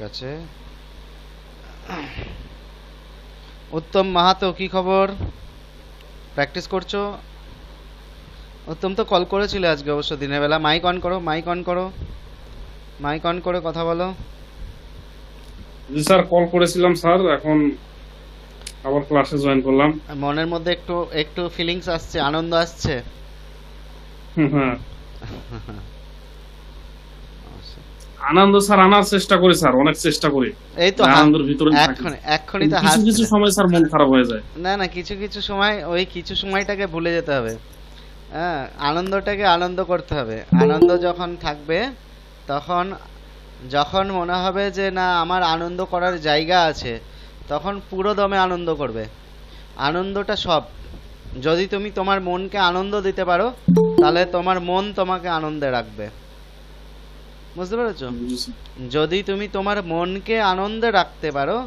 আছে। উত্তম মাহাতো, কি খবর? প্র্যাকটিস করছো? উত্তম তো কল করেছিলে আজকে অবশ্য দিনের বেলা। মাইক অন করো, মাইক অন করো, মাইক অন করে কথা বলো। জি স্যার, কল করেছিলাম স্যার, এখন আবার ক্লাসে জয়েন করলাম। মনের মধ্যে একটু একটু ফিলিংস আসছে, আনন্দ আসছে? হ্যাঁ, আনন্দ স্যার আনার চেষ্টা করি স্যার, অনেক চেষ্টা করি। এই তো আনন্দের ভিতরে থাকি। এক্ষুনি এক্ষুনি তো কিছু কিছু হাসছিলে। সময় স্যার মন খারাপ হয়ে যায়। না না, কিছু কিছু সময় ওই কিছু সময়টাকে ভুলে যেতে হবে। হ্যাঁ, আনন্দটাকে আনন্দ করতে হবে। আনন্দ যখন থাকবে তখন, যখন মনে হবে যে না আমার আনন্দ করার জায়গা আছে, তখন পুরো দমে আনন্দ করবে। আনন্দটা সব। যদি তুমি তোমার মনকে আনন্দ দিতে পারো, তাহলে তোমার মন তোমাকে আনন্দে রাখবে। বুঝতে পেরেছো? জি স্যার। যদি তুমি তোমার মনকে আনন্দে রাখতে পারো,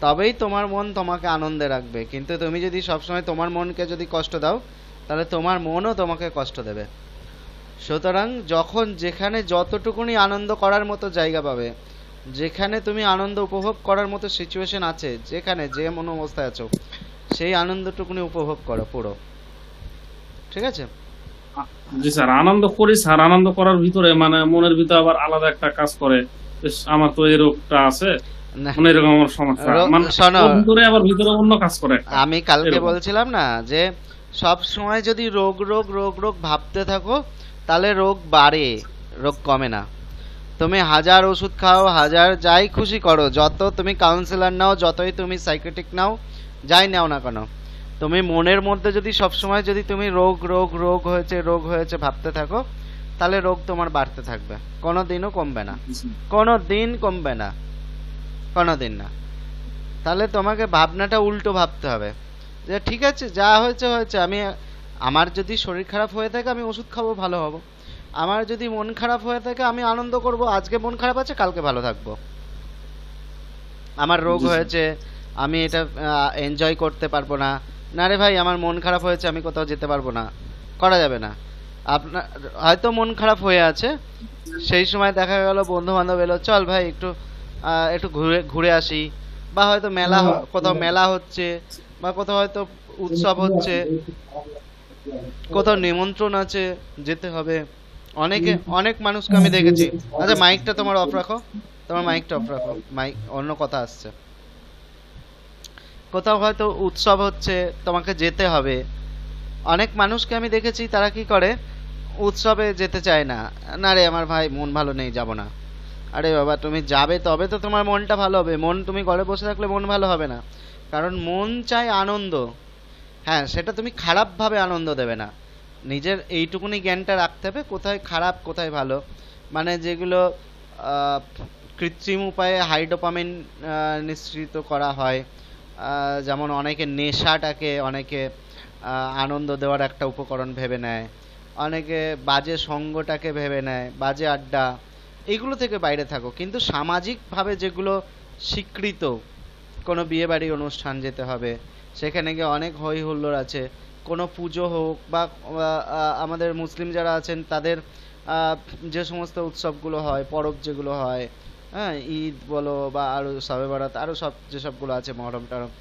তবেই তোমার মন তোমাকে আনন্দে রাখবে। কিন্তু তুমি যদি সবসময় তোমার মনকে যদি কষ্ট দাও, তাহলে তোমার মনও তোমাকে কষ্ট দেবে। সুতরাং যখন যেখানে যতটুকুনি আনন্দ করার মতো জায়গা পাবে, যেখানে তুমি আনন্দ উপভোগ করার মতো সিচুয়েশন আছে, যেখানে যে মন অবস্থায় আছো, সেই আনন্দটুকুনি উপভোগ করো পুরো। ঠিক আছে? জি স্যার, আনন্দ করি স্যার। আনন্দ করার ভিতরে মানে মনের ভিতরে আবার আলাদা একটা কাজ করে, বেশ আমার তো এই রোগটা আছে, না, মানে এরকম আমার সমস্যা, মানে শোনো, ওর ভিতরে আবার ভিতরে অন্য কাজ করে একটা, আমি কালকে এরকম। বলছিলাম না যে সব সময় যদি রোগ রোগ রোগ রোগ ভাবতে থাকো, তাহলে রোগ বাড়ে, রোগ কমে না। তুমি হাজার ওষুধ খাও, হাজার যাই খুশি করো, যত তুমি কাউন্সিলর নাও, যতই তুমি সাইকেট্রিক নাও, যাই নাও না কেন, তুমি মনের মধ্যে যদি সবসময় যদি তুমি রোগ রোগ রোগ হয়েছে ভাবতে থাকো, তাহলে রোগ তোমার বাড়তে থাকবে, কোনো দিনও কমবে না। কোনো দিন কমবে না, কোনো দিন না। তাহলে তোমাকে ভাবনাটা উল্টো ভাবতে হবে, যে ঠিক আছে যা হয়েছে হয়েছে, আমি, আমার যদি শরীর খারাপ হয়ে থাকে আমি ওষুধ খাবো, ভালো হব। আমার যদি মন খারাপ হয়ে থাকে আমি আনন্দ করব, আজকে মন খারাপ আছে কালকে ভালো থাকবো। আমার রোগ জি স্যার। হয়েছে, আমি এটা এনজয় করতে পারবো না, না রে ভাই আমার মন খারাপ হয়েছে আমি কোথাও যেতে পারবো না, করা যাবে না। আপনার হয়তো মন খারাপ হয়ে আছে, সেই সময় দেখা গেল বন্ধু বান্ধব এলো, চল ভাই একটু একটু ঘুরে ঘুরে আসি, বা হয়তো মেলা কোথাও মেলা হচ্ছে, বা কোথাও হয়তো উৎসব হচ্ছে, কোথাও নিমন্ত্রণ আছে, যেতে হবে। অনেকে, অনেক মানুষকে আমি দেখেছি। আচ্ছা মাইকটা তোমার অফ রাখো, তোমার মাইকটা অফ রাখো, মাইক অন্য কথা আসছে। কোথাও হয়তো উৎসব হচ্ছে, তোমাকে যেতে হবে। অনেক মানুষকে আমি দেখেছি তারা কি করে, উৎসবে যেতে চায় না। না রে আমার ভাই মন ভালো নেই, যাব না। আরে বাবা তুমি যাবে তবে তো তোমার মনটা ভালো হবে, মন তুমি ঘরে বসে থাকলে মন ভালো হবে না। কারণ মন চায় আনন্দ। হ্যাঁ, সেটা তুমি খারাপভাবে আনন্দ দেবে না। নিজের এইটুকুনি জ্ঞানটা রাখতে হবে কোথায় খারাপ কোথায় ভালো। মানে যেগুলো আহ, কৃত্রিম উপায়ে হাইডোপামিন নিঃসৃত করা হয়, যেমন অনেকে নেশাটাকে অনেকে আনন্দ দেওয়ার একটা উপকরণ ভেবে নেয়, অনেকে বাজে সঙ্গটাকে ভেবে নেয়, বাজে আড্ডা, এগুলো থেকে বাইরে থাকো। কিন্তু সামাজিকভাবে যেগুলো স্বীকৃত, কোনো বিয়েবাড়ি অনুষ্ঠান যেতে হবে, সেখানে গিয়ে অনেক হই হুল্লোড় আছে। কোনো পুজো হোক বা আমাদের মুসলিম যারা আছেন তাদের আহ, যে সমস্ত উৎসবগুলো হয়, পরব যেগুলো হয়, হ্যাঁ, ঈদ বলো বা আরো শবে বরাত, আরো সব যেসবগুলো আছে, মহরম টরম,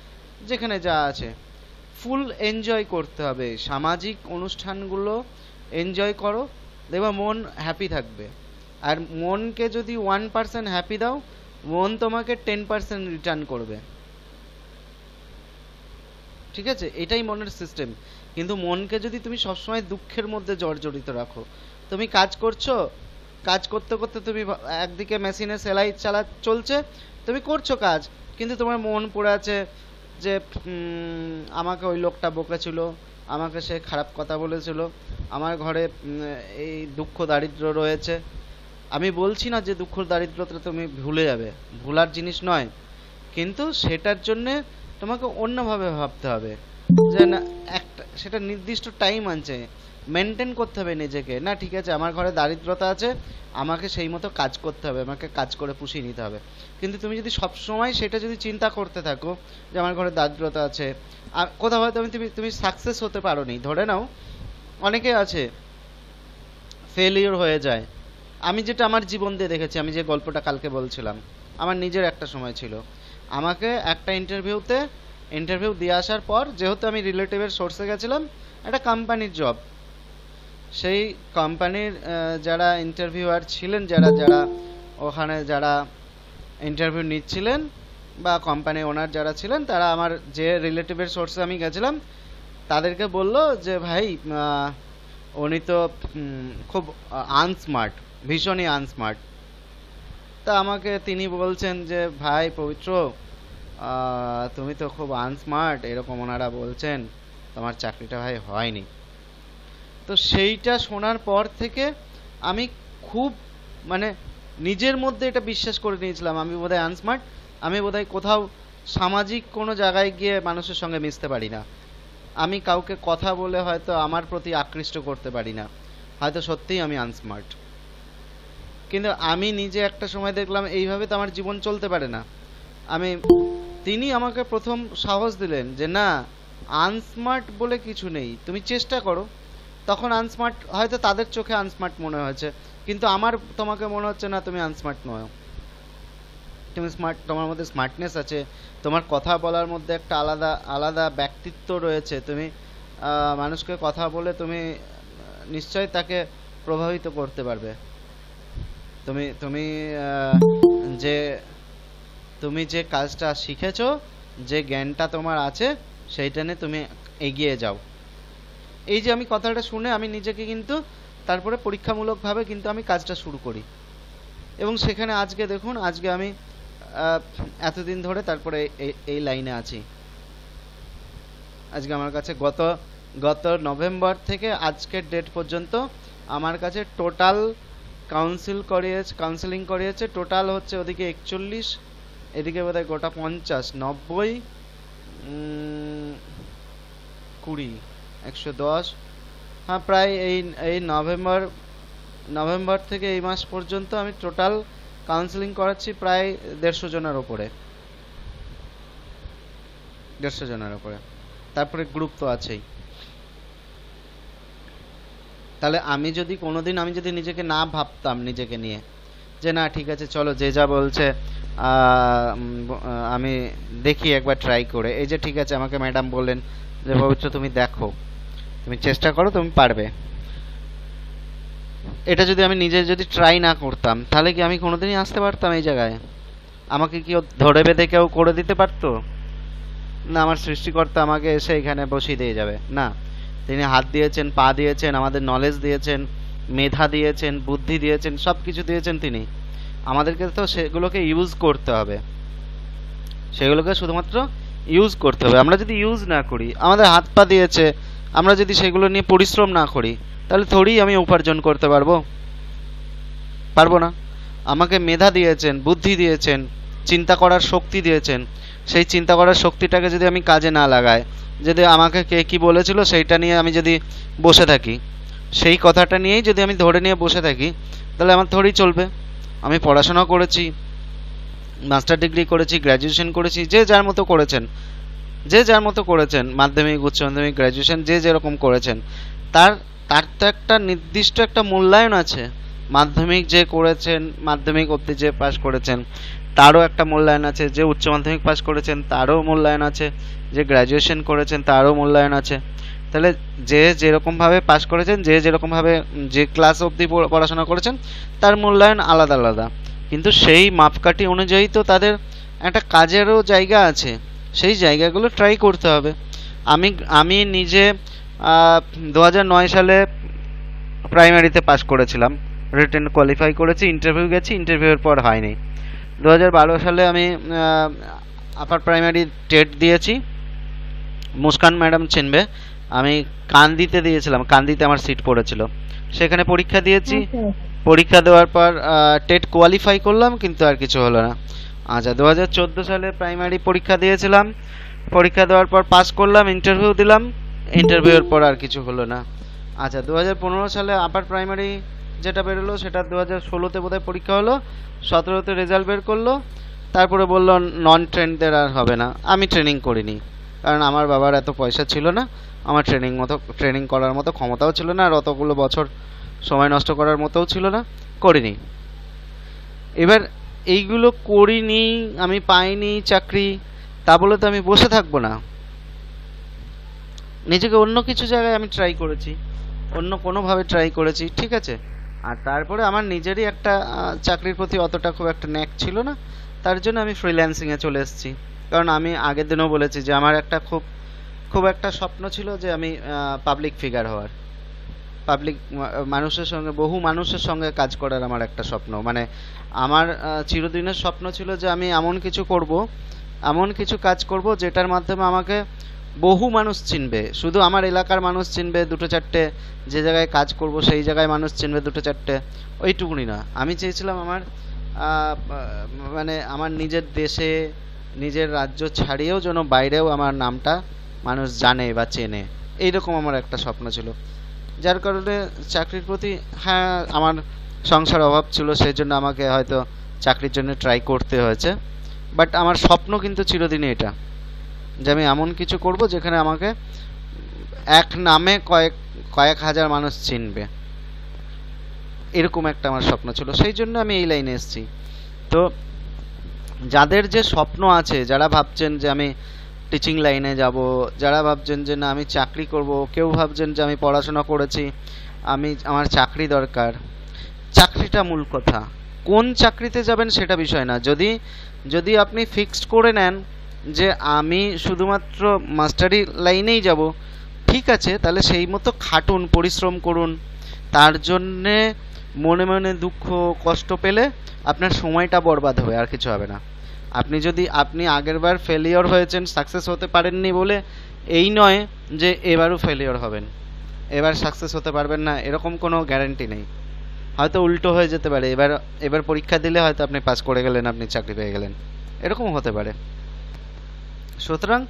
যেখানে যা আছে, ফুল এনজয় করতে হবে। সামাজিক অনুষ্ঠানগুলো এনজয় করো, দেখবা মন হ্যাপি থাকবে। আর মনকে যদি 1% হ্যাপি দাও, মন তোমাকে 10% রিটার্ন করবে। ঠিক আছে? এটাই মনের সিস্টেম। কিন্তু মনকে যদি তুমি সবসময় দুঃখের মধ্যে জর্জরিত রাখো, তুমি কাজ করছো, কাজ করতে করতে তুমি একদিকে মেশিনে সেলাই চলছে, তুমি করছো কাজ, কিন্তু তোমার মন পড়ে আছে যে আমাকে ওই লোকটা বকেছিল, আমাকে সে খারাপ কথা বলেছিল, আমার ঘরে এই দুঃখ দারিদ্র রয়েছে। আমি বলছি না যে দুঃখ দারিদ্রতা তুমি ভুলে যাবে, ভুলার জিনিস নয়, কিন্তু সেটার জন্যে তোমাকে অন্যভাবে ভাবতে হবে। যে না, একটা সেটা নির্দিষ্ট টাইম আছে, মেনটেন করতে হবে নিজেকে। না ঠিক আছে আমার ঘরে দারিদ্রতা আছে, আমাকে সেই মতো কাজ করতে হবে, আমাকে কাজ করে পুষিয়ে নিতে হবে। কিন্তু তুমি যদি সব সময় সেটা যদি চিন্তা করতে থাকো যে আমার ঘরে দারিদ্রতা আছে, আর কোথাও হয়তো তুমি তুমি সাকসেস হতে পারোনি, ধরে নাও অনেকে আছে ফেলিওর হয়ে যায়। আমি যেটা আমার জীবন দিয়ে দেখেছি, আমি যে গল্পটা কালকে বলছিলাম, আমার নিজের একটা সময় ছিল। আমাকে একটা ইন্টারভিউ দিয়ে আসার পর, যেহেতু আমি রিলেটিভের সোর্সে গেছিলাম, একটা কোম্পানির জব, সেই কোম্পানির যারা ইন্টারভিউয়ার ছিলেন, যারা যারা ওখানে যারা ইন্টারভিউ নিচ্ছিলেন বা কোম্পানি ওনার যারা ছিলেন, তারা আমার যে রিলেটিভের সোর্সে আমি গেছিলাম তাদেরকে বললো যে ভাই উনি তো খুব আনস্মার্ট, ভীষণই আনস্মার্ট। তা আমাকে তিনি বলছেন যে ভাই পবিত্র, তুমি তো খুব আনস্মার্ট, এরকম ওনারা বলছেন, তোমার চাকরিটা ভাই হয়নি। তো সেইটা শোনার পর থেকে আমি খুব মানে নিজের মধ্যে এটা বিশ্বাস করে নিয়েছিলাম আমি বোধহয় আনস্মার্ট, আমি বোধহয় কোথাও সামাজিক কোনো জায়গায় গিয়ে মানুষের সঙ্গে মিশতে পারি না, আমি কাউকে কথা বলে হয়তো আমার প্রতি আকৃষ্ট করতে পারি না, হয়তো সত্যিই আমি আনস্মার্ট। কিন্তু আমি নিজে একটা সময় দেখলাম এইভাবে তো আমার জীবন চলতে পারে না। তিনি আমাকে প্রথম সাহস দিলেন যে না, আনস্মার্ট বলে কিছু নেই, তুমি চেষ্টা করো। তখন আনস্মার্ট হয়তো তাদের চোখে আনস্মার্ট মনে হয়েছে, কিন্তু আমার তোমাকে মনে হচ্ছে না তুমি আনস্মার্ট নয়, তুমি স্মার্ট, তোমার মধ্যে স্মার্টনেস আছে, তোমার কথা বলার মধ্যে একটা আলাদা আলাদা ব্যক্তিত্ব রয়েছে, তুমি মানুষকে কথা বলে তুমি নিশ্চয়ই তাকে প্রভাবিত করতে পারবে। তুমি তুমি যে তুমি যে কাজটা শিখেছো, যে জ্ঞানটা তোমার আছে, সেইটা নিয়ে তুমি এগিয়ে যাও। এই যে আমি কথাটা শুনে আমি নিজেকে কিন্তু তারপরে পরীক্ষামূলকভাবে কিন্তু আমি কাজটা শুরু করি, এবং সেখানে আজকে দেখুন, আজকে আমি এতদিন ধরে তারপরে এই লাইনে আছি। আজকে আমার কাছে গত নভেম্বর থেকে আজকের ডেট পর্যন্ত আমার কাছে টোটাল কাউন্সিলিং করিয়েছে টোটাল হচ্ছে ওদিকে 41, এদিকে বোধহয় গোটা 50, 90, 20, 110, হ্যাঁ প্রায় এই নভেম্বর থেকে এই মাস পর্যন্ত আমি টোটাল কাউন্সিলিং করাচ্ছি প্রায় 150 জনের ওপরে, 150 জনের ওপরে, তারপরে গ্রুপ তো আছেই। তাহলে আমি যদি কোনোদিন আমি যদি নিজেকে না ভাবতাম নিজেকে নিয়ে যে না ঠিক আছে চলো যে যা বলছে আমি দেখি একবার ট্রাই করে, এই যে ঠিক আছে আমাকে ম্যাডাম বললেন যে পবিত্র তুমি দেখো, তুমি চেষ্টা করো, তুমি পারবে, এটা যদি আমি নিজে যদি ট্রাই না করতাম তাহলে কি আমি কোনোদিনই আসতে পারতাম এই জায়গায়? আমাকে কি ধরে বেঁধে কেউ করে দিতে পারতো? না, আমার সৃষ্টিকর্তা আমাকে এসে এখানে বসিয়ে দিয়ে যাবে না। তিনি হাত দিয়েছেন, পা দিয়েছেন, আমাদের নলেজ দিয়েছেন, মেধা দিয়েছেন, বুদ্ধি দিয়েছেন, সব কিছু দিয়েছেন তিনি। আমাদেরকে তো সেগুলোকে ইউজ করতে হবে, সেগুলোকে শুধুমাত্র ইউজ করতে হবে। আমরা যদি ইউজ না করি, আমাদের হাত পা দিয়েছে, আমরা যদি সেগুলো নিয়ে পরিশ্রম না করি, তাহলে থোড়ি আমি উপার্জন করতে পারবো? পারবো না। আমাকে মেধা দিয়েছেন, বুদ্ধি দিয়েছেন, চিন্তা করার শক্তি দিয়েছেন, সেই চিন্তা করার শক্তিটাকে যদি আমি কাজে না লাগাই, যদি আমাকে কে কি বলেছিল সেইটা নিয়ে আমি যদি বসে থাকি, সেই কথাটা নিয়েই যদি আমি ধরে নিয়ে বসে থাকি, তাহলে আমার থোড়ি চলবে। আমি পড়াশোনা করেছি, মাস্টার ডিগ্রি করেছি, গ্র্যাজুয়েশন করেছি, যে যার মতো করেছেন, মাধ্যমিক, উচ্চ মাধ্যমিক, গ্র্যাজুয়েশন যে যেরকম করেছেন, তার তার তো একটা নির্দিষ্ট একটা মূল্যায়ন আছে। মাধ্যমিক যে করেছেন, মাধ্যমিক অবধি যে পাস করেছেন তারও একটা মূল্যায়ন আছে, যে উচ্চ মাধ্যমিক পাস করেছেন তারও মূল্যায়ন আছে, যে গ্র্যাজুয়েশন করেছেন তারও মূল্যায়ন আছে। তাহলে যে যেরকমভাবে পাস করেছেন, যে যেরকমভাবে যে ক্লাস অবধি পড়াশোনা করেছেন, তার মূল্যায়ন আলাদা আলাদা, কিন্তু সেই মাপকাঠি অনুযায়ী তো তাদের একটা কাজেরও জায়গা আছে, সেই জায়গাগুলো ট্রাই করতে হবে। আমি নিজে 2009 সালে প্রাইমারিতে পাস করেছিলাম, রিটেন কোয়ালিফাই করেছি, ইন্টারভিউ গেছি, ইন্টারভিউয়ের পর হয়নি। 2012 সালে আমি আপার প্রাইমারি টেট দিয়েছি, মুস্কান ম্যাডাম চিনবে, আমি কান্দিতে দিয়েছিলাম, কান্দিতে আমার সিট পড়েছিল, সেখানে পরীক্ষা দিয়েছি। পরীক্ষা দেওয়ার পর টেট কোয়ালিফাই করলাম, কিন্তু আর কিছু হলো না। আচ্ছা, 2014 সালে প্রাইমারি পরীক্ষা দিয়েছিলাম, পরীক্ষা দেওয়ার পর পাস করলাম, ইন্টারভিউ দিলাম, ইন্টারভিউয়ের পর আর কিছু হলো না। আচ্ছা, 2015 সালে আপার প্রাইমারি যেটা বেরোলো সেটা 2016-তে বোধহয় পরীক্ষা হলো, 17-তে রেজাল্ট বের করলো, তারপরে বললো নন ট্রেনদের আর হবে না। আমি ট্রেনিং করিনি, কারণ আমার বাবার এত পয়সা ছিল না, আমার ট্রেনিং করার মতো ক্ষমতাও ছিল না, আর অতগুলো বছর সময় নষ্ট করার মতোও ছিল না, করিনি। এবার এইগুলো করিনি, আমি পাইনি চাকরি, তা বলে তো আমি বসে থাকবো না। নিজেকে অন্য কিছু জায়গায় আমি ট্রাই করেছি, অন্য কোনোভাবে ট্রাই করেছি, ঠিক আছে। আর তারপরে আমার নিজেরই একটা চাকরির প্রতি অতটা খুব একটা ন্যাক ছিল না, তার জন্য আমি ফ্রিল্যান্সিংয়ে চলে এসেছি। কারণ আমি আগের দিনও বলেছি যে আমার একটা খুব খুব একটা স্বপ্ন ছিল যে আমি পাবলিক ফিগার হওয়ার, পাবলিক মানুষের সঙ্গে, বহু মানুষের সঙ্গে কাজ করার আমার একটা স্বপ্ন। মানে আমার চিরদিনের স্বপ্ন ছিল যে আমি এমন কিছু করব, এমন কিছু কাজ করব যেটার মাধ্যমে আমাকে বহু মানুষ চিনবে। শুধু আমার এলাকার মানুষ চিনবে দুটো চারটে, যে জায়গায় কাজ করব সেই জায়গায় মানুষ চিনবে দুটো চারটে, ওইটুকুনি না। আমি চেয়েছিলাম আমার মানে আমার নিজের দেশে, নিজের রাজ্য ছাড়িয়েও যেন বাইরেও আমার নামটা মানুষ জানে বা চেনে, এইরকম আমার একটা স্বপ্ন ছিল। যার কারণে চাকরির প্রতি, হ্যাঁ আমার সংসার অভাব ছিল, সেই জন্য আমাকে হয়তো চাকরির জন্য ট্রাই করতে হয়েছে। বাট আমার স্বপ্ন কিন্তু চিরদিনই এটা, যে আমি এমন কিছু করব যেখানে আমাকে এক নামে কয়েক কয়েক হাজার মানুষ চিনবে, এরকম একটা আমার স্বপ্ন ছিল। সেই জন্য আমি এই লাইনে এসেছি। তো যাদের যে স্বপ্ন আছে, যারা ভাবছেন যে আমি টিচিং লাইনে যাব, যারা ভাবছেন যে না আমি চাকরি করব, কেউ ভাবছেন যে আমি পড়াশোনা করেছি, আমার চাকরি দরকার, চাকরিটা মূল কথা। কোন চাকরিতে যাবেন সেটা বিষয় না। যদি যদি আপনি ফিক্সড করে নেন যে আমি শুধুমাত্র মাস্টারি লাইনেই যাব, ঠিক আছে, তাহলে সেই মতো খাটুন, পরিশ্রম করুন। তার জন্যে মনে মনে দুঃখ কষ্ট পেলে আপনার সময়টা বরবাদ হবে, আর কিছু হবে না। আপনি আগেরবার ফেলিওর হয়েছেন, সাকসেস হতে পারেননি বলে এই নয় যে এবারও ফেলিওর হবেন, এবার সাকসেস হতে পারবেন না, এরকম কোনো গ্যারান্টি নেই। হয়তো উল্টো হয়ে যেতে পারে, এবার পরীক্ষা দিলে হয়তো আপনি পাস করে গেলেন, আপনি চাকরি পেয়ে গেলেন, এরকম হতে পারে। সুতরাং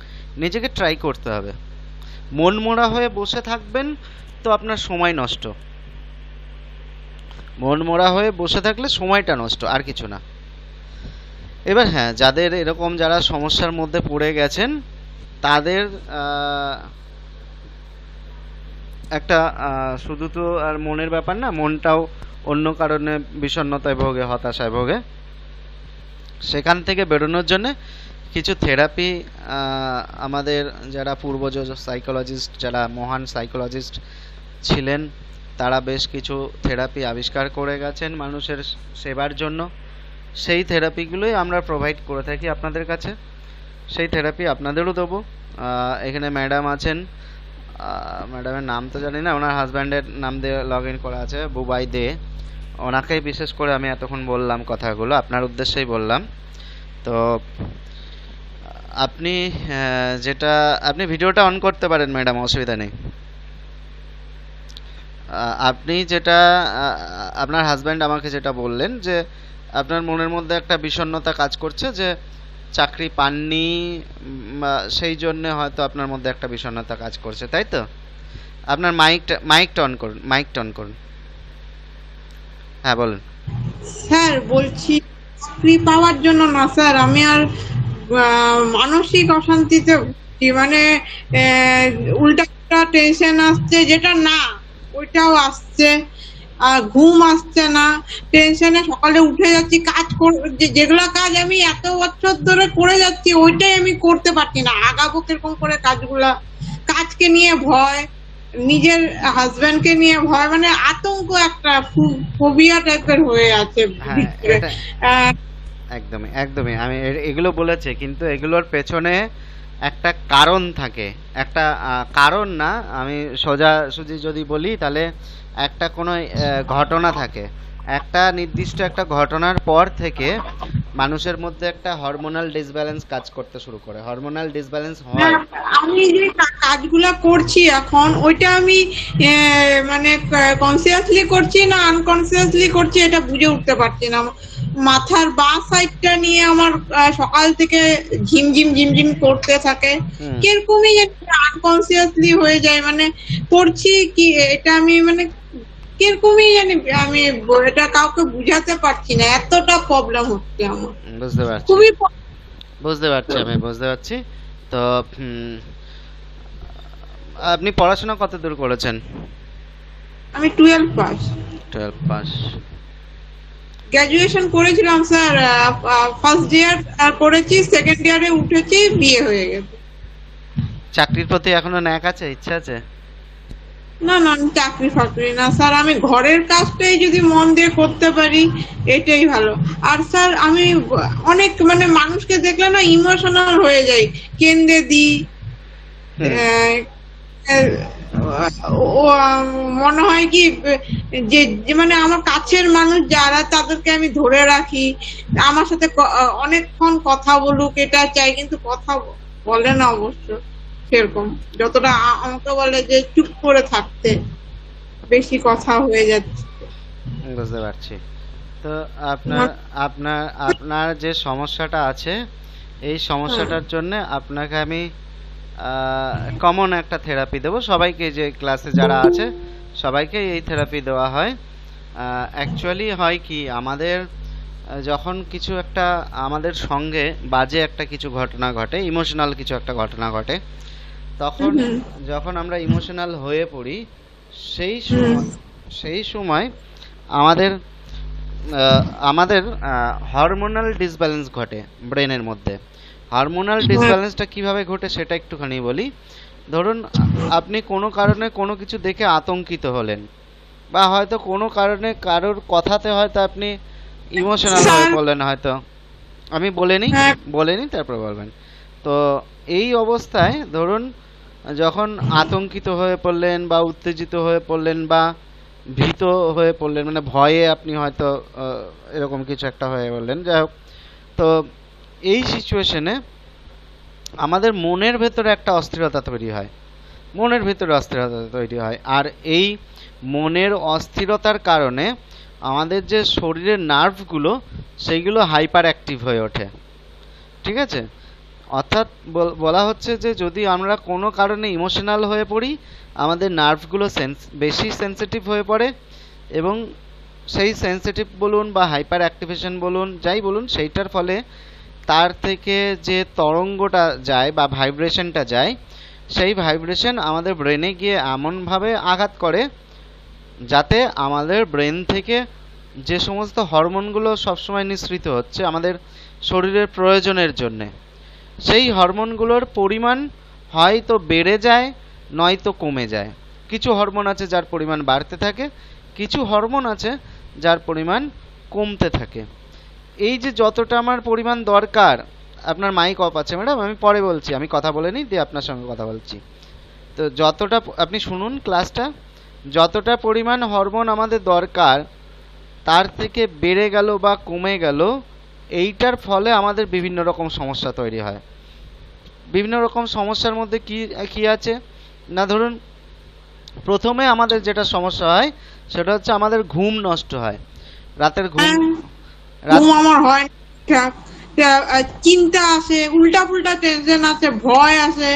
নিজেকে ট্রাই করতে হবে। মন মরা হয়ে বসে থাকবেন তো আপনার সময় নষ্ট। মন মরা হয়ে বসে থাকলে সময়টা নষ্ট, আর কিছু না। এবার হ্যাঁ, যাদের এরকম, যারা সমস্যার মধ্যে পড়ে গেছেন, তাদের একটা শুধু তো আর মনের ব্যাপার না, মনটাও অন্য কারণে বিষণ্ণতায় ভোগে, হতাশায় ভোগে। সেখান থেকে বেরোনোর জন্য কিছু থেরাপি, আমাদের যারা পূর্বজ সাইকোলজিস্ট, যারা মহান সাইকোলজিস্ট ছিলেন, তারা বেশ কিছু থেরাপি আবিষ্কার করে গেছেন মানুষের সেবার জন্য। সেই থেরাপিগুলোই আমরা প্রোভাইড করে থাকি আপনাদের কাছে। সেই থেরাপি আপনাদেরও দেবো। এখানে ম্যাডাম আছেন, ম্যাডামের নাম তো জানি না, ওনার হাজব্যান্ডের নাম দিয়ে লগ ইন করা আছে, বুবাই দে। ওনাকেই বিশেষ করে আমি এতক্ষণ বললাম কথাগুলো, আপনার উদ্দেশ্যেই বললাম। তো আপনি আপনি ভিডিওটা অন করতে পারেন ম্যাডাম, অসুবিধা নেই। আপনি যেটা আপনার হাজব্যান্ড আমাকে যেটা বললেন, যে আপনার মনের মধ্যে একটা বিষণ্ণতা কাজ করছে যে চাকরি পাননি, সেই জন্য হয়তো আপনার মধ্যে একটা বিষণ্ণতা কাজ করছে, তাই তো? আপনার মাইকটা অন করুন, মাইকটা অন করুন। হ্যাঁ বলুন। স্যার বলছি, চাকরি পাওয়ার জন্য না স্যার, আমি আর মানসিক অশান্তিতে ভুগছি। মানে উল্টা টেনশন আসছে, যেটা না ওইটাও আসছে, আর ঘুম আসছে না, টেনশনে সকালে উঠে যাচ্ছি, যেগুলো কাজ আমি এত বছর ধরে করে যাচ্ছি ওইটাই আমি করতে পারছি না। আগাবো কিরকম করে কাজগুলা, কাজকে নিয়ে ভয়, নিজের হাজবেন্ডকে নিয়ে ভয়, মানে আতঙ্ক, একটা ফোবিয়া টাইপের হয়ে আছে ভিতরে। একদমই একদমই, আমি এগুলো বলেছি, কিন্তু এগুলোর পেছনে একটা কারণ থাকে, একটা কারণ না, আমি সোজাসুজি যদি বলি তাহলে একটা কোনো ঘটনা থাকে। একটা নির্দিষ্ট একটা ঘটনার পর থেকে মানুষের মধ্যে একটা হরমোনাল ডিসব্যালেন্স কাজ করতে শুরু করে। হরমোনাল ডিসব্যালেন্স হয়। আমি যে কাজগুলা করছি এখন, ওইটা আমি মানে কনসিয়াসলি করছি না আনকনসিয়াসলি করছি এটা বুঝে উঠতে পারছি না। মাথার বাঁ সাইডটা নিয়ে আমার সকাল থেকে ঝিমঝিম ঝিমঝিম করতে থাকে, কিরকমই আনকনসিয়াসলি হয়ে যায়। মানে করছি কি এটা আমি, মানে কিরকমই জানি, আমি এটা কাউকে বুঝাতে পারছি না, এতটা প্রবলেম হচ্ছে আমার। বুঝতে পারছি, খুবই আমি বুঝতে পারছি। তো আপনি পড়াশোনা কত দূর করেছেন? আমি 12 পাস। 12 পাস। গ্র্যাজুয়েশন করেছিলাম স্যার, ফার্স্ট ইয়ার করেছি, সেকেন্ড ইয়ারে উঠেছি, বিয়ে হয়ে গেছে। চাকরির প্রতি এখনো ন্যাক আছে, ইচ্ছা আছে? না না, আমি চাকরি ফাকরি না স্যার, আমি ঘরের কাজটাই যদি মন দিয়ে করতে পারি এটাই ভালো। আর স্যার আমি অনেক মানে মানুষকে দেখলে না ইমোশনাল হয়ে যাই, কেন্দে দিই। আহ, ও মনে হয় কি যে যে মানে আমার কাছের মানুষ যারা তাদেরকে আমি ধরে রাখি, আমার সাথে অনেকক্ষণ কথা বলুক এটা চাই, কিন্তু কথা বলে না অবশ্য সেরকম, যতটা আমাকে বলে যে চুপ করে থাকতে, বেশি কথা হয়ে যাচ্ছে। বুঝতে পারছি। তো আপনার আপনার আপনার যে সমস্যাটা আছে, এই সমস্যাটার জন্য আপনাকে আমি কমন একটা থেরাপি দেবো। সবাইকে, যে ক্লাসে যারা আছে সবাইকে এই থেরাপি দেওয়া হয়। অ্যাকচুয়ালি হয় কি, আমাদের যখন কিছু একটা আমাদের সঙ্গে বাজে একটা কিছু ঘটনা ঘটে, ইমোশনাল কিছু একটা ঘটনা ঘটে, তখন যখন আমরা ইমোশনাল হয়ে পড়ি, সেই সময় আমাদের আমাদের হরমোনাল ডিসব্যালেন্স ঘটে ব্রেনের মধ্যে। হরমোনাল ডিসব্যালেন্সটা কিভাবে ঘটে সেটা একটুখানি বলি। ধরুন আপনি কোনো কারণে কোনো কিছু দেখে আতঙ্কিত হলেন, বা হয়তো কোনো কারণে কারোর কথাতে হয়তো আপনি ইমোশনাল হয়ে পড়লেন, হয়তো আমি বলে নি তারপর বলবেন। তো এই অবস্থায় ধরুন যখন আতঙ্কিত হয়ে পড়লেন বা উত্তেজিত হয়ে পড়লেন বা ভীত হয়ে পড়লেন, মানে ভয়ে আপনি হয়তো এরকম কিছু একটা হয়ে বললেন, যাই হোক, তো এই সিচুয়েশনে আমাদের মনের ভেতরে একটা অস্থিরতা তৈরি হয়, আর এই মনের অস্থিরতার কারণে আমাদের যে শরীরের নার্ভগুলো সেইগুলো হাইপার অ্যাক্টিভ হয়ে ওঠে। ঠিক আছে? অর্থাৎ বলা হচ্ছে যে যদি আমরা কোনো কারণে ইমোশনাল হয়ে পড়ি, আমাদের নার্ভগুলো বেশি সেন্সিটিভ হয়ে পড়ে, এবং সেই সেন্সিটিভ বলুন বা হাইপার অ্যাক্টিভেশন বলুন, যাই বলুন, সেইটার ফলে তার থেকে যে তরঙ্গটা যায় বা ভাইব্রেশনটা যায়, সেই ভাইব্রেশন আমাদের ব্রেনে গিয়ে এমনভাবে আঘাত করে যাতে আমাদের ব্রেন থেকে যে সমস্ত হরমোনগুলো সবসময় নিঃসৃত হচ্ছে আমাদের শরীরের প্রয়োজনের জন্যে, সেই হরমোনগুলোর পরিমাণ হয়তো বেড়ে যায় নয়তো কমে যায়। কিছু হরমোন আছে যার পরিমাণ বাড়তে থাকে, কিছু হরমোন আছে যার পরিমাণ কমতে থাকে। এই যে যতটা আমার পরিমাণ দরকার, আপনার মাইক অফ আছে ম্যাডাম, আমি পরে বলছি, আমি কথা বলে নিই দিয়ে আপনার সঙ্গে কথা বলছি। তো যতটা আপনি শুনুন ক্লাসটা, যতটা পরিমাণ হরমোন আমাদের দরকার তার থেকে বেড়ে গেল বা কমে গেল, এইটার ফলে আমাদের বিভিন্ন রকম সমস্যা তৈরি হয়। বিভিন্ন রকম সমস্যার মধ্যে কি আছে না, ধরুন প্রথমে আমাদের যেটা সমস্যা হয় সেটা হচ্ছে আমাদের ঘুম নষ্ট হয়, রাতের ঘুম আমার হয় না, চিন্তা আসে, উল্টা পুল্টা টেনশন আছে, ভয় আসে,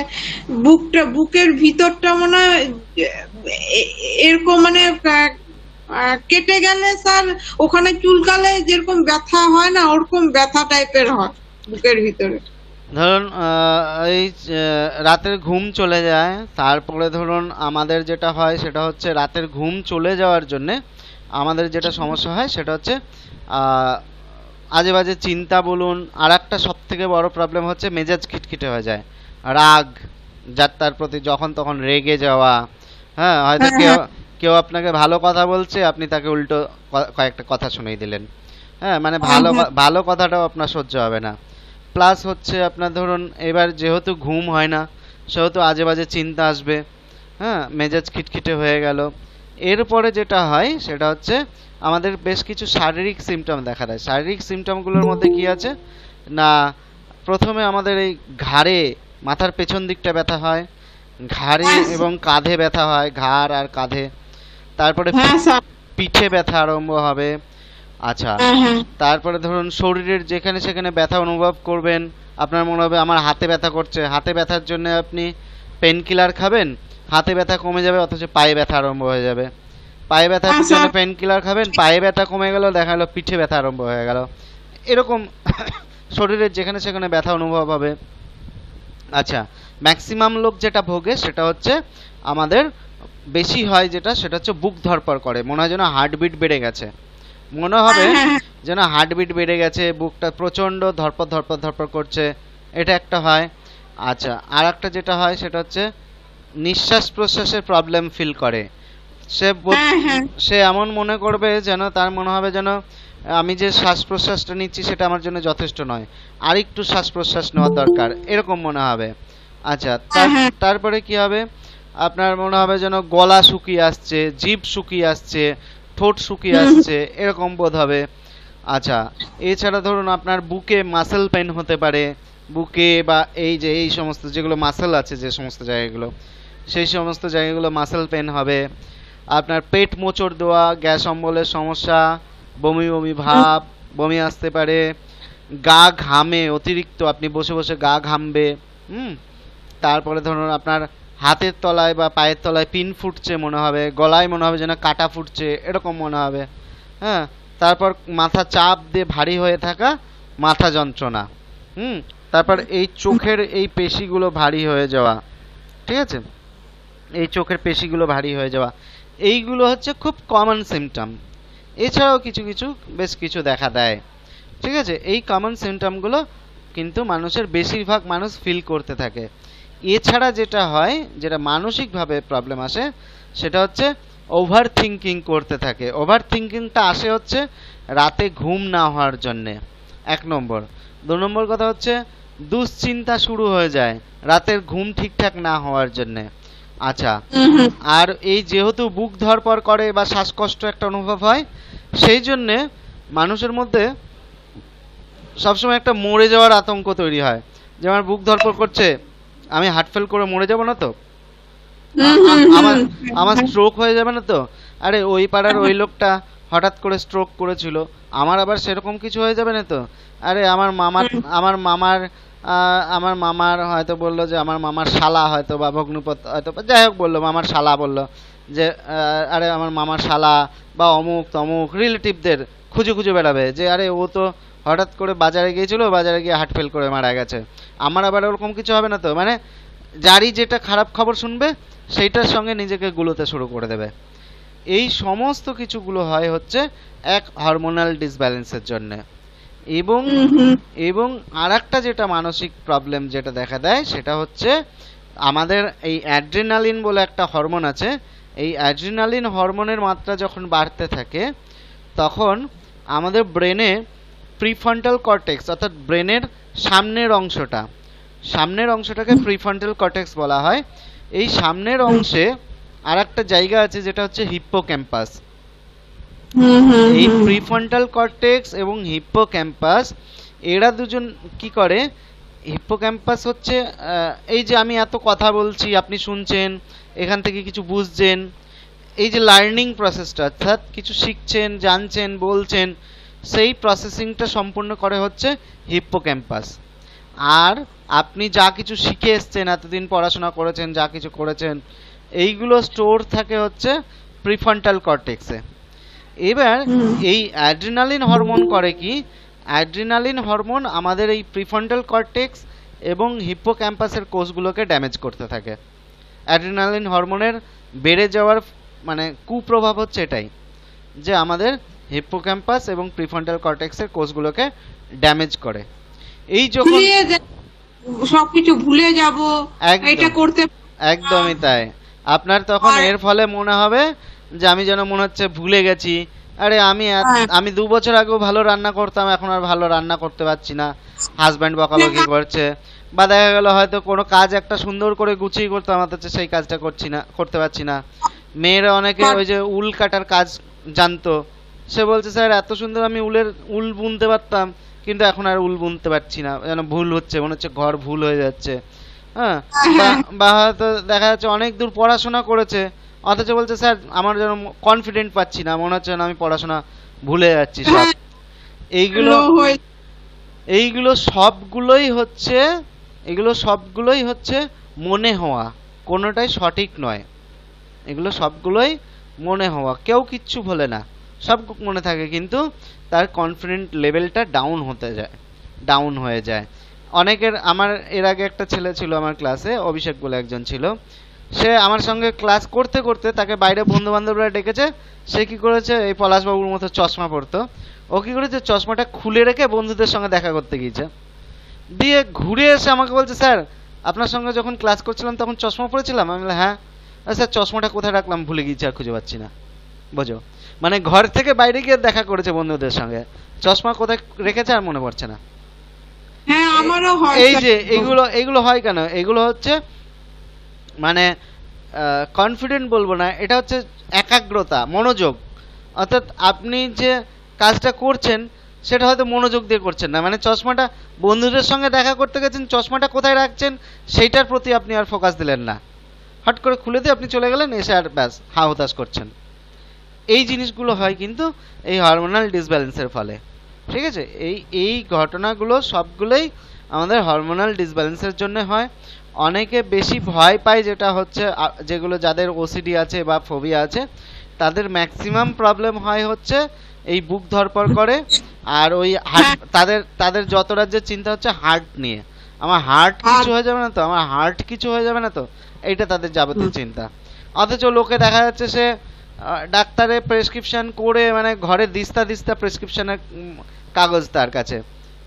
বুকের ভিতরটা মনে হয় এরকম মানে কেটে গেলে স্যার, ওখানে চুলকালে যেরকম ব্যথা হয় না, ওরকম ব্যথা টাইপের হয় বুকের ভিতরে। ধরুন এই রাতের ঘুম চলে যায়, তারপরে ধরুন আমাদের যেটা হয় সেটা হচ্ছে রাতের ঘুম চলে যাওয়ার জন্যে আমাদের যেটা সমস্যা হয় সেটা হচ্ছে আজে বাজে চিন্তা বলুন। আর একটা সব থেকে বড় প্রবলেম হচ্ছে মেজাজ খিটখিটে হয়ে যায়, রাগ, যার তার প্রতি যখন তখন রেগে যাওয়া। হ্যাঁ, হয়তো কেউ আপনাকে ভালো কথা বলছে, আপনি তাকে উল্টো কয়েকটা কথা শুনিয়ে দিলেন। হ্যাঁ, মানে ভালো কথাটাও আপনার সহ্য হবে না। প্লাস হচ্ছে আপনার ধরুন এবার যেহেতু ঘুম হয় না, সেহেতু আজে বাজে চিন্তা আসবে। হ্যাঁ, মেজাজ খিটখিটে হয়ে গেল। এরপরে যেটা হয় সেটা হচ্ছে আমাদের বেশ কিছু শারীরিক সিমটম দেখা দেয়। শারীরিক সিমটমগুলোর মধ্যে কি আছে না, প্রথমে আমাদের এই ঘাড়ে, মাথার পেছন দিকটা ব্যথা হয়, ঘাড়ে এবং কাঁধে ব্যথা হয়, ঘাড় আর কাঁধে। তারপরে পিঠে ব্যথা আরম্ভ হবে। আচ্ছা, তারপরে ধরুন শরীরের যেখানে সেখানে ব্যথা অনুভব করবেন, আপনার মনে হবে আমার হাতে ব্যথা করছে, হাতে ব্যথার জন্য আপনি পেন কিলার খাবেন, হাতে ব্যথা কমে যাবে, অথচ পায়ে ব্যথা আরম্ভ হয়ে যাবে। পায়ে ব্যথার জন্য পেন কিলার খাবেন, পায়ে ব্যথা কমে গেল, দেখা গেল পিঠে ব্যথা আরম্ভ হয়ে গেল। এরকম শরীরের যেখানে সেখানে ব্যথা অনুভব হবে। আচ্ছা, ম্যাক্সিমাম লোক যেটা ভোগে সেটা হচ্ছে আমাদের বেশি হয় যেটা, সেটা হচ্ছে বুক ধড়ফড় করে, মনে হয় যেন হার্টবিট বেড়ে গেছে, মনে হবে হ্যাঁ, হ্যাঁ, যেন হার্টবিট বেড়ে গেছে, বুকটা প্রচন্ড ধড়পড় ধড়পড় ধড়পড় করছে, এটা একটা হয়। আচ্ছা, আর একটা যেটা হয় সেটা হচ্ছে নিঃশ্বাস প্রশ্বাসের প্রবলেম ফিল করে। হ্যাঁ, হ্যাঁ, সে এমন মনে করবে যেন, তার মনে হবে যেন আমি যে শ্বাস প্রশ্বাসটা নিচ্ছি সেটা আমার জন্য যথেষ্ট নয়, আর একটু শ্বাস প্রশ্বাস নেওয়া দরকার, এরকম মনে হবে। আচ্ছা, হ্যাঁ, হ্যাঁ, তারপরে কি হবে, আপনার মনে হবে যেন গলা শুকিয়ে আসছে, জিভ শুকিয়ে আসছে, ঠোঁট শুকিয়ে আসছে, এরকম বোধ হবে। আচ্ছা, এছাড়া ধরুন আপনার বুকে মাসেল পেন হতে পারে, বুকে বা এই যে এই সমস্ত যেগুলো মাসেল আছে যে সমস্ত জায়গাগুলো, সেই সমস্ত জায়গাগুলো মাসেল পেন হবে। আপনার পেট মোচড় দেওয়া, গ্যাস অম্বলের সমস্যা, বমি বমি ভাব, বমি আসতে পারে, গা ঘামে অতিরিক্ত, আপনি বসে বসে গা ঘামবে। হুম। তারপরে ধরুন আপনার হাতের তলায় বা পায়ের তলায় পিন ফুটছে মনে হবে, গলায় মনে হবে যেন কাটা ফুটছে, এরকম মনে হবে। হ্যাঁ। তারপর মাথা চাপ দিয়ে ভারী হয়ে থাকা, মাথা যন্ত্রণা। হুম। তারপর এই চোখের এই পেশিগুলো ভারী হয়ে যাওয়া, ঠিক আছে, এই চোখের পেশিগুলো ভারী হয়ে যাওয়া, এইগুলো হচ্ছে খুব কমন সিমটম। এছাড়াও কিছু কিছু বেশ কিছু দেখা দেয়, ঠিক আছে। এই কমন সিমটমগুলো কিন্তু মানুষের বেশিরভাগ মানুষ ফিল করতে থাকে। এছাড়া যেটা হয়, যেটা মানসিকভাবে প্রবলেম আসে, সেটা হচ্ছে ওভার থিঙ্কিং করতে থাকে। ওভার থিঙ্কিংটা আসে হচ্ছে রাতে ঘুম না হওয়ার জন্যে, 1 নম্বর। 2 নম্বর কথা হচ্ছে দুশ্চিন্তা শুরু হয়ে যায় রাতের ঘুম ঠিকঠাক না হওয়ার জন্যে। আচ্ছা, আর এই যেহেতু বুক ধড়পড় করে বা শ্বাসকষ্ট একটা অনুভব হয়, সেই জন্যে মানুষের মধ্যে সবসময় একটা মরে যাওয়ার আতঙ্ক তৈরি হয়, যে আমার বুক ধড়পড় করছে, আমি হার্ট ফেল করে মরে যাব না তো, আমার আমার স্ট্রোক হয়ে যাবে না তো, আরে ওই পাড়ার ওই লোকটা হঠাৎ করে স্ট্রোক করেছিল, আমার আবার সেরকম কিছু হয়ে যাবে না তো, আরে আমার মামার হয়তো বললো যে আমার মামার শালা হয়তো বা ভগ্নুপত হয়তো বা যাই হোক বললো, মামার শালা বললো যে আরে আমার মামার শালা বা অমুক তমুক রিলেটিভদের খুঁজে খুঁজে বেড়াবে যে আরে ও তো হঠাৎ করে বাজারে গিয়েছিল, বাজারে গিয়ে হার্ট ফেল করে মারা গেছে, আমার আবার ওরকম কিছু হবে না তো। মানে যারই যেটা খারাপ খবর শুনবে সেইটার সঙ্গে নিজেকে গুলোতে শুরু করে দেবে। এই সমস্ত কিছুগুলো হয় হচ্ছে এক হরমোনাল ডিসব্যালেন্সের জন্য। এবং এবং আরেকটা যেটা মানসিক প্রবলেম যেটা দেখা দেয় সেটা হচ্ছে আমাদের এই অ্যাড্রিনালিন বলে একটা হরমোন আছে, এই অ্যাড্রিনালিন হরমোনের মাত্রা যখন বাড়তে থাকে তখন আমাদের ব্রেনে প্রিফ্রন্টাল কর্টেক্স, অর্থাৎ ব্রেনের সামনের অংশটাকে প্রিফ্রন্টাল কর্টেক্স বলা হয়। এই সামনের অংশে আর একটা জায়গা আছে যেটা হচ্ছে হিপ্পোক্যাম্পাস। এই প্রিফ্রন্টাল কর্টেক্স এবং হিপ্পোক্যাম্পাস, এরা দুজন কি করে, হিপ্পোক্যাম্পাস হচ্ছে এই যে আমি এত কথা বলছি, আপনি শুনছেন, এখান থেকে কিছু বুঝছেন, এই যে লার্নিং প্রসেসটা, অর্থাৎ কিছু শিখছেন, জানছেন, বলছেন, সেই প্রসেসিংটা সম্পূর্ণ করে হচ্ছে হিপ্পোক্যাম্পাস। আর আপনি যা কিছু শিখে এসছেন, এতদিন পড়াশোনা করেছেন, যা কিছু করেছেন, এইগুলো স্টোর থাকে হচ্ছে প্রিফ্রন্টাল কর্টেক্সে। এবার এই অ্যাড্রিনালিন হরমোন করে কি, অ্যাড্রিনালিন হরমোন আমাদের এই প্রিফ্রন্টাল কর্টেক্স এবং হিপ্পোক্যাম্পাসের কোষগুলোকে ড্যামেজ করতে থাকে। অ্যাড্রিনালিন হরমোনের বেড়ে যাওয়ার মানে কুপ্রভাব হচ্ছে এটাই, যে আমাদের হিপ্পোক্যাম্পাস এবং প্রিফ্রন্টাল কর্টেক্সের কোষগুলোকে ড্যামেজ করে। এই যখন সবকিছু ভুলে যাব, এটা করতে একদমই তাই, আপনার তখন এর ফলে মনে হবে যে আমি যেন মনে হচ্ছে ভুলে গেছি, আরে আমি 2 বছর আগেও ভালো রান্না করতাম, এখন আর ভালো রান্না করতে পারছি না, হাজব্যান্ড বকাবকি করছে, বা দেখা গেল হয়তো কোনো কাজ একটা সুন্দর করে গুছিয়ে করতাম, অথচ সেই কাজটা করতে পারছি না। মেয়েরা অনেকে ওই যে উল কাটার কাজ জানতো, সে বলছে স্যার এত সুন্দর আমি উল বুনতে পারতাম, কিন্তু এখন আর উল বুনতে পারছি না, যেন ভুল হচ্ছে, মনে হচ্ছে ঘর ভুল হয়ে যাচ্ছে। হ্যাঁ, বা হয়তো দেখা যাচ্ছে অনেক দূর পড়াশোনা করেছে, অথচ বলছে স্যার আমার যেন কনফিডেন্ট পাচ্ছি না, মনে হচ্ছে আমি পড়াশোনা ভুলে যাচ্ছি সব। এইগুলো সবগুলোই হচ্ছে মনে হওয়া, কোনোটাই সঠিক নয়। এগুলো সবগুলোই মনে হওয়া, কেউ কিচ্ছু বলে না, সব মনে থাকে, কিন্তু তার কনফিডেন্ট লেভেলটা ডাউন হয়ে যায় অনেকের। আমার এর আগে একটা ছেলে ছিল আমার ক্লাসে, অভিষেক বলে একজন ছিল, সে আমার সঙ্গে ক্লাস করতে করতে তাকে বাইরে বন্ধু বান্ধবরা ডেকেছে, সে কি করেছে, এই পলাশবাবুর মতো চশমা পরতো, ও কি করেছে চশমাটা খুলে রেখে বন্ধুদের সঙ্গে দেখা করতে গিয়েছে, দিয়ে ঘুরে এসে আমাকে বলছে, স্যার আপনার সঙ্গে যখন ক্লাস করছিলাম তখন চশমা পরেছিলাম। আমি বললাম হ্যাঁ। স্যার চশমাটা কোথায় রাখলাম ভুলে গিয়েছি, আর খুঁজে পাচ্ছি না। বোঝো, মানে ঘর থেকে বাইরে গিয়ে দেখা করেছে বন্ধুদের সঙ্গে, চশমা কোথায় রেখেছে আর মনে পড়ছে না। হ্যাঁ আমারও হয় এই স্যার। যে এগুলো হয় কেন, এগুলো হচ্ছে মানে কনফিডেন্ট বলবো না, এটা হচ্ছে একাগ্রতা, মনোযোগ। অর্থাৎ আপনি যে কাজটা করছেন সেটা হয়তো মনোযোগ দিয়ে করছেন না, মানে চশমাটা বন্ধুদের সঙ্গে দেখা করতে গেছেন, চশমাটা কোথায় রাখছেন সেইটার প্রতি আপনি আর ফোকাস দিলেন না, হট করে খুলে দিয়ে আপনি চলে গেলেন, এসে আর ব্যাস হা হুতাশ করছেন। এই জিনিসগুলো হয় কিন্তু এই হরমোনাল ডিসব্যালেন্সের ফলে। ঠিক আছে, এই ঘটনাগুলো সবগুলোই আমাদের হরমোনাল ডিসব্যালেন্সের জন্য হয়। অনেকে বেশি ভয় পায় যেটা হচ্ছে যেগুলো যাদের ওসিডি আছে বা ফোবিয়া আছে তাদের ম্যাক্সিমাম প্রবলেম হয় হচ্ছে এই বুক ধরপড় করে, আর ওই হার্ট, তাদের যত রাজ্যের চিন্তা হচ্ছে হার্ট নিয়ে, আমার হার্ট কিছু হয়ে যাবে না তো, আমার হার্ট কিছু হয়ে যাবে না তো, এইটা তাদের যাবতীয় চিন্তা। অথচ লোকে দেখা যাচ্ছে সে ডাক্তারে প্রেসক্রিপশন করে, মানে ঘরে দিস্তা দিস্তা প্রেসক্রিপশনের কাগজ তার কাছে,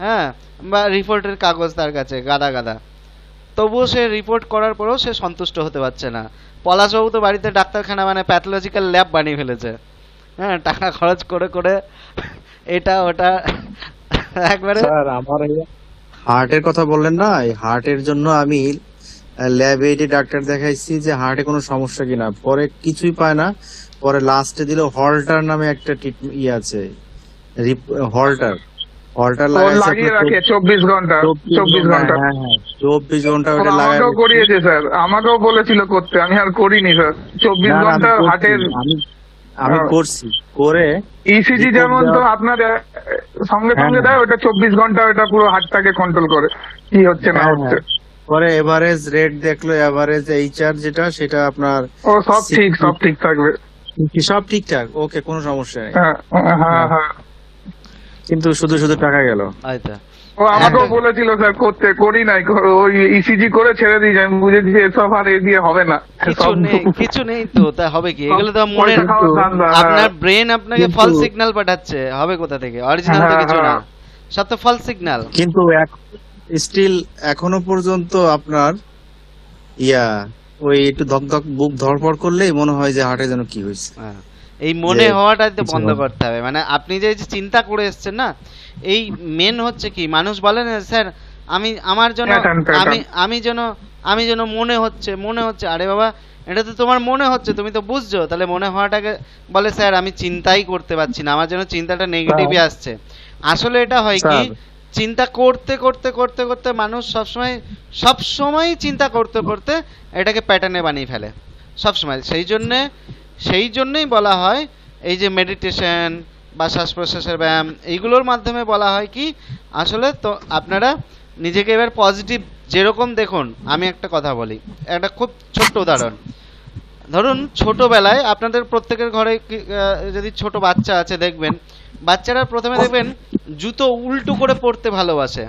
হ্যাঁ, বা রিপোর্টের কাগজ তার কাছে গাদা গাদা, তবুও সে রিপোর্ট করার পরেও সে সন্তুষ্ট হতে পারছে না। পলাশবাবু তো বাড়িতে ডাক্তারখানা মানে প্যাথোলজিক্যাল ল্যাব বানিয়ে ফেলেছে, হ্যাঁ, টাকা খরচ করে করে এটা ওটা একবারে। স্যার আমার হার্টের কথা বললেন না, এই হার্টের জন্য আমি ল্যাবে ডাক্তার দেখাইছি যে হার্টে কোনো সমস্যা কিনা, পরে কিছুই পায় না, পরে লাস্টে দিল হল্টার নামে একটা আছে, হল্টার হল্টার লাগিয়ে রাখে 24 ঘন্টা 24 ঘন্টা। 24 ঘন্টা ওটা লাগাই আমাকেও করিয়েছে স্যার, আমাকেও বলেছিল করতে, আমি আর করিনি স্যার। 24 ঘন্টা হার্টের আমি করছি, করে ইসিজি যেমন তো আপনার সঙ্গে সঙ্গে দেয়, ওটা 24 ঘন্টা ওটা পুরো হার্টটাকে কন্ট্রোল করে কি হচ্ছে না হচ্ছে। পরে এভারেজ রেট দেখলো, এভারেজ এইচআর যেটা সেটা আপনার ও সব ঠিক থাকবে, সব ঠিকঠাক, ওকে কোনো সমস্যা নেই। হ্যাঁ হ্যাঁ হ্যাঁ, কিন্তু শুধু শুধু টাকা গেল। আচ্ছা, ও আমাকেও বলেছিল স্যার করতে, করি নাই, ওই ইসিজি করে ছেড়ে দিয়েছি, আমি বুঝেছি এসব আর এ দিয়ে হবে না। কিছু নেই তো, তা হবে কি, এগুলো তো মনে, আপনার ব্রেন আপনাকে ফলস সিগন্যাল পাঠাচ্ছে, হবে কোথা থেকে, অরিজিনাল তো কিছু না, সব তো ফলস সিগন্যাল। কিন্তু স্টিল এখনো পর্যন্ত আপনার ওই একটু ধকধক বুক ধরপড় করলেই মনে হয় যে হার্টে যেন কি হয়েছে। এই মনে হওয়াটাই তো বন্ধ করতে হবে, মানে আপনি যে চিন্তা করে এসছেন না, এই মেন হচ্ছে কি, মানুষ বলে না স্যার আমার জন্য আমি যেন মনে হচ্ছে, আরে বাবা এটা তো তোমার মনে হচ্ছে, তুমি তো বুঝছো, তাহলে মনে হওয়াটাকে বলে স্যার আমি চিন্তাই করতে পারছি না, আমার যেন চিন্তাটা নেগেটিভই আসছে। আসলে এটা হয় কি, চিন্তা করতে করতে করতে করতে মানুষ সবসময় চিন্তা করতে করতে এটাকে প্যাটার্নে বানিয়ে ফেলে সবসময়। সেই জন্যই বলা হয় এই যে মেডিটেশন বা শ্বাস প্রশ্বাসের ব্যায়াম, এইগুলোর মাধ্যমে বলা হয় কি, আসলে তো আপনারা নিজেকে এবার পজিটিভ যেরকম দেখুন। আমি একটা কথা বলি, একটা খুব ছোট্ট উদাহরণ, ধরুন ছোটবেলায় আপনাদের প্রত্যেকের ঘরে যদি ছোট বাচ্চা আছে, দেখবেন বাচ্চারা প্রথমে দেখবেন জুতো উল্টো করে পরতে ভালোবাসে,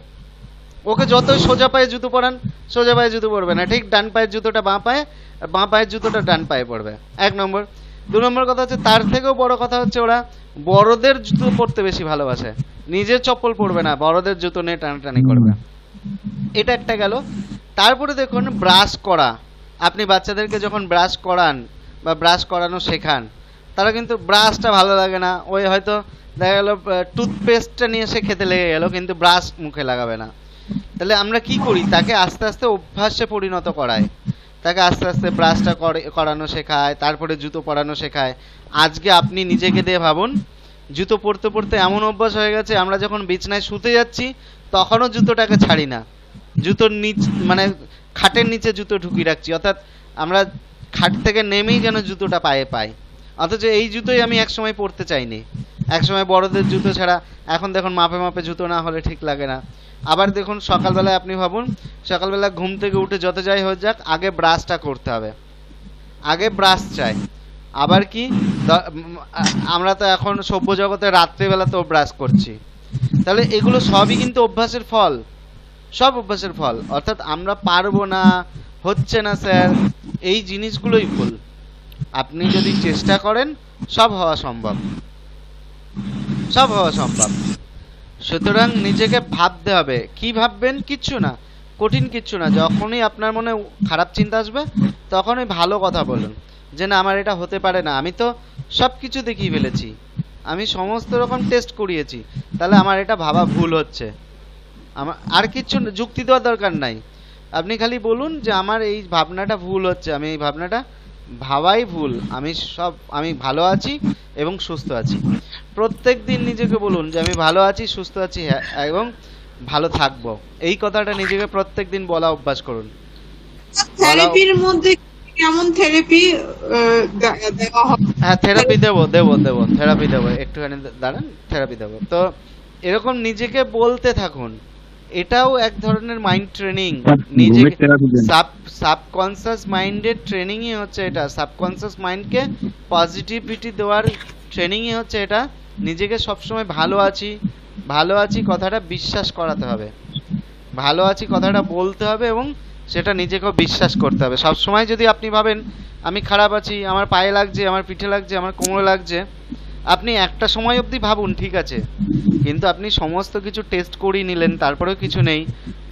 ওকে যতই সোজা পায়ে জুতো পরান সোজা পায়ে জুতো পরবে না, ঠিক ডান পায়ের জুতোটা বাঁ পায়ে আর বাঁ পায়ের জুতোটা ডান পায়ে পড়বে, 1 নম্বর। 2 নম্বর কথা হচ্ছে, তার থেকেও বড় কথা হচ্ছে ওরা বড়দের জুতো পরতে বেশি ভালোবাসে, নিজের চপ্পল পরবে না, বড়দের জুতো নিয়ে টানাটানি করবে। এটা একটা গেল। তারপরে দেখুন ব্রাশ করা, আপনি বাচ্চাদেরকে যখন ব্রাশ করান বা ব্রাশ করানো শেখান, তারা কিন্তু ব্রাশটা ভালো লাগে না, ওই হয়তো দেখা গেল টুথপেস্টটা নিয়ে সে খেতে লেগে গেল, কিন্তু ব্রাশ মুখে লাগাবে না। তাহলে আমরা কি করি, তাকে আস্তে আস্তে অভ্যাসে পরিণত করাই, তাকে আস্তে আস্তে ব্রাশটা করানো শেখায়, তারপরে জুতো পরানো শেখায়। আজকে আপনি নিজেকে দিয়ে ভাবুন, জুতো পরতে পরতে এমন অভ্যাস হয়ে গেছে, আমরা যখন বিছনায় শুতে যাচ্ছি তখনও জুতোটাকে ছাড়ি না, জুতোর মানে খাটের নিচে জুতো ঢুকিয়ে রাখছি, অর্থাৎ আমরা খাট থেকে নেমেই যেন জুতোটা পায়ে পাই। অথচ এই জুতোই আমি একসময় পরতে চাইনি, একসময় বড়দের জুতো ছাড়া, এখন দেখুন মাপে মাপে জুতো না হলে ঠিক লাগে না। আবার দেখুন সকালবেলায় আপনি ভাবুন, সকালবেলা ঘুম থেকে উঠে যত যাই হয়ে যাক, আগে ব্রাশটা করতে হবে, আগে ব্রাশ চাই। আবার কি, আমরা তো এখন সভ্য জগতে রাত্রিবেলাতেও ব্রাশ করছি, তাহলে এগুলো সবই কিন্তু অভ্যাসের ফল, সব অভ্যাসের ফল। অর্থাৎ আমরা পারবো না, হচ্ছে না স্যার, এই জিনিসগুলোই ভুল। আপনি যদি চেষ্টা করেন সব হওয়া সম্ভব, সব হওয়া সম্ভব। সুতরাং নিজেকে ভাবতে হবে। কি ভাববেন? কিচ্ছু না, কঠিন কিচ্ছু না। যখনই আপনার মনে খারাপ চিন্তা আসবে তখনই ভালো কথা বলুন, যে না আমার এটা হতে পারে না, আমি তো সব কিছু দেখিয়ে ফেলেছি, আমি সমস্ত রকম টেস্ট করিয়েছি, তাহলে আমার এটা ভাবা ভুল হচ্ছে। আমার আর কিচ্ছু যুক্তি দেওয়ার দরকার নাই। আপনি খালি বলুন যে আমার এই ভাবনাটা ভুল হচ্ছে, আমি এই ভাবনাটা ভাবাই ভুল, আমি ভালো আছি এবং সুস্থ আছি। প্রত্যেক দিন নিজেকে বলুন যে আমি ভালো আছি, সুস্থ আছি, হ্যাঁ, এবং ভালো থাকবো। এই কথাটা নিজেকে প্রত্যেক দিন বলা অভ্যাস করুন। থেরাপির মধ্যে কেমন থেরাপি দেওয়া হবে? হ্যাঁ, থেরাপি দেবো, থেরাপি দেবো, একটুখানি দাঁড়ান, থেরাপি দেবো। তো এরকম নিজেকে বলতে থাকুন, এটাও এক ধরনের মাইন্ড ট্রেনিং। নিজেকে সাবকনসিয়াস মাইন্ডের ট্রেনিংই হচ্ছে এটা। সাবকনসিয়াস মাইন্ডকে পজিটিভিটি দেওয়ার ট্রেনিংই হচ্ছে এটা। নিজেকে সবসময় ভালো আছি কথাটা বিশ্বাস করাতে হবে, ভালো আছি কথাটা বলতে হবে, এবং সেটা নিজেকেও বিশ্বাস করতে হবে। সবসময় যদি আপনি ভাবেন আমি খারাপ আছি, আমার পায়ে লাগছে, আমার পিঠে লাগছে, আমার কোমরে লাগছে, আপনি একটা সময় অবধি ভাবুন, ঠিক আছে, কিন্তু আপনি সমস্ত কিছু টেস্ট করিয়ে নিলেন, তারপরেও কিছু নেই,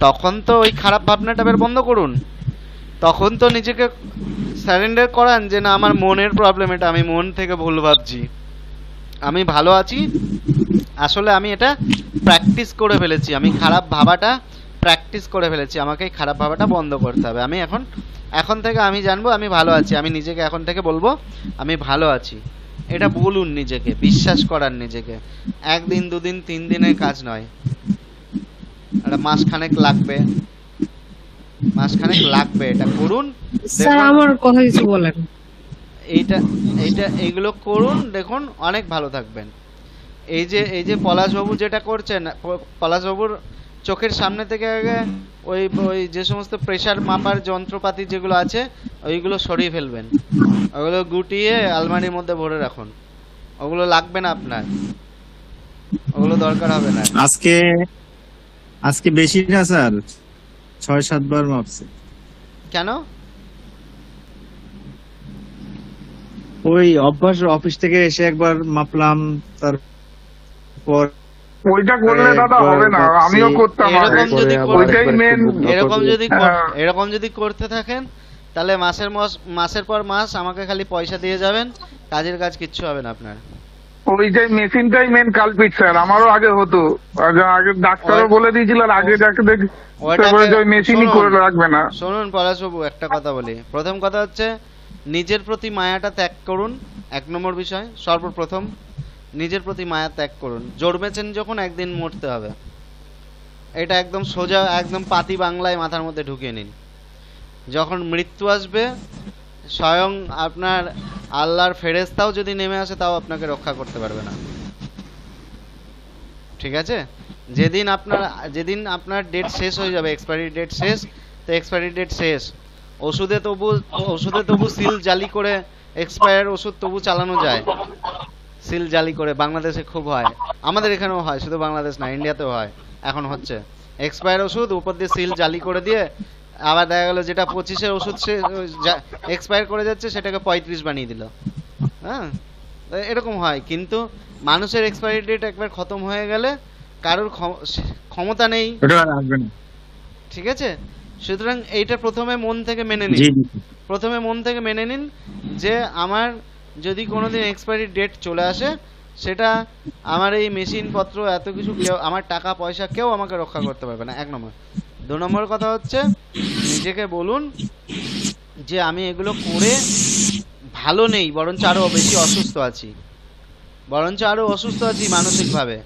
তখন তো ওই খারাপ ভাবনাটা বের বন্ধ করুন। তখন তো নিজেকে সারেন্ডার করান যে না আমার মনের প্রবলেম, এটা আমি মন থেকে ভুল ভাবছি, আমি ভালো আছি, আসলে আমি এটা প্র্যাকটিস করে ফেলেছি, আমি খারাপ ভাবাটা প্র্যাকটিস করে ফেলেছি, আমাকে এই খারাপ ভাবাটা বন্ধ করতে হবে। আমি এখন থেকে আমি জানবো আমি ভালো আছি, আমি নিজেকে এখন থেকে বলবো আমি ভালো আছি। এটা বলুন নিজেকে, বিশ্বাস করান নিজেকে। একদিন, দুদিন, 3 দিনের কাজ নয়, এটা মাসখানেক লাগবে, এটা করুন। স্যার আমার কথা কিছু বলেন। এইগুলো করুন, দেখুন অনেক ভালো থাকবেন। এই যে পলাশবাবু যেটা করছেন, পলাশবাবুর চোখের সামনে থেকে আগে ওই যে সমস্ত প্রেসার মাপার যন্ত্রপাতি যেগুলো আছে ওইগুলো সরিয়ে ফেলবেন, ওগুলো গুটিয়ে আলমারির মধ্যে ভরে রাখুন, ওগুলো লাগবে না আপনার, ওগুলো দরকার হবে না। আজকে বেশি না স্যার, 6-7 বার মাপছে। কেন? ওই অফিস থেকে এসে একবার মাপলাম, তারপর ওইটা করলে দাদা হবে না, আমিও করতাম আগে। ওইটাই মেন। এরকম যদি করতে থাকেন তাহলে মাসের পর মাস আমাকে খালি পয়সা দিয়ে যাবেন, কাজের কাজ কিচ্ছু হবে না আপনার। ওইটাই মেশিনটাই মেন কালপিট স্যার, আমারও আগে হতো, আগে ডাক্তারও বলে দিয়েছিল আগে মেশিনই করে রাখবে না। শুনুন পলাশবাবু, একটা কথা বলি। প্রথম কথা হচ্ছে নিজের প্রতি মায়াটা ত্যাগ করুন, 1 নম্বর বিষয়। সর্বপ্রথম নিজের প্রতি মায়া ত্যাগ করুন। জন্মেছেন যখন একদিন মরতে হবে, এটা একদম সোজা, একদম পাতি বাংলায় মাথার মধ্যে ঢুকিয়ে নিন। যখন মৃত্যু আসবে, স্বয়ং আপনার আল্লাহর ফেরেশতাও যদি নেমে আসে তাও আপনাকে রক্ষা করতে পারবে না, ঠিক আছে? যেদিন আপনার ডেট শেষ হয়ে যাবে, এক্সপায়ারি ডেট শেষ, তো এক্সপায়ারি ডেট শেষ। ওষুধে তবু সিল জালি করে, এক্সপায়ার ওষুধ তবু চালানো যায় সিল জালি করে। বাংলাদেশে খুব হয়, আমাদের এখানেও হয়, শুধু বাংলাদেশ না, ইন্ডিয়াতেও হয়, এখন হচ্ছে। এক্সপায়ার ওষুধ উপর দিয়ে সিল জালি করে দিয়ে, আবার দেখা গেল যেটা 25-এর ওষুধ সে এক্সপায়ার করে যাচ্ছে সেটাকে 35 বানিয়ে দিল। হ্যাঁ, এরকম হয়। কিন্তু মানুষের এক্সপায়ারি ডেট একবার খতম হয়ে গেলে কারোর ক্ষমতা নেই, ঠিক আছে? সুতরাং এইটা প্রথমে মন থেকে মেনে নিন যে আমার যদি কোনোদিন এক্সপায়ারি ডেট চলে আসে, সেটা আমার এই মেশিন পত্র এত কিছু, কেউ আমার টাকা পয়সা কেউ আমাকে রক্ষা করতে পারবে না, 1 নম্বর। 2 নম্বর কথা হচ্ছে নিজেকে বলুন যে আমি এগুলো করে ভালো নেই, বরঞ্চ আরো বেশি অসুস্থ আছি, মানসিকভাবে।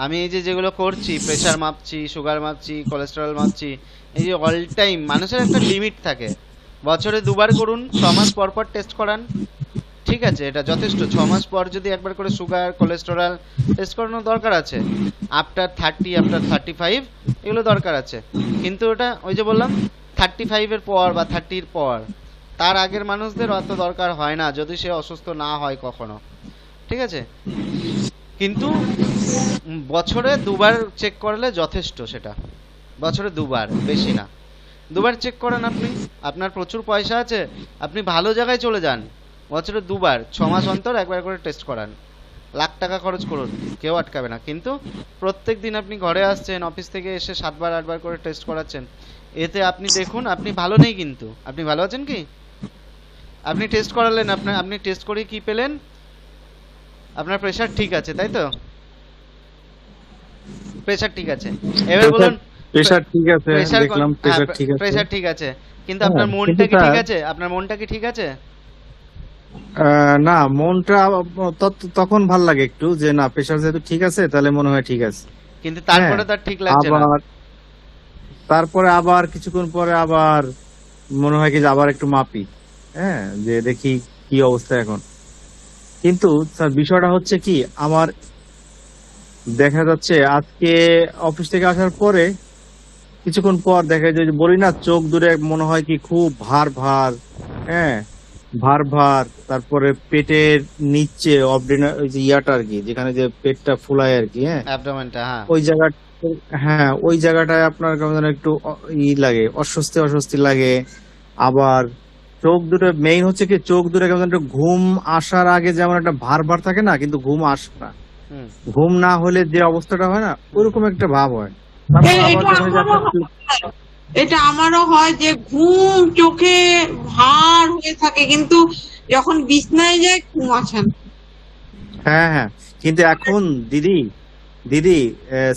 আমি এই যেগুলো করছি, প্রেসার মাপছি, সুগার মাপছি, কোলেস্টেরল মাপছি, এই যে অল টাইম, মানুষের একটা লিমিট থাকে। বছরে 2 বার করুন, 6 মাস পর পর টেস্ট করান, ঠিক আছে? এটা যথেষ্ট। 6 মাস পর যদি একবার করে সুগার, কোলেস্টেরল টেস্ট করানোর দরকার আছে। আফটার 30, আফটার 35 এগুলো দরকার আছে। কিন্তু ওটা ওই যে বললাম 35-এর পর বা 30-এর পর, তার আগের মানুষদের অত দরকার হয় না, যদি সে অসুস্থ না হয় কখনো, ঠিক আছে? কিন্তু বছরে 2 বার চেক করলে যথেষ্ট, সেটা বছরে 2 বার, বেশি না। দুবার চেক করান আপনি। আপনার প্রচুর পয়সা আছে, আপনি ভালো জায়গায় চলে যান, বছরে দুবার, 6 মাস অন্তর একবার করে টেস্ট করান, লাখ টাকা খরচ করুন, কেউ আটকাবে না। কিন্তু প্রত্যেক দিন আপনি ঘরে আসছেন, অফিস থেকে এসে 7বার 8বার করে টেস্ট করাচ্ছেন, এতে আপনি দেখুন আপনি ভালো নেই। কিন্তু আপনি ভালো আছেন কি? আপনি টেস্ট করালেন, আপনি টেস্ট করে কি পেলেন? আপনার প্রেশার ঠিক আছে, তাই তো? প্রেশার ঠিক আছে, এবার বলুন প্রেশার ঠিক আছে, দেখলাম প্রেশার ঠিক আছে, প্রেশার ঠিক আছে, কিন্তু হ্যাঁ, আপনার মনটা কিন্তু কি ঠিক স্যার, আছে? আপনার মনটা কি ঠিক আছে? না মনটা তখন ভাল লাগে একটু, যে না প্রেশার যেহেতু ঠিক আছে তাহলে মনে হয় ঠিক আছে। কিন্তু তারপরে হ্যাঁ, তার ঠিক লাগছে না। আবার তারপরে আবার কিছুক্ষণ পরে আবার মনে হয় কি যে আবার একটু মাপি, হ্যাঁ, যে দেখি কি অবস্থা এখন। কিন্তু স্যার বিষয়টা হচ্ছে কি, আমার দেখা যাচ্ছে আজকে অফিস থেকে আসার পরে কিছুক্ষণ পর দেখা যায় যে বলি না চোখ দূরে মনে হয় কি খুব ভার ভার, হ্যাঁ, ভার ভার, তারপরে পেটের নিচে অবডোমিনাল ওই যে ইয়াটা আর কি, যেখানে যে পেটটা ফুলায় আর কি, হ্যাঁ, অ্যাবডোমেনটা, হ্যাঁ। ওই জায়গা, হ্যাঁ ওই জায়গাটায় আপনার কেমন যেন একটু লাগে, অস্বস্তি অস্বস্তি লাগে। আবার চোখ দুটো, মেইন হচ্ছে কি চোখ দুটো কেমন যেন একটু ঘুম আসার আগে যেমন একটা ভার ভার থাকে না, কিন্তু ঘুম আসে না, হুম। ঘুম না হলে যে অবস্থাটা হয় না ওইরকম একটা ভাব হয়। তারপর আবার এটা দেখা যায় আমারও আপনার হয়। এটা আমারও হয় যে ঘুম চোখে ভার হয়ে থাকে, কিন্তু যখন বিছনায় যায় ঘুম আসে না। হ্যাঁ হ্যাঁ, কিন্তু এখন দিদি দিদি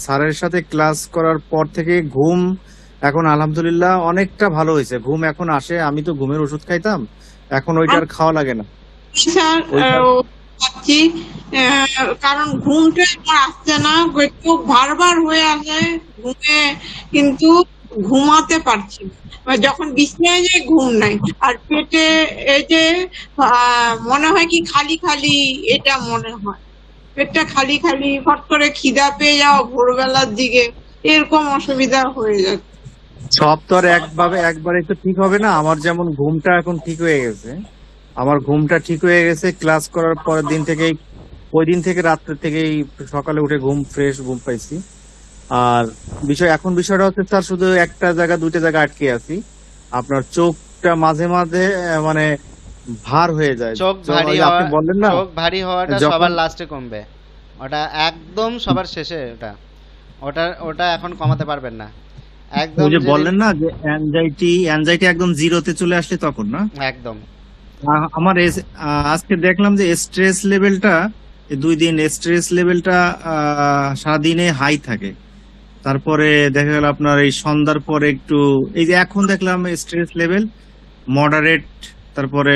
স্যারের সাথে ক্লাস করার পর থেকে ঘুম এখন আলহামদুলিল্লাহ অনেকটা ভালো হয়েছে, ঘুম এখন আসে। আমি তো ঘুমের ওষুধ খাইতাম, এখন ওইটা আর খাওয়া লাগে না। স্যার ওইটা পাচ্ছি, কারণ ঘুমটা আমার আসছে না, চোখ বারবার হয়ে আসে ঘুমে, কিন্তু ঘুমাতে পারছি না। যখন বিছানায় যাই ঘুম নাই, আর পেটে এই যে মনে হয় কি খালি খালি, এটা মনে হয় পেটটা খালি খালি, ফট করে খিদা পেয়ে যাওয়া ভোরবেলার দিকে, এরকম অসুবিধা হয়ে যাচ্ছে। সব তো আর একবারে তো ঠিক হবে না। আমার যেমন ঘুমটা এখন ঠিক হয়ে গেছে, আমার ঘুমটা ঠিক হয়ে গেছে ক্লাস করার পরের দিন থেকেই, ওই দিন থেকে রাত্রে থেকেই সকালে উঠে ঘুম ফ্রেশ ঘুম পাইছি। আর বিষয়টা হচ্ছে স্যার শুধু একটা জায়গা দুইটা জায়গা আটকে আছি, আপনার চোখটা মাঝে মাঝে মানে ভার হয়ে যায়। চোখ ভারী ওই আপনি বললেন না, চোখ ভারী হওয়াটা যখন- সবার লাস্টে কমবে, ওটা একদম সবার শেষে, ওটা এখন কমাতে পারবেন না একদম। ওই যে বললেন না যে অ্যাংজাইটি একদম জিরোতে চলে আসলে তখন না, একদম। আমার আজকে দেখলাম যে স্ট্রেস লেভেলটা 2 দিন স্ট্রেস লেভেলটা সারাদিনে হাই থাকে, তারপরে দেখা গেল আপনার এই সন্ধ্যার পরে একটু, এই যে এখন দেখলাম স্ট্রেস লেভেল মডারেট, তারপরে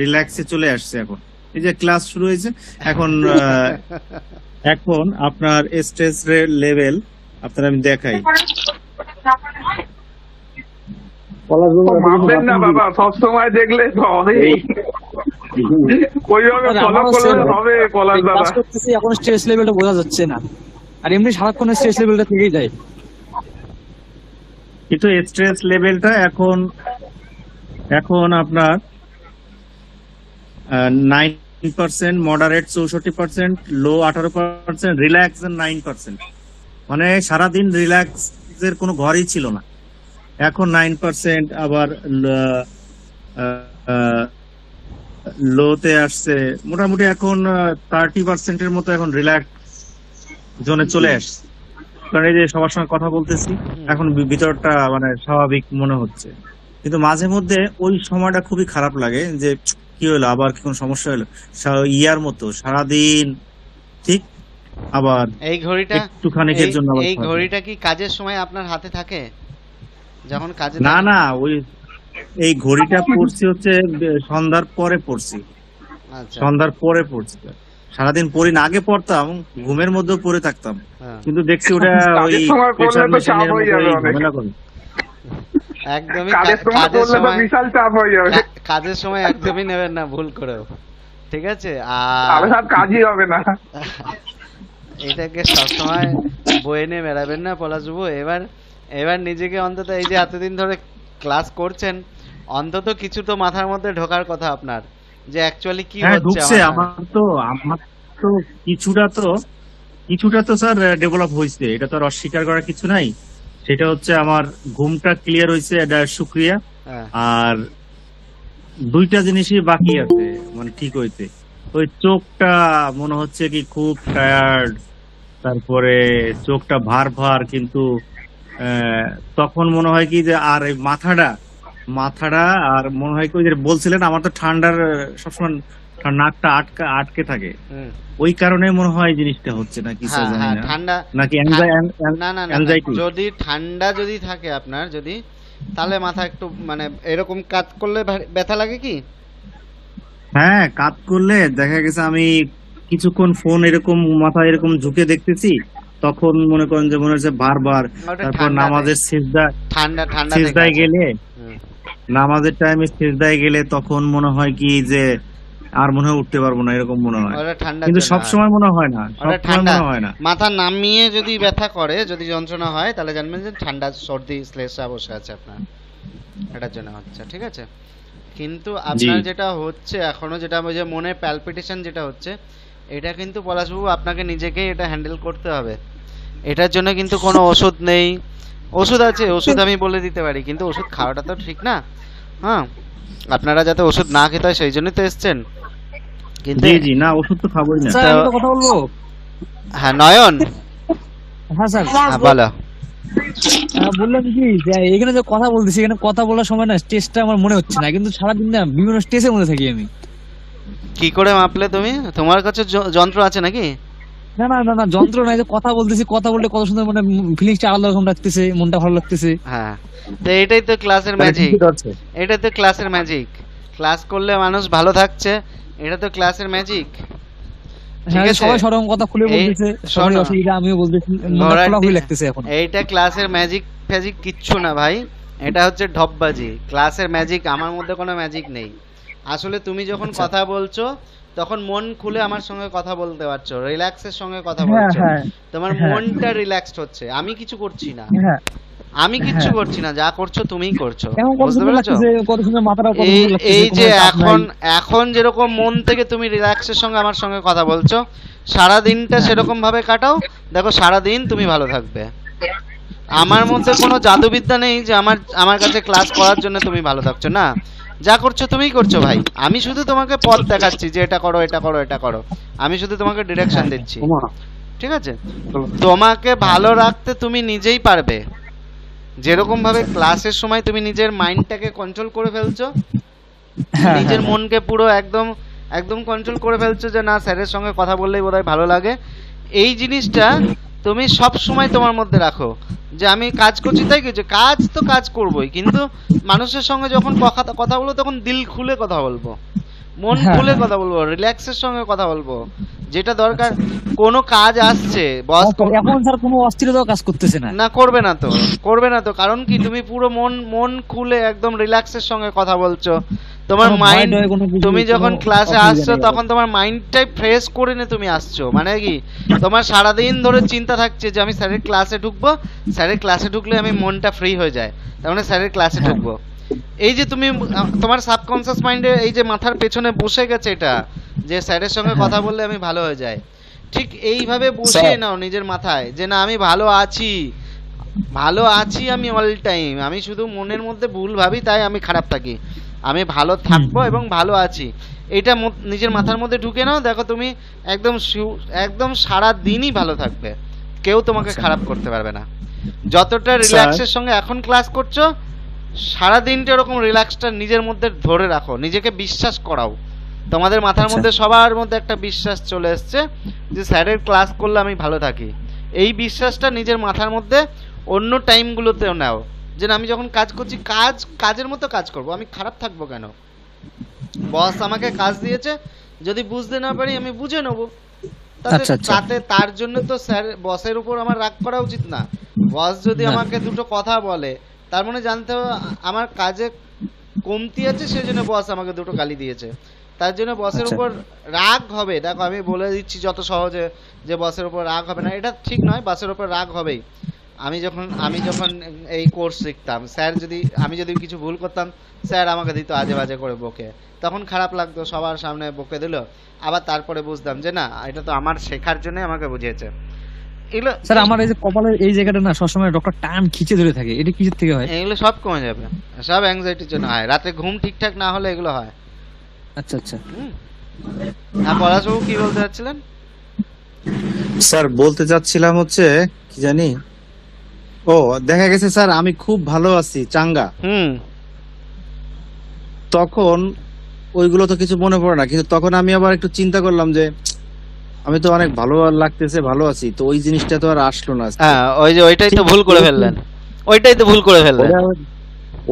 রিল্যাক্সে চলে আসছে। এখন এই যে ক্লাস শুরু হয়েছে এখন এখন আপনার স্ট্রেস লেভেল আপনার আমি দেখাই। ভাববেন না বাবা, সবসময় দেখলে তো হবেই। ওইভাবে ফলো করলে হবে পলাশ দাদা। ক্লাস করতেছি এখন স্ট্রেস লেভেলটা বোঝা যাচ্ছে না, আর এমনি সারাক্ষণ স্ট্রেস লেভেলটা থেকেই যায়। কিন্তু স্ট্রেস লেভেলটা এখন আপনার 9%, মডারেট 64%, লো 18%, রিল্যাক্স 9%। মানে সারাদিন রিল্যাক্স এর কোনো ঘরই ছিল না, এখন 9%। আবার লোতে আসছে, মোটামুটি এখন 30% এর মতো এখন রিল্যাক্স জোনে চলে আসছে। কারণ এই যে সবার সঙ্গে কথা বলতেছি, এখন ভিতরটা মানে স্বাভাবিক মনে হচ্ছে। কিন্তু মাঝে মধ্যে ওই সময়টা খুবই খারাপ লাগে যে কি হলো, আবার কি কোনো সমস্যা হলো, ইয়ার মতো সারাদিন ঠিক, আবার এই ঘড়িটা একটুখানিকের জন্য আবার এই খারাপ। ঘড়িটা কি কাজের সময় আপনার হাতে থাকে? যখন কাজে না থাকেন? না, ওই এই ঘড়িটা পড়ছি হচ্ছে সন্ধ্যার পরে পড়ছি, আচ্ছা, সন্ধ্যার পরে পড়ছি। সারাদিন পড়ি না, আগে পড়তাম ঘুমের মধ্যেও পড়ে থাকতাম, হ্যাঁ। কিন্তু দেখছি ওটা ওই কাজের সময় পড়লে প্রেসার তো চাপ মেশিনের হয়ে মতো যাবে অনেক। ঝামেলা করে। একদমই কাজের সময় কাজের করলে তো সময়, বিশাল চাপ হয়ে যাবে। কাজের সময় একদমই নেবেন না ভুল করেও, ঠিক আছে? তাহলে আর কাজই হবে না। এটাকে সবসময় বয়ে নিয়ে বেড়াবেন না পলাশবাবু। এবার নিজেকে অন্তত, এই যে এতদিন ধরে ক্লাস করছেন, অন্তত কিছু তো মাথার মধ্যে ঢোকার কথা আপনার, যে অ্যাকচুয়ালি কি হ্যাঁ হচ্ছে। ঢুকছে, আমার তো কিছুটা তো স্যার ডেভেলপ হয়েছে, এটা তো আর অস্বীকার করার কিছু নাই। সেটা হচ্ছে আমার ঘুমটা ক্লিয়ার হয়েছে, এটা শুক্রিয়া। হ্যাঁ আর দুইটা জিনিসই বাকি আছে মানে ঠিক হইতে। ওই চোখটা মনে হচ্ছে কি খুব টায়ার্ড, তারপরে চোখটা ভার ভার, কিন্তু তখন মনে হয় কি যে আর এই মাথাটা আর মনে হয় কি ওই যে বলছিলেন আমার তো ঠান্ডার সবসময় নাকটা আটকে থাকে, হুম। ওই কারণে মনে হয় জিনিসটা হচ্ছে না কিছু হ্যাঁ জানি হ্যাঁ না, ঠান্ডা নাকি না না না না, অ্যাংজাইটি। যদি ঠান্ডা যদি থাকে আপনার, যদি তাহলে মাথা একটু মানে এরকম কাজ করলে ব্যথা লাগে কি? হ্যাঁ, কাজ করলে দেখা গেছে আমি কিছুক্ষণ ফোন এরকম মাথা এরকম ঝুঁকে দেখতেছি, তখন মনে করেন যে মনে হচ্ছে বারবার। ওটা তারপর ঠান্ডা নামাজের ঠান্ডা ঠান্ডা থেকে সিজদায় আছে। গেলে, হুম। নামাজের টাইমে সিজদায় গেলে তখন মনে হয় কি যে আর মনে হয় উঠতে পারবো না, এরকম মনে হয়। ওটা ঠান্ডার কিন্তু জন্য সব হয়। সময় মনে হয় না, ওটা সব সময় ঠান্ডা। মনে হয় না। মাথা নামিয়ে যদি ব্যথা করে, যদি যন্ত্রণা হয়, তাহলে জানবেন যে ঠান্ডা সর্দি শ্লেষা বসে আছে আপনার, এটার জন্য হচ্ছে। ঠিক আছে, কিন্তু আপনার যেটা হচ্ছে এখনো, যেটা ওই যে মনে প্যালপিটেশন যেটা হচ্ছে, এটা কিন্তু পলাশবাবু আপনাকে নিজেকেই এটা হ্যান্ডেল করতে হবে। এটার জন্য কিন্তু কোনো ওষুধ নেই। ওষুধ আছে, ওষুধ আমি বলে দিতে পারি, কিন্তু ওষুধ খাওয়াটা তো ঠিক না। হ্যাঁ, আপনারা যাতে ওষুধ না খেতে হয় সেই জন্যই তো এসছেন। কিন্তু জি জি, না ওষুধ তো খাবোই না। স্যার আমি একটা কথা বলবো। হ্যাঁ নয়ন, হ্যাঁ স্যার, হ্যাঁ বলো। বললাম কি যে এখানে যে কথা বলতেছি, এখানে কথা বলার সময় না স্টেজটা আমার মনে হচ্ছে না, কিন্তু সারাদিন না বিভিন্ন স্টেজের মধ্যে থাকি আমি। কি করে মাপলে তুমি? তোমার কাছে যন্ত্র আছে নাকি? না না না না, যন্ত্র নাই, যে কথা বলতেছি, কথা বলতে কত সুন্দর মানে ফিলিংসটা আলাদা রকম লাগতেছে, মনটা ভালো লাগতেছে। হ্যাঁ, তো এটাই তো ক্লাসের ম্যাজিক, এটাই তো ক্লাসের ম্যাজিক। ক্লাস করলে মানুষ ভালো থাকছে, এটা তো ক্লাসের ম্যাজিক। ঠিক হ্যাঁ, আছে, সবাই সরম কথা খুলে বলতেছে, সবাই শোনো, অসুবিধা, আমিও বলতেছি, মনটা ঘোড়ার খোলাখুলি ডিম- লাগতেছে এখন। এইটা ক্লাসের ম্যাজিক ফ্যাজিক কিচ্ছু না ভাই, এটা হচ্ছে ঢপবাজি। ক্লাসের ম্যাজিক, আমার মধ্যে কোনো ম্যাজিক নেই। আসলে তুমি যখন কথা বলছো তখন মন খুলে আমার সঙ্গে কথা বলতে পারছো, রিল্যাক্সের সঙ্গে কথা হ্যাঁ বলছো, হ্যাঁ তোমার হ্যাঁ। মনটা রিল্যাক্সড হচ্ছে। আমি কিছু করছি না, হ্যাঁ, আমি কিচ্ছু করছি না, যা করছো তুমিই করছো। এখন কত বুঝতে সুন্দর পেরেছো? লাগতেছে, কত সুন্দর মাথাটা, কত এই সুন্দর লাগতেছে, এই কোনো যে চাপ এখন নাই। এখন যেরকম মন থেকে তুমি রিল্যাক্সের সঙ্গে আমার সঙ্গে কথা বলছো, সারা দিনটা সেরকম ভাবে কাটাও, দেখো সারা দিন তুমি ভালো থাকবে। আমার মধ্যে কোনো জাদুবিদ্যা নেই যে আমার কাছে ক্লাস করার জন্য তুমি ভালো থাকছো, না, যা করছো তুমিই করছো ভাই। আমি শুধু তোমাকে পথ দেখাচ্ছি যে এটা করো এটা করো এটা করো, আমি শুধু তোমাকে ডিরেকশন দিচ্ছি। ঠিক আছে, তোমাকে ভালো রাখতে তুমি নিজেই পারবে। যেরকম ভাবে ক্লাসের সময় তুমি নিজের মাইন্ডটাকে কন্ট্রোল করে ফেলছো, হ্যাঁ, নিজের হ্যাঁ, মনকে পুরো একদম একদম কন্ট্রোল করে ফেলছো যে না স্যারের সঙ্গে কথা বললেই বোধহয় ভালো লাগে, এই জিনিসটা তুমি সব সময় তোমার মধ্যে রাখো যে আমি কাজ করছি, তাই কিছু কাজ তো কাজ করবোই, কিন্তু মানুষের সঙ্গে যখন কথা বলবো তখন দিল খুলে কথা বলবো, মন হ্যাঁ, খুলে হ্যাঁ। কথা বলবো, রিল্যাক্সের সঙ্গে কথা বলবো। যেটা দরকার, কোনো কাজ আসছে বস এখন স্যার কোনো অস্থিরতাও কাজ করতেছে না। না, করবে না তো, করবে না তো, কারণ কি তুমি পুরো মন খুলে একদম রিল্যাক্সের সঙ্গে কথা বলছো। তোমার কোনো ভয় মাইন্ড, টয় কোনো কিছু, তুমি যখন কোনো ক্লাসে অসুবিধা আসছো নেই। তখন তোমার মাইন্ডটাই ফ্রেশ করে নিয়ে তুমি আসছো, মানে কি তোমার সারাদিন ধরে চিন্তা থাকছে যে আমি স্যারের ক্লাসে ঢুকবো, স্যারের ক্লাসে ঢুকলে আমি মনটা ফ্রি হয়ে যায়, তার মানে স্যারের ক্লাসে হ্যাঁ। ঢুকবো। এই যে তুমি তোমার সাবকনসিয়াস মাইন্ডে এই যে মাথার পেছনে বসে গেছে এটা, যে স্যারের সঙ্গে হ্যাঁ। কথা বললে আমি ভালো হয়ে যাই, ঠিক এইভাবে বসিয়ে নাও নিজের মাথায় যে না আমি ভালো আছি, ভালো আছি আমি অল টাইম। আমি শুধু মনের মধ্যে ভুল ভাবি তাই আমি খারাপ থাকি, আমি ভালো থাকবো এবং ভালো আছি, এটা নিজের মাথার মধ্যে ঢুকে নাও, দেখো তুমি একদম একদম সারা দিনই ভালো থাকবে, কেউ তোমাকে খারাপ করতে পারবে না। যতটা রিল্যাক্সের সঙ্গে এখন ক্লাস করছো, সারা দিনটা এরকম রিল্যাক্সটা নিজের মধ্যে ধরে রাখো, নিজেকে বিশ্বাস করাও। তোমাদের মাথার মধ্যে সবার মধ্যে একটা বিশ্বাস চলে এসছে যে স্যারের ক্লাস করলে আমি ভালো থাকি, এই বিশ্বাসটা নিজের মাথার মধ্যে অন্য টাইমগুলোতেও নাও, যে না আমি যখন কাজ করছি কাজের মতো কাজ করব, আমি খারাপ থাকবো কেন? বস আমাকে কাজ দিয়েছে, যদি বুঝতে না পারি আমি বুঝে নেবো, আচ্ছা, আচ্ছা। তাতে তার জন্য তো স্যার বসের উপর আমার রাগ করা উচিত না। বস যদি না। আমাকে দুটো কথা বলে, তার মানে জানতে হবে আমার কাজে কমতি আছে, সেই জন্য বস আমাকে দুটো গালি দিয়েছে, তার জন্য বসের আচ্ছা। উপর রাগ হবে। দেখো আমি বলে দিচ্ছি যত সহজে যে বসের উপর রাগ হবে না, এটা ঠিক নয়, বসের উপর রাগ হবেই। আমি যখন এই কোর্স শিখতাম, আমি যদি কিছু ভুল করতাম, স্যার আমাকে দিত আজে বাজে করে বকে, তখন খারাপ লাগতো, সবার সামনে বকে দিল, আবার তারপরে বুঝতাম যে না এটা তো আমার শেখার জন্য আমাকে বুঝিয়েছে। এগুলো স্যার আমার এই যে কপালের এই জায়গাটা না সবসময় ডক্টর টান খিচে ধরে থাকে, এটা কিসের থেকে হয়? এগুলো সব কমে যাবে, সব অ্যাংজাইটির জন্য হয়, রাতে ঘুম ঠিকঠাক না হলে এগুলো হয়। আচ্ছা আচ্ছা। হ্যাঁ পলাশবাবু কি বলতে চাচ্ছিলেন? স্যার বলতে চাচ্ছিলাম হচ্ছে কি জানি, ও দেখা গেছে স্যার আমি খুব ভালো আছি চাঙ্গা, তখন ওইগুলো তো কিছু মনে পড়ে না, কিন্তু তখন আমি আবার একটু চিন্তা করলাম যে আমি তো অনেক ভালো লাগতেছে, ভালো আছি, তো ওই জিনিসটা তো আর আসলো না। হ্যাঁ ওই যে ওইটাই তো ভুল করে ফেললেন, ওইটাই তো ভুল করে ফেললেন।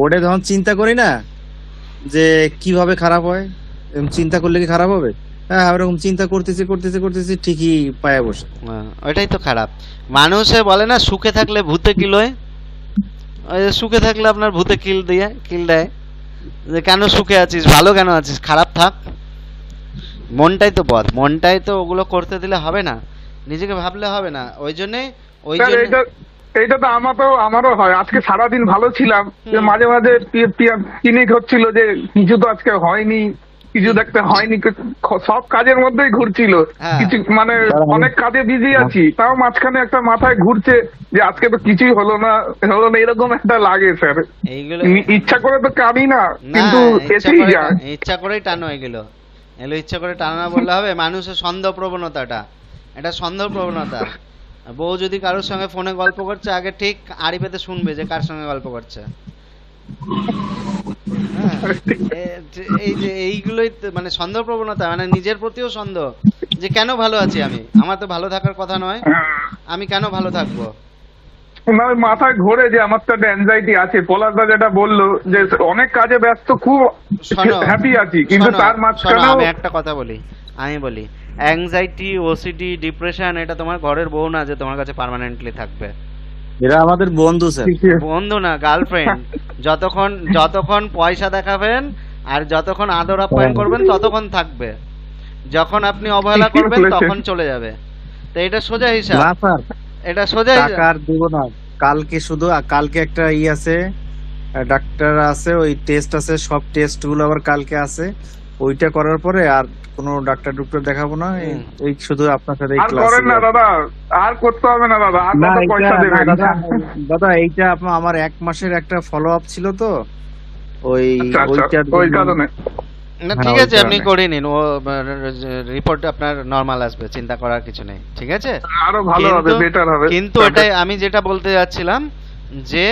ওটা যখন চিন্তা করি না যে কিভাবে খারাপ হয়, এরকম চিন্তা করলে কি খারাপ হবে? হ্যাঁ ওরকম চিন্তা করতেছি করতেছি করতেছি ঠিকই পায়ে বসে। ওইটাই তো খারাপ। মানুষে বলে না সুখে থাকলে ভূতে কিল হয়, ওই যে সুখে থাকলে আপনার ভূতে কিল দেয় যে কেন সুখে আছিস, ভালো কেন আছিস, খারাপ থাক। মনটাই তো পথ, মনটাই তো ওগুলো করতে দিলে হবে না, নিজেকে ভাবলে হবে না। ওই জন্যে এইটা তো আমারও হয়। আজকে সারাদিন ভালো ছিলাম, যে মাঝে মাঝে ক্লিনিক হচ্ছিল যে কিছু তো আজকে হয়নি, কিছু দেখতে হয়নি, সব কাজের মধ্যেই ঘুরছিল, কিছু মানে অনেক কাজে বিজি আছি, তাও মাঝখানে একটা মাথায় ঘুরছে যে আজকে তো কিছুই হলো না, এরকম একটা লাগে স্যার। ইচ্ছা করে তো কাঁদি না, কিন্তু এসেই যায়। ইচ্ছা করেই টানো এগুলো ইচ্ছা করে টানা বললে হবে। মানুষের সন্দেহ প্রবণতাটা, এটা সন্দেহ প্রবণতা। বউ যদি কারোর সঙ্গে ফোনে গল্প করছে, আগে ঠিক আড়ি পেতে শুনবে যে কার সঙ্গে গল্প করছে। এই যে এইগুলোই মানে সন্দেহ প্রবণতা, মানে নিজের প্রতিও সন্দেহ যে কেন ভালো আছি আমি, আমার তো ভালো থাকার কথা নয়, আমি কেন ভালো থাকবো। মাথায় ঘোরে যে আমার তো একটা অ্যাংজাইটি আছে। পলাশদা যেটা বললো যে অনেক কাজে ব্যস্ত, খুব হ্যাপি আছি, কিন্তু তার মাঝখানে আমি একটা কথা বলি, অ্যাংজাইটি, ওসিডি, ডিপ্রেশন এটা তোমার ঘরের বউ না যে তোমার কাছে পার্মানেন্টলি থাকবে। এরা আমাদের বন্ধু স্যার, বন্ধু না, গার্লফ্রেন্ড। যতক্ষণ পয়সা দেখাবেন আর যতক্ষণ আদর আপ্যায়ন করবেন ততক্ষণ থাকবে, যখন আপনি অবহেলা করবেন তখন চলে যাবে। তো এটা সোজা হিসাব, এটা সোজা টাকা আর দেব না। কালকে একটা আছে, ডাক্তার আছে, ওই টেস্ট আছে, সব টেস্ট গুলো আবার কালকে আছে, ওইটা করার পরে আর কোনো ডাক্তার দেখাবো না, এই শুধু আপনার সাথে আর করেন না দাদা, আর করতে হবে না দাদা, আর কত পয়সা দেবেন দাদা। এইটা আমার 1 মাসের একটা ফলো আপ ছিল, তো ওই কারণে না। ঠিক আছে, আপনি করে নিন, ও রিপোর্ট আপনার নরমাল আসবে, চিন্তা করার কিছু নেই, ঠিক আছে? আরো ভালো হবে, বেটার হবে। কিন্তু এটাই আমি যেটা বলতে যাচ্ছিলাম যে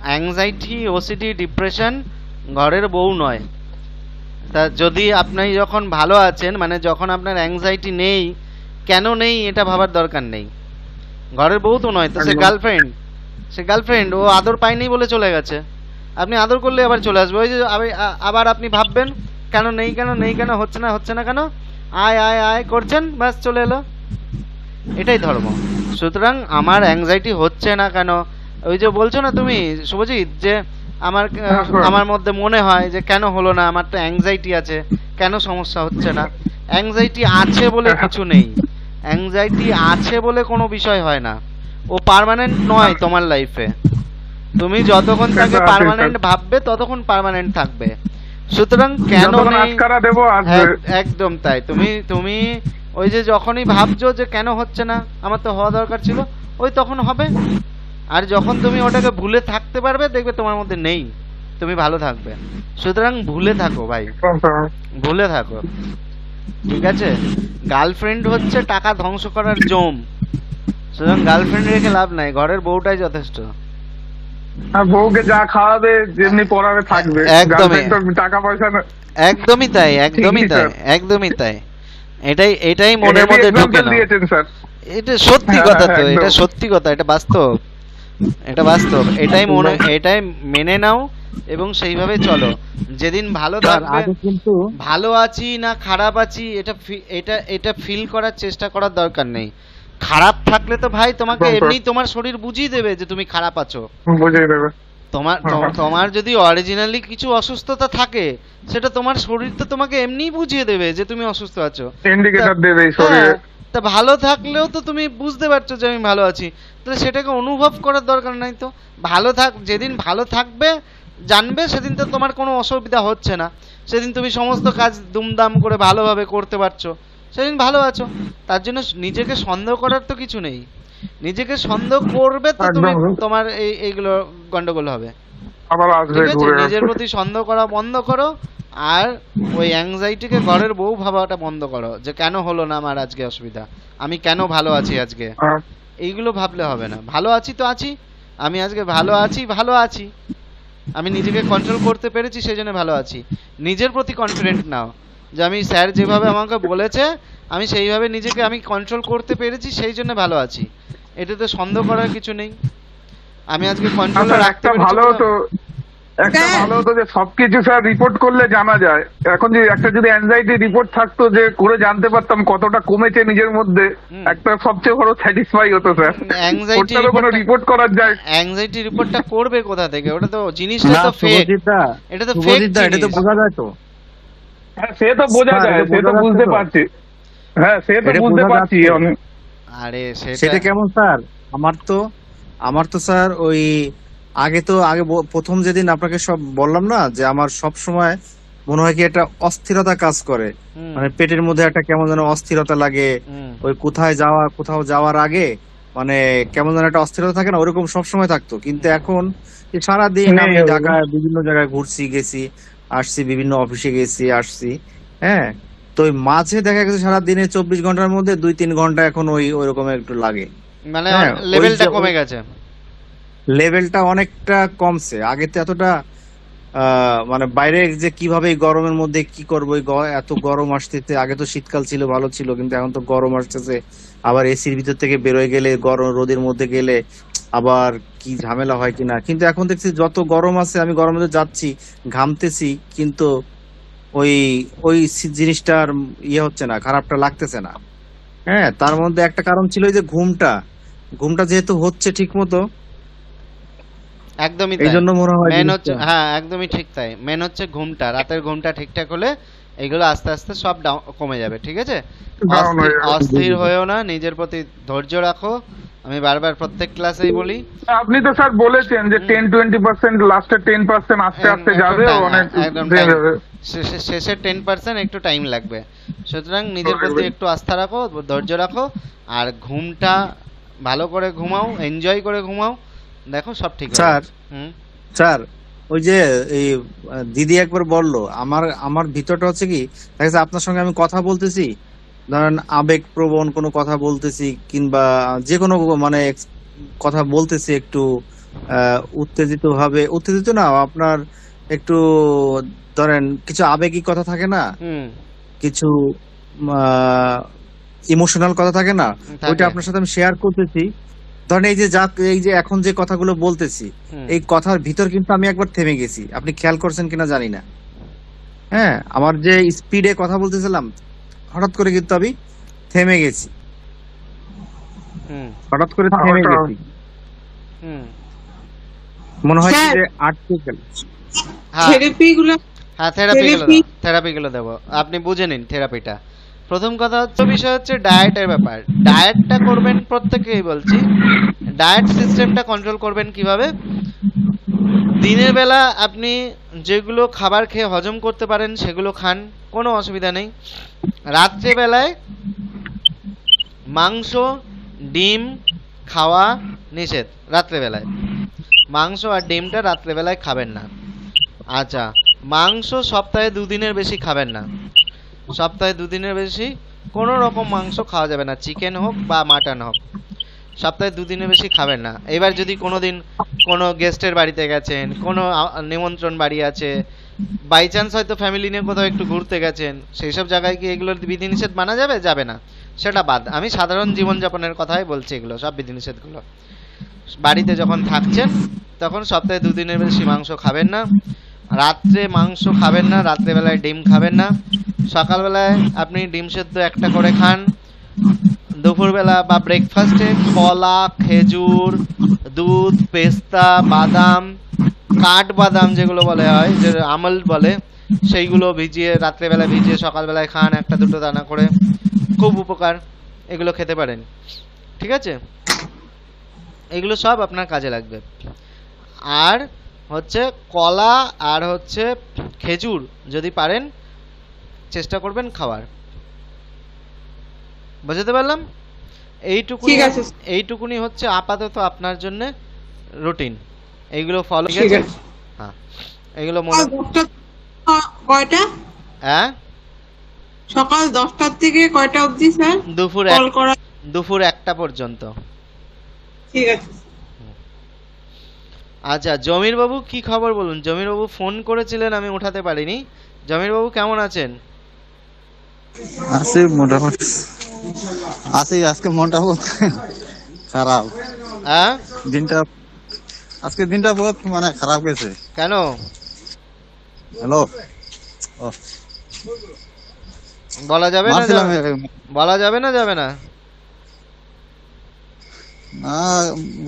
অ্যাংজাইটি, ওসিডি, ডিপ্রেশন ঘরের বউ নয়। তা যদি আপনি যখন ভালো আছেন, মানে যখন আপনার অ্যাংজাইটি নেই, কেন নেই এটা ভাবার দরকার নেই। ঘরের বউ তো নয়, তো সে গার্লফ্রেন্ড, ও আদর পায়নি বলে চলে গেছে, আপনি আদর করলে আবার চলে আসবে। ওই যে আবার আপনি ভাববেন কেন নেই কেন হচ্ছে না কেন, আয় করছেন, ব্যাস চলে এলো, এটাই ধর্ম। সুতরাং আমার অ্যাংজাইটি হচ্ছে না কেন, ওই যে বলছো না তুমি শুভজিৎ যে আমার মধ্যে মনে হয় যে কেন হলো না, আমার তো অ্যাংজাইটি আছে, কেন সমস্যা হচ্ছে না। অ্যাংজাইটি আছে বলে কিছু নেই, অ্যাংজাইটি আছে বলে কোনো বিষয় হয় না, ও পার্মানেন্ট নয় তোমার লাইফে। তুমি যতক্ষণ তাকে পার্মানেন্ট ভাববে ততক্ষণ পার্মানেন্ট থাকবে। সুতরাং কেন নেই, একদম তাই। তুমি ওই যে যখনই ভাবছো যে কেন হচ্ছে না, আমার তো হওয়া দরকার ছিল, ওই তখন হবে। আর যখন তুমি ওটাকে ভুলে থাকতে পারবে, দেখবে তোমার মধ্যে নেই, তুমি ভালো থাকবে। সুতরাং ভুলে থাকো ভাই, ভুলে থাকো, ঠিক আছে? গার্লফ্রেন্ড হচ্ছে টাকা ধ্বংস করার জম, সুতরাং গার্লফ্রেন্ড রেখে লাভ নাই, ঘরের বউটাই যথেষ্ট। বউকে যা খাওয়াবে, যেমনি পড়াবে থাকবে, টাকা পয়সা। একদমই তাই। এটাই মনের মধ্যে ঢুকে না। এটা সত্যি কথা, তো এটা সত্যি কথা, এটা বাস্তব, এটাই মেনে নাও এবং সেইভাবে চলো। যেদিন ভালো থাকবে, ভালো আছি না খারাপ আছি এটা ফিল করার চেষ্টা করার দরকার নেই। খারাপ থাকলে তো ভাই তোমাকে এমনি তোমার শরীর বুঝিয়ে দেবে যে তুমি খারাপ আছো, বুঝিয়ে দেবে। তোমার যদি অরিজিনালি কিছু অসুস্থতা থাকে, সেটা তোমার শরীর তো তোমাকে এমনিই বুঝিয়ে দেবে যে তুমি অসুস্থ আছো, ইন্ডিকেটর দেবে শরীরে। তা ভালো থাকলেও তো তুমি বুঝতে পারছো যে আমি ভালো আছি, তাহলে সেটাকে অনুভব করার দরকার নাই। তো যেদিন ভালো থাকবে জানবে, সেদিন তো তোমার কোনো অসুবিধা হচ্ছে না, সেদিন তুমি সমস্ত কাজ দুমদাম করে ভালোভাবে করতে পারছো, সেদিন ভালো আছো। তার জন্য নিজেকে সন্দেহ করার তো কিছু নেই। নিজেকে সন্দেহ করবে তো তুমি, একদম। তোমার এইগুলো গন্ডগোল হবে। আবার আসবে ঠিক আছে, ঘুরে নিজের প্রতি সন্দেহ করা বন্ধ করো, আর ওই অ্যাংজাইটিকে ঘরের বউ ভাবাটা বন্ধ করো, যে কেন হলো না আমার আজকে অসুবিধা, আমি কেন ভালো আছি আজকে, এইগুলো ভাবলে হবে না। ভালো আছি তো আছি, আমি আজকে ভালো আছি, ভালো আছি, আমি নিজেকে কন্ট্রোল করতে পেরেছি, সেই জন্য ভালো আছি। নিজের প্রতি কনফিডেন্ট নাও, যে আমি স্যার যেভাবে আমাকে বলেছে আমি সেইভাবে নিজেকে আমি কন্ট্রোল করতে পেরেছি, সেই জন্য ভালো আছি। এটাতে সন্দেহ করার কিছু নেই। আমি আজকে কন্ট্রোলে আচ্ছা, রাখতে একটা পেরেছি ভালো বলে- হতো, একটা স্যার। ভালো হতো যে সবকিছু স্যার রিপোর্ট করলে জানা যায়। এখন যে একটা যদি অ্যাংজাইটি রিপোর্ট থাকতো, যে করে জানতে পারতাম কতটা কমেছে নিজের মধ্যে, হুম। একটা সবচেয়ে বড় স্যাটিসফাই হতো স্যার। অ্যাংজাইটি ওটারও কোনো রিপোর্ট করার যায়। অ্যাংজাইটি রিপোর্টটা করবে কোথা থেকে? ওটা তো জিনিসটা না তো ফেক, শুভজিৎ দা, এটা তো ফেক শুভজিৎ দা, এটা তো জিনিস। বোঝা যায় তো। হ্যাঁ, সে তো বোঝা স্যার, যায়, এটা সে তো বোঝা বুঝতে যাচ্ছে তো? পারছি। হ্যাঁ, সে তো এটা বুঝতে বোঝা পারছি। যাচ্ছে। আমি আরে সেটা কেমন স্যার? আমার তো স্যার ওই আগে প্রথম যেদিন আপনাকে সব বললাম না, যে আমার সব সময় মনে হয় কি একটা অস্থিরতা কাজ করে, হুম, মানে পেটের মধ্যে একটা কেমন যেন অস্থিরতা লাগে। হুম, ওই কোথাও যাওয়ার আগে মানে কেমন যেন একটা অস্থিরতা থাকে না, ওরকম সবসময় থাকতো। কিন্তু এখন এই সারাদিন নেই আমি ওগুলো। ঢাকায় বিভিন্ন জায়গায় ঘুরছি, গেছি, আসছি, বিভিন্ন অফিসে গেছি, আসছি। হ্যাঁ, তো ওই মাঝে দেখা গেছে সারাদিনে 24 ঘন্টার মধ্যে 2-3 ঘন্টা এখন ওইরকম একটু লাগে। মানে হ্যাঁ, লেভেলটা ওই যে- কমে গেছে। লেভেলটা অনেকটা কমছে। আগে তো এতটা মানে বাইরে যে কিভাবে এই গরমের মধ্যে কি করবো, এত গরম আসতেছে। আগে তো শীতকাল ছিল, ভালো ছিল, কিন্তু এখন তো গরম আসতেছে। আবার এসির ভিতর থেকে বেরোয় গেলে, গরম রোদের মধ্যে গেলে আবার কি ঝামেলা হয় কিনা। কিন্তু এখন দেখছি যত গরম আছে, আমি গরমের মধ্যে যাচ্ছি, ঘামতেছি, কিন্তু ওই ওই জিনিসটার ইয়ে হচ্ছে না, খারাপটা লাগতেছে না। হ্যাঁ, তার মধ্যে একটা কারণ ছিল ওই যে ঘুমটা যেহেতু হচ্ছে ঠিক মতো, একদমই এই তাই। জন্য মনে হয় মেন হচ্ছে, জিনিসটা- হ্যাঁ একদমই ঠিক তাই, মেন হচ্ছে ঘুমটা, রাতের ঘুমটা ঠিকঠাক হলে এগুলো আস্তে আস্তে সব কমে যাবে। ঠিক আছে, Down হয়ে যাবে। অস্থির হয়েও না, নিজের প্রতি ধৈর্য রাখো। আমি বারবার প্রত্যেক ক্লাসেই বলি, আপনি তো স্যার বলেছেন যে 10-20% লাস্টে 10% আস্তে আস্তে একদম যাবে, time, অনেক একদম হয়ে time। যাবে। শেষের 10% একটু টাইম লাগবে। সুতরাং নিজের লাগবে। প্রতি একটু আস্থা রাখো, ধৈর্য রাখো, আর ঘুমটা ভালো করে ঘুমাও, এনজয় করে ঘুমাও, দেখো সব ঠিক হবে। স্যার হুম, স্যার ওই যে এই দিদি একবার বললো, আমার ভিতরটা হচ্ছে কি, দেখা যাচ্ছে আপনার সঙ্গে আমি কথা বলতেছি, ধরেন আবেগপ্রবণ কোনো কথা বলতেছি, কিংবা যে কোনো মানে কথা বলতেছি একটু উত্তেজিত না আপনার, একটু ধরেন কিছু আবেগী কথা থাকে না, হুম, কিছু ইমোশনাল কথা থাকে না, থাকে। ওইটা আপনার সাথে আমি শেয়ার করতেছি। ধরেন এই যে এখন যে কথাগুলো বলতেছি, হুম। এই কথার ভিতর কিন্তু আমি একবার থেমে গেছি, আপনি খেয়াল করছেন কিনা জানি না। হ্যাঁ, আমার যে স্পিডে কথা বলতেছিলাম, হঠাৎ করে কিন্তু আমি থেমে গেছি, হুম, হঠাৎ করে থেমে ওটা- গেছি, হুম। মনে হয় কি স্যার। যে আটকে গেল। হ্যাঁ, থেরাপি গুলো হ্যাঁ, Therapy- থেরাপিগুলো দেবো, আপনি বুঝে নিন থেরাপিটা। প্রথম কথা হচ্ছে, বিষয় হচ্ছে ডায়েটের ব্যাপার। ডায়েটটা করবেন, প্রত্যেকেই বলছি, ডায়েট সিস্টেমটা কন্ট্রোল করবেন কিভাবে? দিনের বেলা আপনি যেগুলো খাবার খেয়ে হজম করতে পারেন সেগুলো খান, কোনো অসুবিধা নেই। রাত্রেবেলায় মাংস, ডিম খাওয়া নিষেধ রাত্রেবেলায়। মাংস আর ডিমটা রাত্রেবেলায় খাবেন না। আচ্ছা, মাংস সপ্তাহে 2 দিনের বেশি খাবেন না। সপ্তাহে 2 দিনের বেশি কোনো রকম মাংস খাওয়া যাবে না, চিকেন হোক বা মাটন হোক, সপ্তাহে 2 দিনের বেশি খাবেন না। এবার যদি কোনোদিন কোনো গেস্টের বাড়িতে গেছেন, কোনো নিমন্ত্রণ বাড়ি আছে, বাই চান্স হয়তো ফ্যামিলি নিয়ে কোথাও একটু ঘুরতে গেছেন, সেই সব জায়গায় কি এগুলোর বিধিনিষেধ মানা যাবে? যাবে না, সেটা বাদ। আমি সাধারণ জীবনযাপনের কথাই বলছি, এগুলো সব বিধিনিষেধগুলো। বাড়িতে যখন থাকছেন তখন সপ্তাহে 2 দিনের বেশি মাংস খাবেন না। রাত্রে মাংস খাবেন না, রাত্রেবেলায় ডিম খাবেন না। সকালবেলায় আপনি ডিম সেদ্ধ একটা করে খান। দুপুরবেলা বা ব্রেকফাস্টে কলা, খেজুর, দুধ, পেস্তা, বাদাম, কাঠবাদাম যেগুলো বলে হয়, যে আমন্ড বলে, সেইগুলো ভিজিয়ে রাত্রেবেলা ভিজিয়ে সকালবেলায় খান, 1-2 দানা করে, খুব উপকার। এগুলো খেতে পারেন, ঠিক আছে? এগুলো সব আপনার কাজে লাগবে। আর হচ্ছে কলা আর হচ্ছে খেজুর যদি পারেন চেষ্টা করবেন খাওয়ার। বুঝতে পারলাম? এইটুকুনি ঠিক আছে। এইটুকুনি হচ্ছে আপাতত আপনার জন্য রুটিন। এইগুলো ফলো ঠিক আছে। হ্যাঁ, এগুলো সকাল 10টা কয়টা? হ্যাঁ, সকাল 10টার থেকে কয়টা অবধি স্যার দুপুর কল করা? দুপুর 1টা পর্যন্ত। ঠিক আছে। আচ্ছা, জমির বাবু কি খবর বলুন? জমির বাবু ফোন করেছিলেন, আমি উঠাতে পারিনি। জমির বাবু কেমন আছেন? আছি মোটামুটি, আছি। আজকে মনটা বহুত খারাপ। হ্যাঁ, আজকে দিনটা বহুত মানে খারাপ গেছে। কেন? হ্যালো, বলা যাবে না? মারছিলাম বলা যাবে না? যাবে না? না,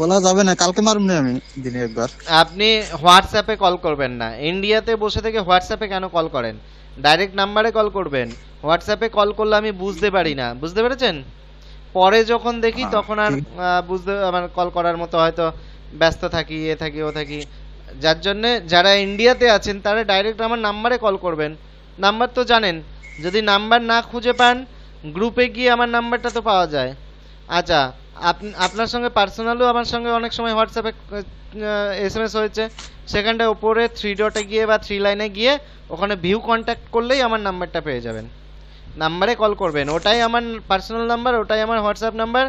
বলা যাবে না। কালকে মারুম আমি দিনে একবার। আপনি হোয়াটসঅ্যাপে কল করবেন না। ইন্ডিয়াতে বসে থেকে হোয়াটসঅ্যাপে কেন কল করেন? ডাইরেক্ট নাম্বারে কল করবেন। হোয়াটসঅ্যাপে কল করলে আমি বুঝতে পারি না, বুঝতে পেরেছেন? পরে যখন দেখি তখন আর বুঝতে, আমার কল করার মতো হয়তো ব্যস্ত থাকি, এ থাকি, ও থাকি। যার জন্যে যারা ইন্ডিয়াতে আছেন তারা ডাইরেক্ট আমার নাম্বারে কল করবেন। নাম্বার তো জানেন, যদি নাম্বার না খুঁজে পান গ্রুপে গিয়ে আমার নাম্বারটা তো পাওয়া যায়। আচ্ছা, আপনার সঙ্গে পার্সোনালও আমার সঙ্গে অনেক সময় হোয়াটসঅ্যাপে SMS হয়েছে। সেখানটায় ওপরে 3 ডটে গিয়ে বা 3 লাইনে গিয়ে ওখানে ভিউ কন্ট্যাক্ট করলেই আমার নাম্বারটা পেয়ে যাবেন। নাম্বারে কল করবেন, ওটাই আমার পার্সোনাল নাম্বার, ওটাই আমার হোয়াটসঅ্যাপ নাম্বার,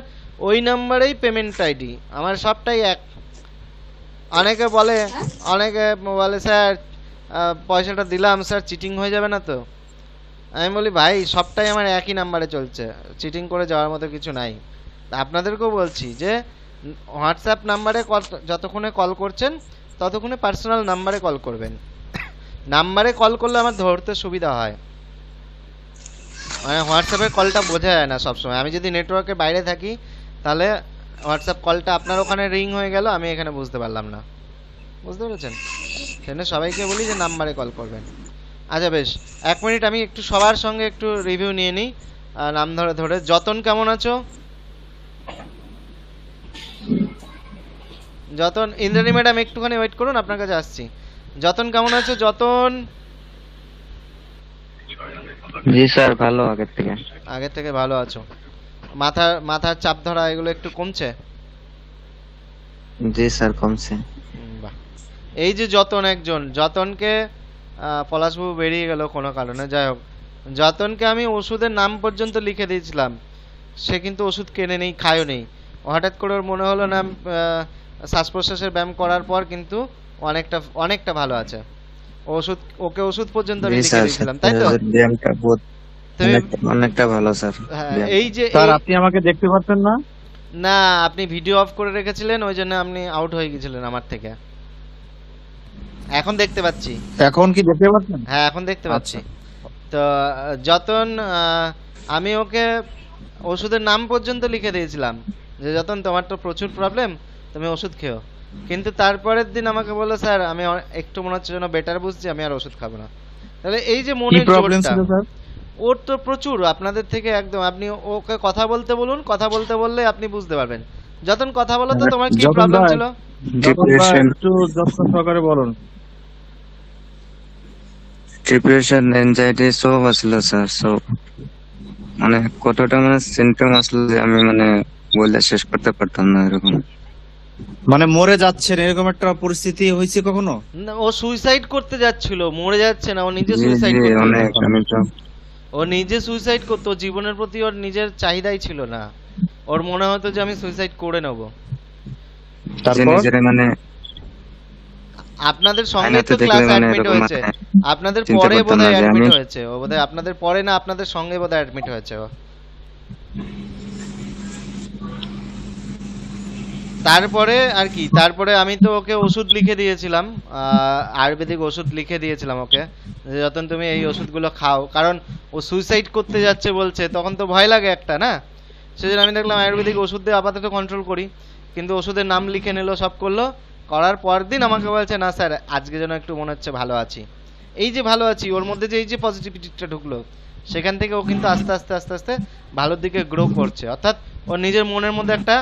ওই নাম্বারেই পেমেন্ট আইডি, আমার সবটাই এক। অনেকে বলে স্যার পয়সাটা দিলাম স্যার, চিটিং হয়ে যাবে না তো? আমি বলি ভাই সবটাই আমার একই নাম্বারে চলছে, চিটিং করে যাওয়ার মতো কিছু নাই। আপনাদেরকেও বলছি যে হোয়াটসঅ্যাপ নাম্বারে যতক্ষণে কল করছেন ততক্ষণে পার্সোনাল নাম্বারে কল করবেন। নাম্বারে কল করলে আমার ধরতে সুবিধা হয়, মানে হোয়াটসঅ্যাপে কলটা বোঝা যায় না সবসময়। আমি যদি নেটওয়ার্কের বাইরে থাকি তাহলে হোয়াটসঅ্যাপ কলটা আপনার ওখানে রিং হয়ে গেল, আমি এখানে বুঝতে পারলাম না, বুঝতে পেরেছেন? সেজন্য সবাইকে বলি যে নাম্বারে কল করবেন। আচ্ছা বেশ, 1 মিনিট আমি একটু সবার সঙ্গে একটু রিভিউ নিয়ে নিই নাম ধরে ধরে। যতন কেমন আছো? যতন, ইন্দ্রাণী ম্যাডাম একটুখানি ওয়েট করুন, আপনার কাছে আসছি। যতন কেমন আছো? যতন? জি স্যার, ভালো। আগের থেকে ভালো আছো? মাথার চাপ ধরা এগুলো একটু কমছে? জি স্যার, কমছে। বাহ। এই যে যতন, একজন যতনকে পলাশবাবু বেরিয়ে গেল কোনো কারণে, যাই হোক, যতনকে আমি ওষুধের নাম পর্যন্ত লিখে দিয়েছিলাম, সে কিন্তু ওষুধ কেনে নেই, খায়ও নেই। হঠাৎ করে ওর মনে হলো না শ্বাস প্রশ্বাসের ব্যায়াম করার পর কিন্তু অনেকটা ভালো আছে। ওকে ওষুধ পর্যন্ত আমি লিখে দিয়েছিলাম, তাই তো? অনেকটা ভালো স্যার। এই যে আপনি আমাকে দেখতে পাচ্ছেন না? না, আপনি ভিডিও অফ করে রেখেছিলেন, ওই জন্য আপনি আউট হয়ে গেছিলেন আমার থেকে। এখন দেখতে পাচ্ছি। এখন কি দেখতে পাচ্ছেন? হ্যাঁ, এখন দেখতে পাচ্ছি। তো যতন, আমি ওকে ওষুধের নাম পর্যন্ত লিখে দিয়েছিলাম যে যতন তোমার তো প্রচুর প্রবলেম, তুমি ওষুধ খেও। কিন্তু তারপরের দিন আমাকে বললো স্যার আমি একটু মনে হচ্ছে যেন বেটার বুঝছি, আমি আর ওষুধ খাবো না। তাহলে এই যে মনের জোরটা, ওর তো প্রচুর আপনাদের থেকে একদম। আপনি ওকে কথা বলতে বলুন, কথা বলতে বললে আপনি বুঝতে পারবেন। যতন কথা বলো তো, তোমার কি প্রবলেম ছিল? একটু যত্ন সহকারে বলুন। ডিপ্রেশন, এনজাইটি সব আসলো স্যার, সব মানে কতটা মানে সিমটম আসলো যে আমি মানে বলে শেষ করতে পারতাম না, এরকম। মানে মরে যাচ্ছেন এরকম একটা পরিস্থিতি হয়েছে কখনো? না, ও সুইসাইড করতে যাচ্ছিল, মরে যাচ্ছে না, ও নিজে সুইসাইড জি, করতো। অনেক। আমি তো ও নিজে সুইসাইড করতো, জীবনের প্রতি ওর নিজের চাহিদাই ছিল না। ওর মনে হতো যে আমি সুইসাইড করে নেব। নিজের মানে আপনাদের সঙ্গে তো ক্লাস অ্যাডমিট হয়েছে, আপনাদের পরে বোধহয় অ্যাডমিট হয়েছে ও, বোধহয় আপনাদের পরে না, আপনাদের সঙ্গে বোধহয় অ্যাডমিট হয়েছে ও। তারপরে আর কি, তারপরে আমি তো ওকে ওষুধ লিখে দিয়েছিলাম, আয়ুর্বেদিক ওষুধ লিখে দিয়েছিলাম ওকে, যতন তুমি এই ওষুধগুলো খাও। কারণ ও সুইসাইড করতে যাচ্ছে বলছে, তখন তো ভয় লাগে একটা, না? সেজন্য আমি দেখলাম আয়ুর্বেদিক ওষুধ দিয়ে আপাতত কন্ট্রোল করি। কিন্তু ওষুধের নাম লিখে নিল, সব করলো, করার পর দিন আমাকে বলছে না স্যার আজকে যেন একটু মনে হচ্ছে ভালো আছি। এই যে ভালো আছি, ওর মধ্যে যে এই যে পজিটিভিটিটা ঢুকলো, সেখান থেকে ও কিন্তু আস্তে আস্তে আস্তে আস্তে ভালোর দিকে গ্রো করছে। অর্থাৎ ওর নিজের মনের মধ্যে একটা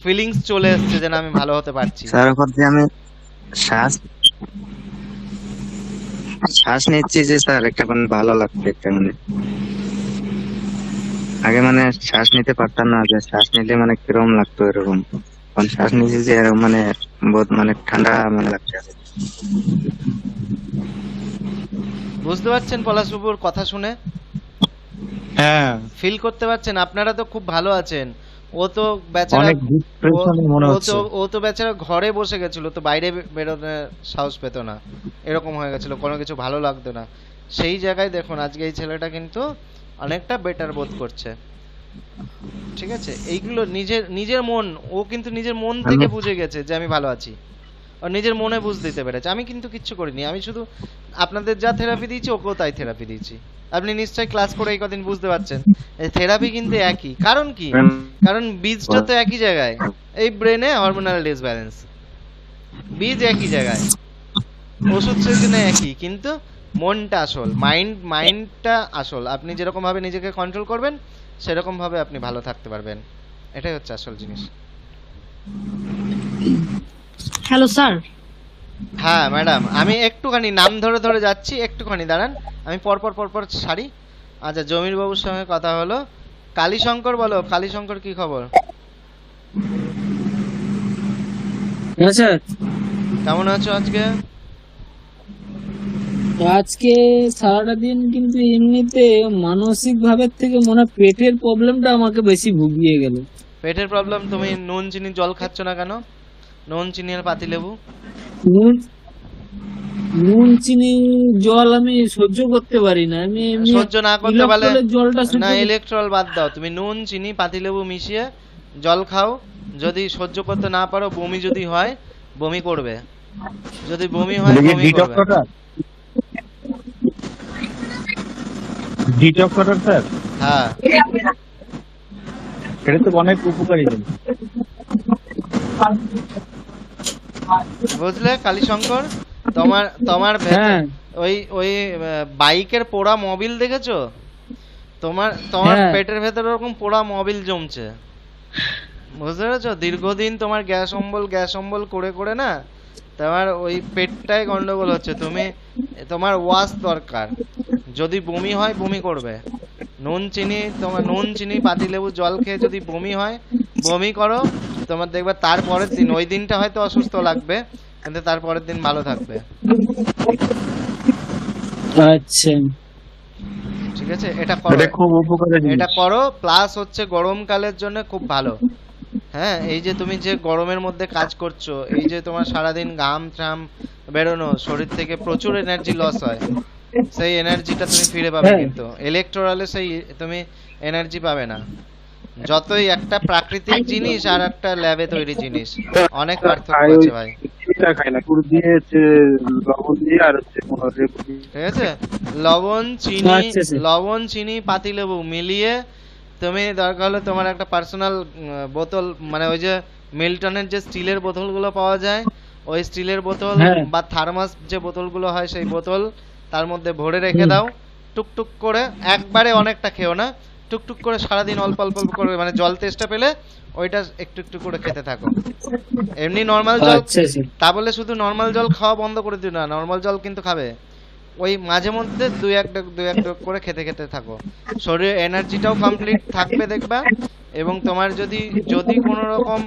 ফিলিংস চলে এসছে যে না আমি ভালো হতে পারছি। স্যার ওপর দিয়ে আমি শ্বাস নিচ্ছি যে স্যার একটা মানে ভালো লাগছে, একটা মানে আগে মানে শ্বাস নিতে পারতাম না, যে শ্বাস নিলে মানে কিরকম লাগতো এরকম। এখন শ্বাস নিতে যে এরকম মানে বহুত মানে ঠান্ডা মানে লাগছে। বুঝতে পারছেন পলাশবাবুর কথা শুনে? হ্যাঁ, ফিল করতে পারছেন? আপনারা তো খুব ভালো আছেন, ও তো বেচারা অনেক ডিপ্রেশনে মনে হচ্ছে। ও তো বেচারা ঘরে বসে গেছিল, তো বাইরে বেরোনোর সাহস পেত না, এরকম হয়ে গেছিল, কোনো কিছু ভালো লাগতো না। সেই জায়গায় দেখুন আজকে এই ছেলেটা কিন্তু অনেকটা বেটার বোধ করছে। ঠিক আছে, এইগুলো নিজের নিজের মন, ও কিন্তু নিজের মন থেকে বুঝে গেছে যে আমি ভালো আছি, আর নিজের মনে বুঝ দিতে পেরেছে। আমি কিন্তু কিচ্ছু করিনি, আমি শুধু আপনাদের যা থেরাপি দিয়েছি ওকেও তাই থেরাপি দিয়েছি। আপনি নিশ্চয়ই ক্লাস করে এই কদিন বুঝতে পারছেন থেরাপি কিন্তু একই। কারণ কি? কারণ বীজটা তো একই জায়গায়, এই ব্রেনে হরমোনাল ডিসব্যালেন্স, বীজ একই জায়গায়, ওষুধ সেখানে একই, কিন্তু মনটা আসল, মাইন্ডটা আসল। আপনি যেরকম ভাবে নিজেকে কন্ট্রোল করবেন সেরকম ভাবে আপনি ভালো থাকতে পারবেন, এটাই হচ্ছে আসল জিনিস। Hello sir. হ্যাঁ ম্যাডাম, আমি একটুখানি নাম ধরে ধরে যাচ্ছি, একটুখানি দাঁড়ান, আমি পরপর সারি। আচ্ছা, জমির বাবুর সঙ্গে কথা হলো। কালীশঙ্কর, বলো কালীশঙ্কর, কি খবর? আচ্ছা, কেমন আছো আজকে? আজকে সারাটা দিন কিন্তু এমনিতে মানসিক ভাবের থেকে মনে হয় পেটের প্রবলেমটা আমাকে বেশি ভুগিয়ে গেল। পেটের প্রবলেম? তুমি নুন চিনি জল খাচ্ছ না কেন? নুন চিনি আর পাতিলেবু। নুন চিনি জল আমি সহ্য করতে পারি না। আমি সহ্য না করতে পারলে জলটা না, ইলেকট্রল বাদ দাও, তুমি নুন চিনি পাতিলেবু মিশিয়ে জল খাও। যদি সহ্য করতে না পারো, বমি যদি হয়, বমি করবে। যদি বমি হয়, বমি করবে। ডিটক্স ওয়াটার স্যার, হ্যাঁ, এটা তো অনেক উপকারী জিনিস। বুঝলে কালীশঙ্কর? তোমার ওই বাইকের পোড়া মোবিল দেখেছো? তোমার পেটের ভেতরে ওরকম পোড়া মোবিল জমছে, বুঝতে পেরেছো? দীর্ঘদিন তোমার গ্যাস অম্বল করে করে না তোমার ওই পেটটাই গন্ডগোল হচ্ছে। তোমার ওয়াশ দরকার। যদি বমি হয়, বমি করবে। নুন চিনি পাতিলেবু জল খেয়ে যদি বমি হয়, বমি করো। তোমার দেখবে তারপরের দিন, ওই দিনটা হয়তো অসুস্থ লাগবে, কিন্তু তারপরের দিন ভালো থাকবে। আচ্ছা, ঠিক আছে, এটা করো, খুব উপকারী জিনিস। এটা করো। প্লাস হচ্ছে গরমকালের জন্য খুব ভালো। হ্যাঁ, এই যে তুমি যে গরমের মধ্যে কাজ করছো, এই যে তোমার সারাদিন ঘাম টাম বেরোনো, শরীর থেকে প্রচুর এনার্জি লস হয়, সেই এনার্জিটা তুমি ফিরে পাবে, কিন্তু ইলেকট্রোলালে সেই তুমি এনার্জি পাবে না। যতই একটা প্রাকৃতিক জিনিস আর একটা ল্যাবে তৈরি জিনিস, অনেক পার্থক্য আছে ভাই। ঠিক আছে, লবণ চিনি পাতিলেবু মিলিয়ে তুমি দরকার হলে তোমার একটা পার্সোনাল বোতল, মানে ওই যে মিল্টনের যে স্টিলের বোতলগুলো পাওয়া যায়, ওই স্টিলের বোতল বা থার্মাস যে বোতলগুলো হয়, সেই বোতল তার মধ্যে ভরে রেখে দাও। টুকটুক করে, একবারে অনেকটা খেও না, টুকটুক করে সারাদিন অল্প অল্প করে, মানে জল তেষ্টা পেলে ওইটা একটু একটু করে খেতে থাকো। এমনি নর্মাল জল, তা বলে শুধু নর্মাল জল খাওয়া বন্ধ করে দিও না, নর্মাল জল কিন্তু খাবে। ওই মাঝে মধ্যে দুই এক ডোক করে খেতে খেতে থাকো, শরীরে এনার্জিটাও কমপ্লিট থাকবে দেখবা। এবং তোমার যদি কোনো রকম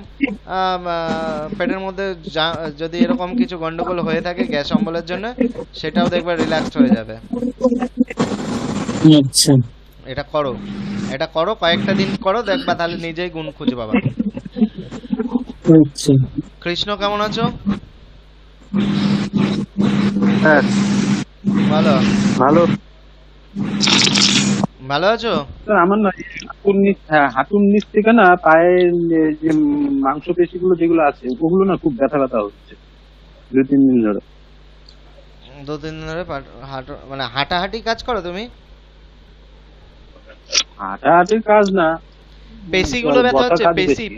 পেটের মধ্যে যদি এরকম কিছু গন্ডগোল হয়ে থাকে গ্যাস অম্বলের জন্য, সেটাও দেখবা রিল্যাক্সড হয়ে যাবে। আচ্ছা, এটা করো কয়েকটা দিন করো, দেখবা তাহলে নিজেই গুণ খুঁজে পাবা। আচ্ছা, কৃষ্ণ কেমন আছো? স্যার ভালো ভালো ভালো আছো? স্যার, আমার না হাঁটুর নিচ থেকে না পায়ের যে মাংসপেশি গুলো যেগুলো আছে ওগুলো না খুব ব্যথা ব্যথা হচ্ছে 2-3 দিন ধরে। 2-3 দিন ধরে মানে হাঁটাহাঁটি কাজ করো তুমি? হাঁটাহাঁটির কাজ না, পেশিগুলো ব্যথা হচ্ছে,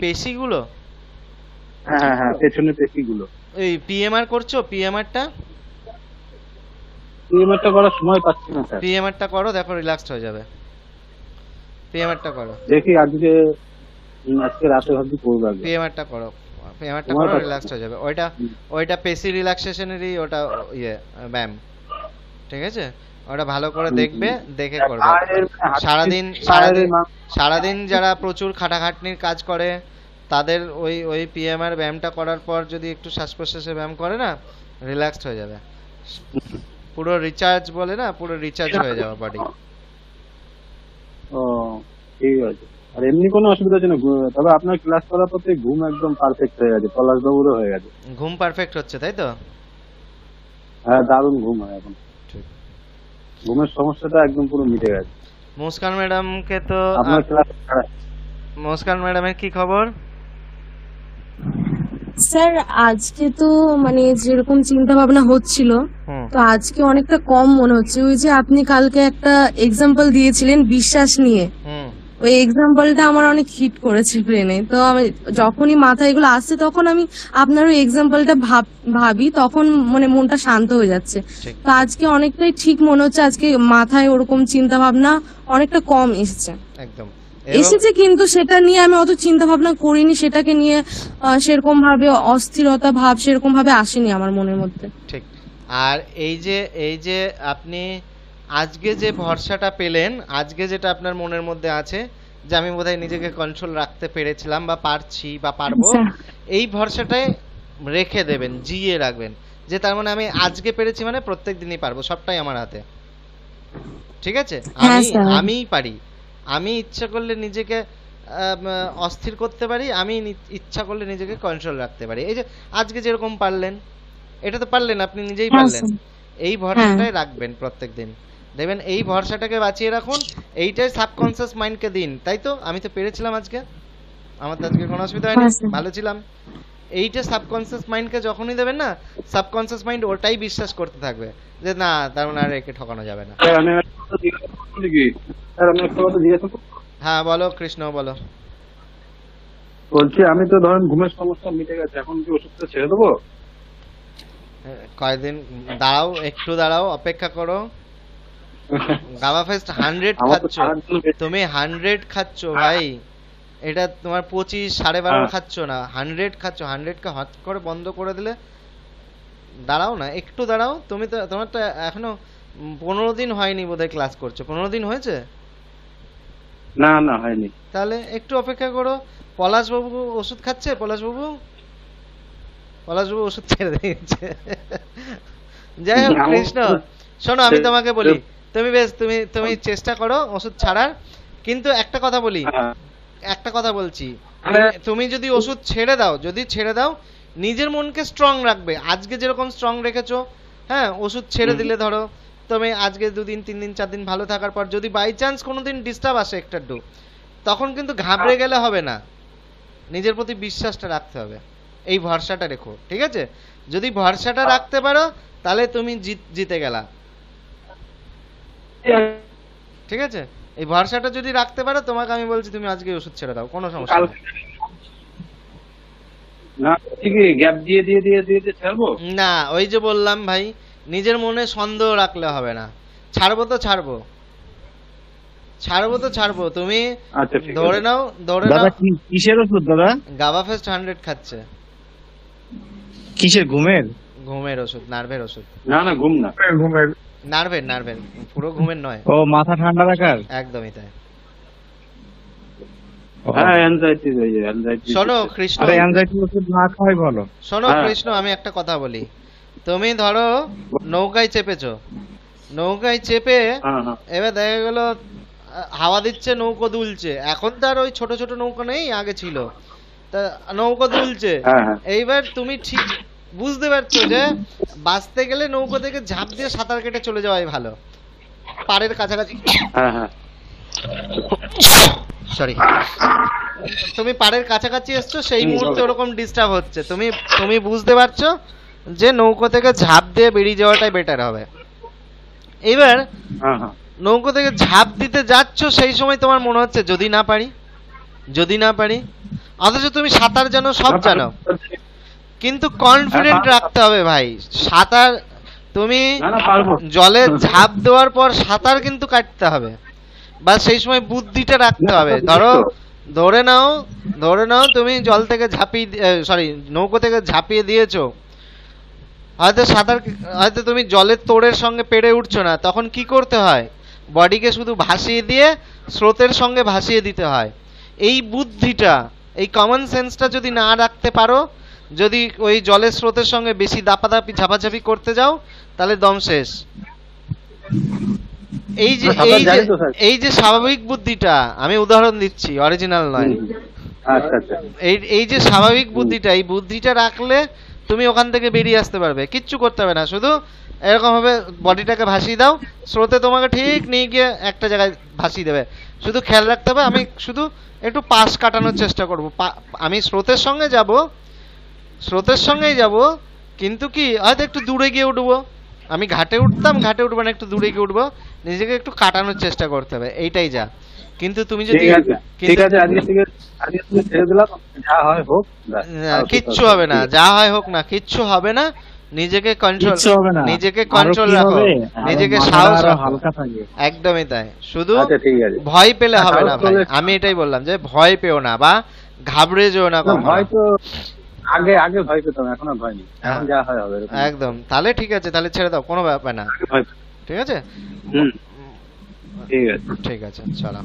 পেশিগুলো? হ্যাঁ হ্যাঁ, পেছনের পেশিগুলো। এই পিএমআর করছো? পিএমআরটা করার সময় পাচ্ছি না স্যার। পিএমআরটা করো, দেখো রিল্যাক্সড হয়ে যাবে। পিএমআরটা করো, দেখি আজকে রাতে ভাবছি করবো। পিএমআরটা করো, রিল্যাক্সড হয়ে যাবে। ওইটা পেশি রিল্যাক্সেশনেরই ওটা ব্যায়াম। ঠিক আছে, ওটা ভালো করে দেখবে, দেখে করবে। পায়ের সারাদিন পায়ের সারাদিন মা- সারাদিন যারা প্রচুর খাটাখাটনির কাজ করে তাদের ওই পিএমআর ব্যায়ামটা করার পর যদি একটু শ্বাস প্রশ্বাসের ব্যায়াম করে না, রিল্যাক্সড হয়ে যাবে, পুরো রিচার্জ বলে না, পুরো রিচার্জ হয়ে যাবে বডি। ও ঠিক আছে। আর এমনি কোনো অসুবিধা হচ্ছে না, তবে আপনার ক্লাস করার পর থেকে ঘুম একদম পারফেক্ট হয়ে গেছে, পলাশবাবুরও হয়ে গেছে। ঘুম পারফেক্ট হচ্ছে তাই তো? হ্যাঁ দারুণ ঘুম হয় এখন, ঠিক। ঘুমের সমস্যাটা একদম পুরো মিটে গেছে। মুস্কান ম্যাডামকে তো আপনার ক্লাস মুস্কান ম্যাডামের কি খবর? স্যার আজকে তো মানে যেরকম চিন্তা ভাবনা হচ্ছিল, হুম তো আজকে অনেকটা কম মনে হচ্ছে। ওই যে আপনি কালকে একটা এক্সাম্পল দিয়েছিলেন বিশ্বাস নিয়ে, হুম ওই এক্সাম্পলটা আমার অনেক হিট করেছে ব্রেনে। তো আমি যখনই মাথায় এগুলো আসছে তখন আমি আপনার ওই এক্সাম্পলটা ভাবি, তখন মানে মনটা শান্ত হয়ে যাচ্ছে। ঠিক। তো আজকে অনেকটাই ঠিক মনে হচ্ছে, আজকে মাথায় ওরকম চিন্তা ভাবনা অনেকটা কম এসেছে। একদম। এসেছে কিন্তু সেটা নিয়ে আমি অত চিন্তা ভাবনা করিনি, সেটাকে নিয়ে সেরকম ভাবে অস্থিরতা ভাব সেরকম ভাবে আসেনি আমার মনের মধ্যে। ঠিক। আর এই যে আপনি আজকে যে ভরসাটা পেলেন, আজকে যেটা আপনার মনের মধ্যে আছে যে আমি বোধহয় নিজেকে কন্ট্রোল রাখতে পেরেছিলাম বা পারছি বা পারবো, আচ্ছা। এই ভরসাটাই রেখে দেবেন, জিয়ে রাখবেন, যে তার মানে আমি আজকে পেরেছি মানে প্রত্যেক দিনই পারবো, সবটাই আমার হাতে। ঠিক আছে? হ্যাঁ, স্যার। আমিই পারি, আমি ইচ্ছা করলে নিজেকে অস্থির করতে পারি, আমি ইচ্ছা করলে নিজেকে কন্ট্রোল রাখতে পারি। এই যে আজকে যেরকম পারলেন, এটা তো পারলেন, আপনি নিজেই হ্যাঁ, পারলেন। স্যার। এই ভরসাটাই রাখবেন প্রত্যেকদিন, দেখবেন এই ভরসাটাকে বাঁচিয়ে রাখুন, এইটাই সাবকনসিয়াস মাইন্ডকে দিন। তাই তো, আমি তো পেরেছিলাম আজকে, আমার তো আজকে কোনো অসুবিধা হয়নি, হ্যাঁ, স্যার। ভালো ছিলাম। এইটা সাবকনসিয়াস মাইন্ডকে যখনই দেবেন না, সাবকনসিয়াস মাইন্ড ওটাই বিশ্বাস করতে থাকবে যে না, তার মানে আর একে ঠকানো যাবে না। স্যার, আমি একটা কথা জিজ্ঞাসা করতে কি? স্যার, আমি একটা কথা জিজ্ঞাসা করতে হ্যাঁ বলো কৃষ্ণ, বলো। বলছি, আমি তো ধরেন ঘুমের সমস্যা মিটে গেছে, এখন কি ওষুধটা ছেড়ে দেবো? কয়েকদিন দাঁড়াও, একটু দাঁড়াও, অপেক্ষা করো। গাভা ফেস্ট 100 আমার তো খাচ্ছ সারাদিন তুমি, 100 খাচ্ছ ভাই, এটা তোমার 25 12.5 হ্যাঁ। খাচ্ছ না, 100 খাচ্ছ। 100 কে হট করে বন্ধ করে দিলে, দাঁড়াও না, একটু দাঁড়াও। তুমি তো, তোমার তো এখনো 15 দিন হয়নি বোধহয় ক্লাস করছো, 15 দিন হয়েছে? না না হয়নি। তাহলে একটু অপেক্ষা করো। পলাশবাবু ওষুধ খাচ্ছে? পলাশবাবু ওষুধ ছেড়ে দিয়েছে। যাই হোক কৃষ্ণ, শোনো আমি তোমাকে বলি, তুমি বেশ তুমি চেষ্টা করো ওষুধ ছাড়ার, কিন্তু একটা কথা বলি, হ্যাঁ। একটা কথা বলছি, তুমি যদি ওষুধ ছেড়ে দাও, নিজের মনকে স্ট্রং রাখবে। আজকে যেরকম স্ট্রং রেখেছো, হ্যাঁ, ওষুধ ছেড়ে দিলে ধরো তুমি আজকে 2 দিন 3 দিন 4 দিন ভালো থাকার পর যদি বাই চান্স কোনোদিন ডিস্টার্ব আসে একটু, তখন কিন্তু ঘাবড়ে গেলে হবে না, নিজের প্রতি বিশ্বাসটা রাখতে হবে, এই ভরসাটা রেখো। ঠিক আছে? যদি ভরসাটা রাখতে পারো তাহলে তুমি জিতে গেলা। ঠিক আছে? এই ভরসাটা যদি রাখতে পারো, তোমাকে আমি বলছি তুমি আজকে ওষুধ ছেড়ে দাও, কোনো সমস্যা নেই। না ঠিক গ্যাপ দিয়ে দিয়ে দিয়ে দিয়ে দিয়ে ছাড়বো না, ওই যে বললাম ভাই, নিজের মনে সন্দেহ রাখলে হবে না। ছাড়বো তো ছাড়বো, তুমি আচ্ছা ঠিক ধরে আছে। নাও দাদা কিসের ওষুধ দাদা? গাভা ফেস্ট 100 খাচ্ছে। কিসের? ঘুমের ওষুধ, নার্ভের ওষুধ। না না ঘুম না, ঘুমের নার্ভের, পুরো ঘুমের নয়। ও মাথা ঠান্ডা রাখার? একদমই তাই। হ্যাঁ অ্যানজাইটি হয়ে যায়, অ্যানজাইটি। শোনো কৃষ্ণ, আরে অ্যানজাইটি ওষুধ না খাওয়াই ভালো। শোনো হ্যাঁ। কৃষ্ণ, আমি একটা কথা বলি, তুমি ধরো নৌকায় চেপেছো, নৌকায় চেপে হ্যাঁ হ্যাঁ এবার দেখা গেল হাওয়া দিচ্ছে, নৌকো দুলছে। এখন তো আর ওই ছোট ছোট নৌকা নেই, আগে ছিল, তা নৌকো দুলছে। হ্যাঁ হ্যাঁ এইবার তুমি ঠিক বুঝতে পারছো যে বাঁচতে গেলে নৌকো থেকে ঝাঁপ দিয়ে সাঁতার কেটে চলে যাওয়াই ভালো, পাড়ের কাছাকাছি। হ্যাঁ হ্যাঁ সরি, তুমি পাড়ের কাছাকাছি এসছো, সেই মুহূর্তে ওরকম ডিস্টার্ব হচ্ছে, তুমি বুঝতে পারছো যে নৌকো থেকে ঝাঁপ দিয়ে বেরিয়ে যাওয়াটাই বেটার হবে। এবার হ্যাঁ হ্যাঁ নৌকো থেকে ঝাঁপ দিতে যাচ্ছ, সেই সময় তোমার মনে হচ্ছে যদি না পারি, অথচ তুমি সাঁতার জানো, সব জানো, কিন্তু কনফিডেন্ট রাখতে হবে ভাই। সাঁতার তুমি না না পারবো। জলে ঝাঁপ দেওয়ার পর সাঁতার কিন্তু কাটতে হবে, বা সেই সময় বুদ্ধিটা রাখতে হবে। ধরে নাও তুমি জল থেকে নৌকো থেকে ঝাঁপিয়ে দিয়েছো, হয়তো তুমি জলের তোড়ের সঙ্গে পেরে উঠছো না, তখন কি করতে হয়? বডিকে শুধু ভাসিয়ে দিয়ে স্রোতের সঙ্গে ভাসিয়ে দিতে হয়। এই বুদ্ধিটা, এই কমন সেন্সটা যদি না রাখতে পারো, যদি ওই জলের স্রোতের সঙ্গে বেশি দাপাদাপি ঝাপাঝাপি করতে যাও, তাহলে দম শেষ। এই যে স্বাভাবিক বুদ্ধিটা, আমি উদাহরণ দিচ্ছি, অরিজিনাল নয়। আচ্ছা আচ্ছা, এই যে স্বাভাবিক বুদ্ধিটা, এই বুদ্ধিটা রাখলে তুমি ওখান থেকে বেরিয়ে আসতে পারবে। কিচ্ছু করতে হবে না, শুধু এরকম ভাবে বডিটাকে ভাসিয়ে দাও, স্রোতে তোমাকে ঠিক নিয়ে গিয়ে একটা জায়গায় ভাসিয়ে দেবে। শুধু খেয়াল রাখতে হবে, আমি শুধু একটু পাশ কাটানোর চেষ্টা করব। আমি স্রোতের সঙ্গেই যাব, কিন্তু কি হয়তো একটু দূরে গিয়ে উঠবো। আমি ঘাটে উঠতাম, ঘাটে উঠবো না, একটু দূরে গিয়ে উঠবো, নিজেকে একটু কাটানোর চেষ্টা করতে হবে, এইটাই যা। কিন্তু তুমি যদি ঠিক আছে, আজকে তুমি ছেড়ে দিলাম, যা হয় হোক। কিচ্ছু হবে না, যা হয় হোক না, কিচ্ছু হবে না। নিজেকে কন্ট্রোল রাখো, নিজেকে সাহস রাখো। একদমই তাই। শুধু ভয় পেলে হবে না ভাই, আমি এটাই বললাম যে ভয় পেও না বা ঘাবড়ে যেও না। ভয় তো আগে ভয় পেতাম, এখন আর ভয় নেই, এখন যা হয় হবে। একদম। তাহলে ঠিক আছে, তাহলে ছেড়ে দাও, কোনো ব্যাপার না। ঠিক আছে, ঠিক আছে, চলো।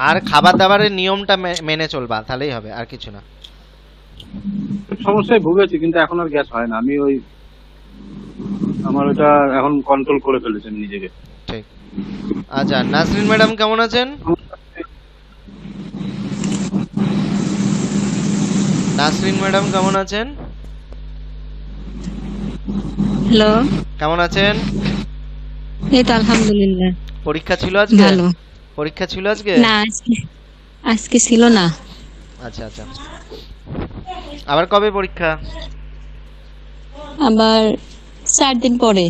আর খাবার দাবারের নিয়মটা মেনে চলবা, তাহলেই হবে, আর কিছু না। সমস্যায় ভুগেছি, কিন্তু এখন আর গ্যাস হয় না। আমি আমার ওটা এখন কন্ট্রোল করে ফেলেছি আমি নিজেকে। ঠিক। আচ্ছা, নাসরিন ম্যাডাম কেমন আছেন? নাসরিন ম্যাডাম কেমন আছেন? হ্যালো, কেমন আছেন? এই তো আলহামদুলিল্লাহ। পরীক্ষা ছিল আজকে? ভালো। পরীক্ষা ছিল আজকে? না, আজকে ছিল না। আচ্ছা আচ্ছা, আবার কবে পরীক্ষা? আবার 4 দিন পরে।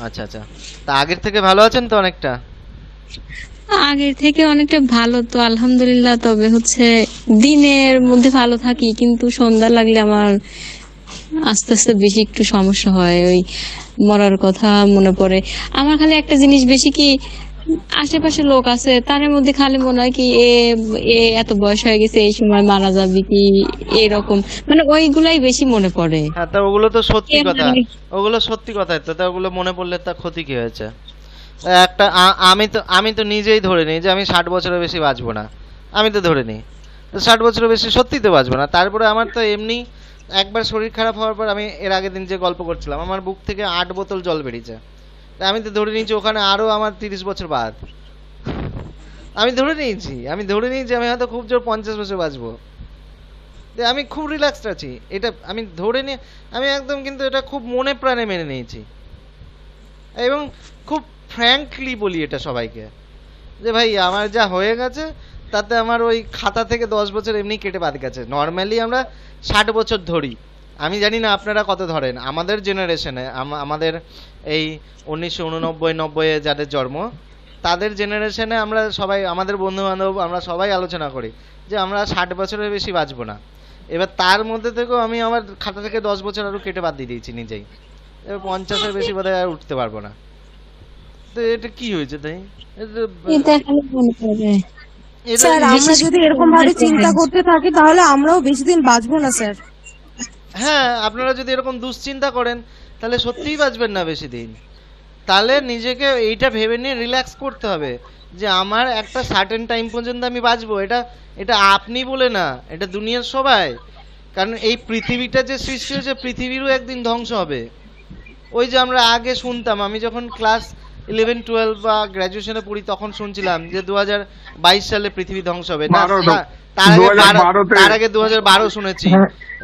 আচ্ছা আচ্ছা, তা আগের থেকে ভালো আছেন তো? অনেকটা আগের থেকে অনেকটা ভালো তো আলহামদুলিল্লাহ। তবে হচ্ছে দিনের মধ্যে ভালো থাকি, কিন্তু সন্ধ্যা লাগলে আমার আস্তে আস্তে বেশি একটু সমস্যা হয়। ওই মরার কথা মনে পড়ে আমার। খালি একটা জিনিস বেশি কি, আশেপাশে লোক আছে, তার মধ্যে খালি মনে হয় কি এ এত বয়স হয়ে গেছে, এই সময় মারা যাবে কি, এরকম মানে ওইগুলাই বেশি মনে পড়ে। হ্যাঁ, তা ওগুলো তো সত্যি কথা, ওগুলো সত্যি কথাই তো। তা ওগুলো মনে পড়লে তা ক্ষতি কি হয়েছে? একটা আমি তো নিজেই ধরে নিই যে আমি 60 বছরের বেশি বাঁচবো না। আমি তো ধরে নিই 60 বছরের বেশি সত্যি তো বাঁচবো না। তারপরে আমার তো এমনি একবার শরীর খারাপ হওয়ার পর, আমি এর আগের দিন যে গল্প করছিলাম, আমার বুক থেকে 8 বোতল জল বেরিয়েছে। আমি তো ধরে নিয়েছি ওখানে আরো আমার 30 বছর বাদ। আমি ধরে নিয়েছি আমি হয়তো খুব জোর 50 বছর বাঁচবো। আমি খুব রিল্যাক্সড আছি, এটা আমি ধরে নিয়ে আমি একদম, কিন্তু এটা খুব মনে প্রাণে মেনে নিয়েছি এবং খুব ফ্র্যাঙ্কলি বলি এটা সবাইকে যে ভাই আমার যা হয়ে গেছে তাতে আমার ওই খাতা থেকে 10 বছর এমনি কেটে বাদ গেছে। নর্মালি আমরা 60 বছর ধরি। আমি জানি না আপনারা কত ধরেন। আমাদের জেনারেশনে, আমাদের এই 1989-90 যাদের জন্ম, তাদের জেনারেশনে আমরা সবাই, আমাদের বন্ধু বান্ধব, আমরা সবাই আলোচনা করি যে আমরা 60 বছরের বেশি বাঁচবো না। এবার তার মধ্যে থেকেও আমি আমার খাতা থেকে 10 বছর আরো কেটে বাদ দিয়ে দিয়েছি নিজেই। এবার 50-এর বেশি বোধহয় আর উঠতে পারবো না। তো এটা কি হয়েছে তাই? স্যার, আমরা যদি এরকম ভাবে চিন্তা করতে থাকি তাহলে আমরাও বেশি দিন বাঁচবো না স্যার। হ্যাঁ, আপনারা যদি এরকম দুশ্চিন্তা করেন তাহলে সত্যিই বাঁচবেন না বেশি দিন। তাহলে নিজেকে এইটা ভেবে নিয়ে রিল্যাক্স করতে হবে যে আমার একটা সার্টেন টাইম পর্যন্ত আমি বাঁচবো। এটা আপনি বলে না, এটা দুনিয়ার সবাই। কারণ এই পৃথিবীটা যে সৃষ্টি হয়েছে, পৃথিবীরও একদিন ধ্বংস হবে। ওই যে আমরা আগে শুনতাম, আমি যখন ক্লাস 11-12 বা গ্র্যাজুয়েশনে পড়ি তখন শুনছিলাম যে 2022 সালে পৃথিবী ধ্বংস হবে। তার আগে 2012 শুনেছি,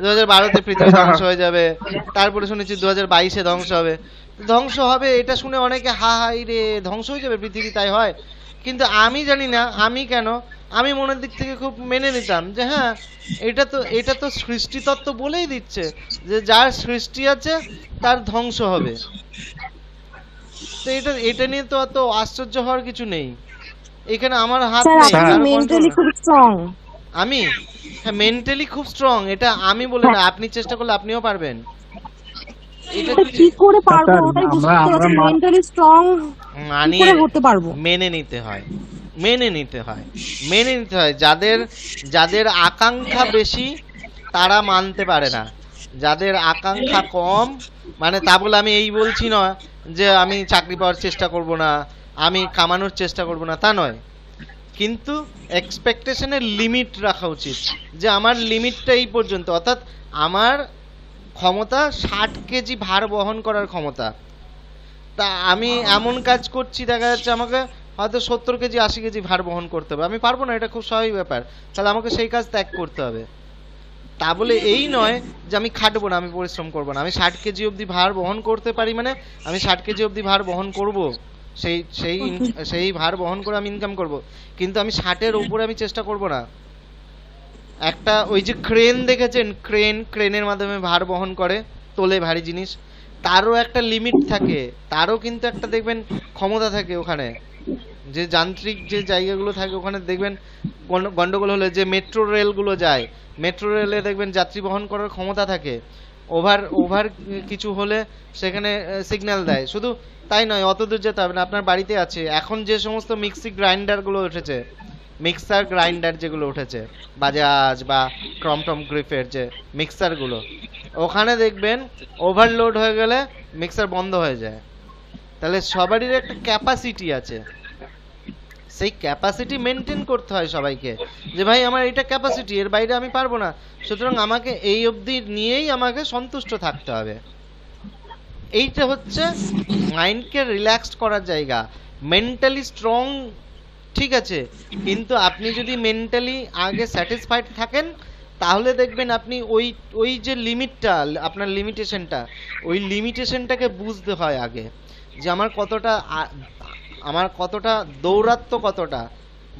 2012-তে পৃথিবী ধ্বংস হয়ে যাবে। তারপরে শুনেছি 2022-এ ধ্বংস হবে। ধ্বংস হবে এটা শুনে অনেকে হাই রে ধ্বংস হয়ে যাবে পৃথিবী, তাই হয়। কিন্তু আমি জানি না আমি কেন, আমি মনের দিক থেকে খুব মেনে নিতাম যে হ্যাঁ, এটা তো সৃষ্টিতত্ত্ব বলেই দিচ্ছে যে যার সৃষ্টি আছে তার ধ্বংস হবে। তো এটা নিয়ে তো অত আশ্চর্য হওয়ার কিছু নেই। এখানে আমার হাত নেই। আপনি মেন্টালি খুব স্ট্রং। আমি হ্যাঁ, মেন্টালি খুব স্ট্রং, এটা আমি বলি না। আপনি চেষ্টা করলে আপনিও পারবেন। এটা কি করে পারবো? ওটাই বুঝতে পারছি, মেন্টালি স্ট্রং মানে হতে পারবো। মেনে নিতে হয়। যাদের আকাঙ্ক্ষা বেশি তারা মানতে পারে না। যাদের আকাঙ্ক্ষা কম, মানে তা বলে আমি এই বলছি না যে আমি চাকরি পাওয়ার চেষ্টা করব না, আমি কামানোর চেষ্টা করব না, তা নয়, কিন্তু এক্সপেকটেশনের লিমিট রাখা উচিত যে আমার লিমিটটা এই পর্যন্ত, অর্থাৎ আমার ক্ষমতা 60 কেজি ভার বহন করার ক্ষমতা। তা আমি এমন কাজ করছি, দেখা যাচ্ছে আমাকে হয়তো 70 কেজি 80 কেজি ভার বহন করতে হবে, আমি পারবো না, এটা খুব স্বাভাবিক ব্যাপার, তাহলে আমাকে সেই কাজ ত্যাগ করতে হবে। তা বলে এই নয় যে আমি খাটবো না, আমি পরিশ্রম করবো না, আমি 60 কেজি অবধি ভার বহন করতে পারি, মানে আমি 60 কেজি অবধি ভার বহন করব, সেই ভার বহন করে আমি ইনকাম করব, কিন্তু আমি 60-এর উপরে আমি চেষ্টা করব না। একটা ওই যে ক্রেন দেখেছেন, ক্রেনের মাধ্যমে ভার বহন করে, তোলে ভারী জিনিস, তারও একটা লিমিট থাকে, তারও কিন্তু একটা দেখবেন ক্ষমতা থাকে ওখানে, যে যান্ত্রিক যে জায়গাগুলো থাকে ওখানে দেখবেন গন্ডগোল হলে যে মেট্রো রেলগুলো যায়, মেট্রো রেলে দেখবেন যাত্রী বহন করার ক্ষমতা থাকে, ওভার কিছু হলে সেখানে সিগন্যাল দেয়। শুধু তাই নয়, অত দূর যেতে হবে না, আপনার বাড়িতে আছে এখন যে সমস্ত মিক্সি গ্রাইন্ডারগুলো উঠেছে, মিক্সার গ্রাইন্ডার যেগুলো উঠেছে বাজাজ বা ক্রমটম গ্রিফের যে মিক্সারগুলো, ওখানে দেখবেন ওভারলোড হয়ে গেলে মিক্সার বন্ধ হয়ে যায়। তাহলে সবারই একটা ক্যাপাসিটি আছে, সেই ক্যাপাসিটি মেনটেন করতে হয় সবাইকে, যে ভাই আমার এটা ক্যাপাসিটি, এর বাইরে আমি পারবো না, সুতরাং আমাকে এই অবধি নিয়েই আমাকে সন্তুষ্ট থাকতে হবে। এইটা হচ্ছে মাইন্ডকে রিল্যাক্সড করার জায়গা, মেন্টালি স্ট্রং, ঠিক আছে, কিন্তু আপনি যদি মেন্টালি আগে স্যাটিসফাইড থাকেন তাহলে দেখবেন আপনি ওই যে লিমিটটা, আপনার লিমিটেশনটা, ওই লিমিটেশনটাকে বুঝতে হয় আগে, যে আমার কতটা দৌরাত্ম্য, কতটা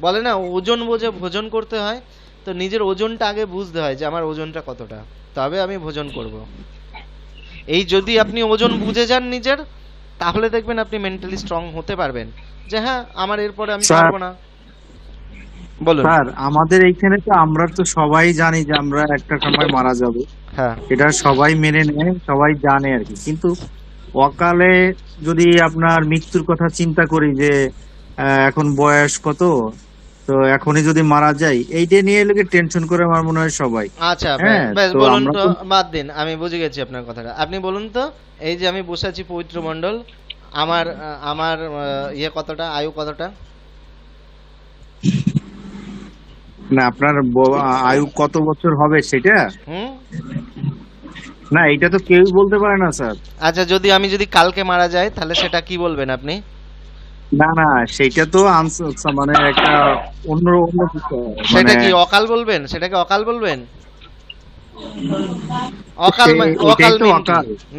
বলে না ওজন বোঝে ভোজন করতে হয়, তো নিজের ওজনটা আগে বুঝতে হয় যে আমার ওজনটা কতটা, তবে আমি ভোজন করব। এই যদি আপনি ওজন বুঝে যান নিজের, তাহলে দেখবেন আপনি মেন্টালি স্ট্রং হতে পারবেন, যে হ্যাঁ আমার এরপরে আমি পারবো না। বলুন স্যার, আমাদের এইখানে তো আমরা তো সবাই জানি যে আমরা একটা সময় মারা যাব, হ্যাঁ এটা সবাই মেনে নেয়, সবাই জানে আর কি, কিন্তু অকালে যদি আপনার মৃত্যুর কথা চিন্তা করি যে এখন বয়স কত, তো এখনই যদি মারা যাই, এইটা নিয়ে লোকে টেনশন করে আমার মনে হয় সবাই। আচ্ছা বেশ, বলুন তো, বাদ দিন, আমি বুঝে গেছি আপনার কথাটা, আপনি বলুন তো, এই যে আমি বসে আছি পবিত্র মণ্ডল, আমার ইয়ে কতটা, আয়ু কতটা? না, আপনার আয়ু কত বছর হবে সেটা না, এটা তো কেউ বলতে পারে না স্যার। আচ্ছা, আমি যদি কালকে মারা যাই তাহলে সেটা কি বলবেন আপনি? না না, সেটা তো মানে একটা অন্য কিছু। সেটা কি অকাল বলবেন? সেটাকে অকাল বলবেন? অকাল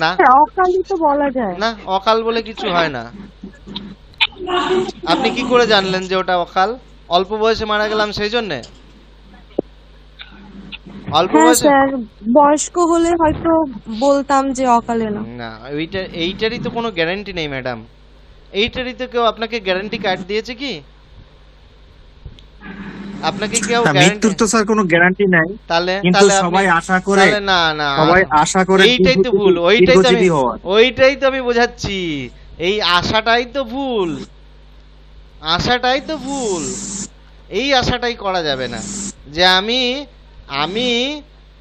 না, অকালই তো বলা যায় না, অকাল বলে কিছু হয় না। আপনি কি করে জানলেন যে ওটা অকাল? অল্প বয়সে মারা গেলাম সেই জন্য? অল্প বয়সে বয়স্ক হলে হয়তো বলতাম যে অকালে না। না, এইটারই তো কোনো গ্যারান্টি নেই ম্যাডাম, এইটারই তো কেউ আপনাকে গ্যারান্টি কার্ড দিয়েছে কি? আপনাকে কেউ মৃত্যুর তো স্যার কোনো গ্যারান্টি নাই, তাহলে সবাই আশা করে, না সবাই আশা করে, এইটাই তো ভুল, ওইটাই তো আমি বোঝাচ্ছি, এই আশাটাই তো ভুল, আশাটাই তো ভুল, এই আশাটাই করা যাবে না যে আমি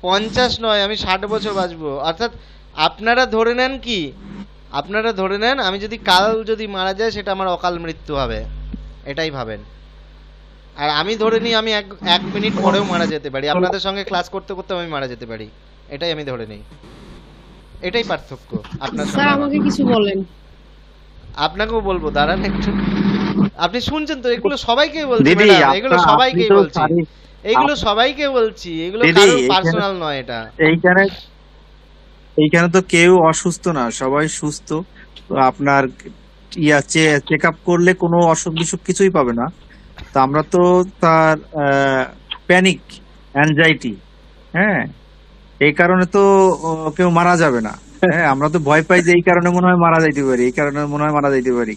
50 নয়, আমি 60 বছর বাঁচবো। অর্থাৎ আপনারা ধরে নেন কি, আপনারা ধরে নেন আমি যদি কাল যদি মারা যায় সেটা আমার অকাল মৃত্যু হবে, এটাই ভাবেন। আর আমি ধরে নিই আমি 1 মিনিট পরেও মারা যেতে পারি, আপনাদের সঙ্গে ক্লাস করতে করতে আমি মারা যেতে পারি, এটাই আমি ধরে নিই, এটাই পার্থক্য। আপনার স্যার আমাকে কিছু বলেন। আপনাকেও বলবো, দাঁড়ান একটু, আপনি শুনছেন তো? এগুলো সবাইকে বলছি ম্যাডাম, এগুলো সবাইকে বলছি, এগুলো সবাইকে বলছি, এগুলো কারোর পার্সোনাল নয়। এটা এইখানে তো কেউ অসুস্থ না, সবাই সুস্থ। আপনার চেক আপ করলে কোনো অসুখ বিসুখ কিছুই পাবে না। তো আমরা তো তার প্যানিক, অ্যাংজাইটি, হ্যাঁ, এই কারণে তো কেউ মারা যাবে না। হ্যাঁ, আমরা তো ভয় পাই যে এই কারণে মনে হয় মারা যাইতে পারি, এই কারণে মনে হয় মারা যাইতে পারি।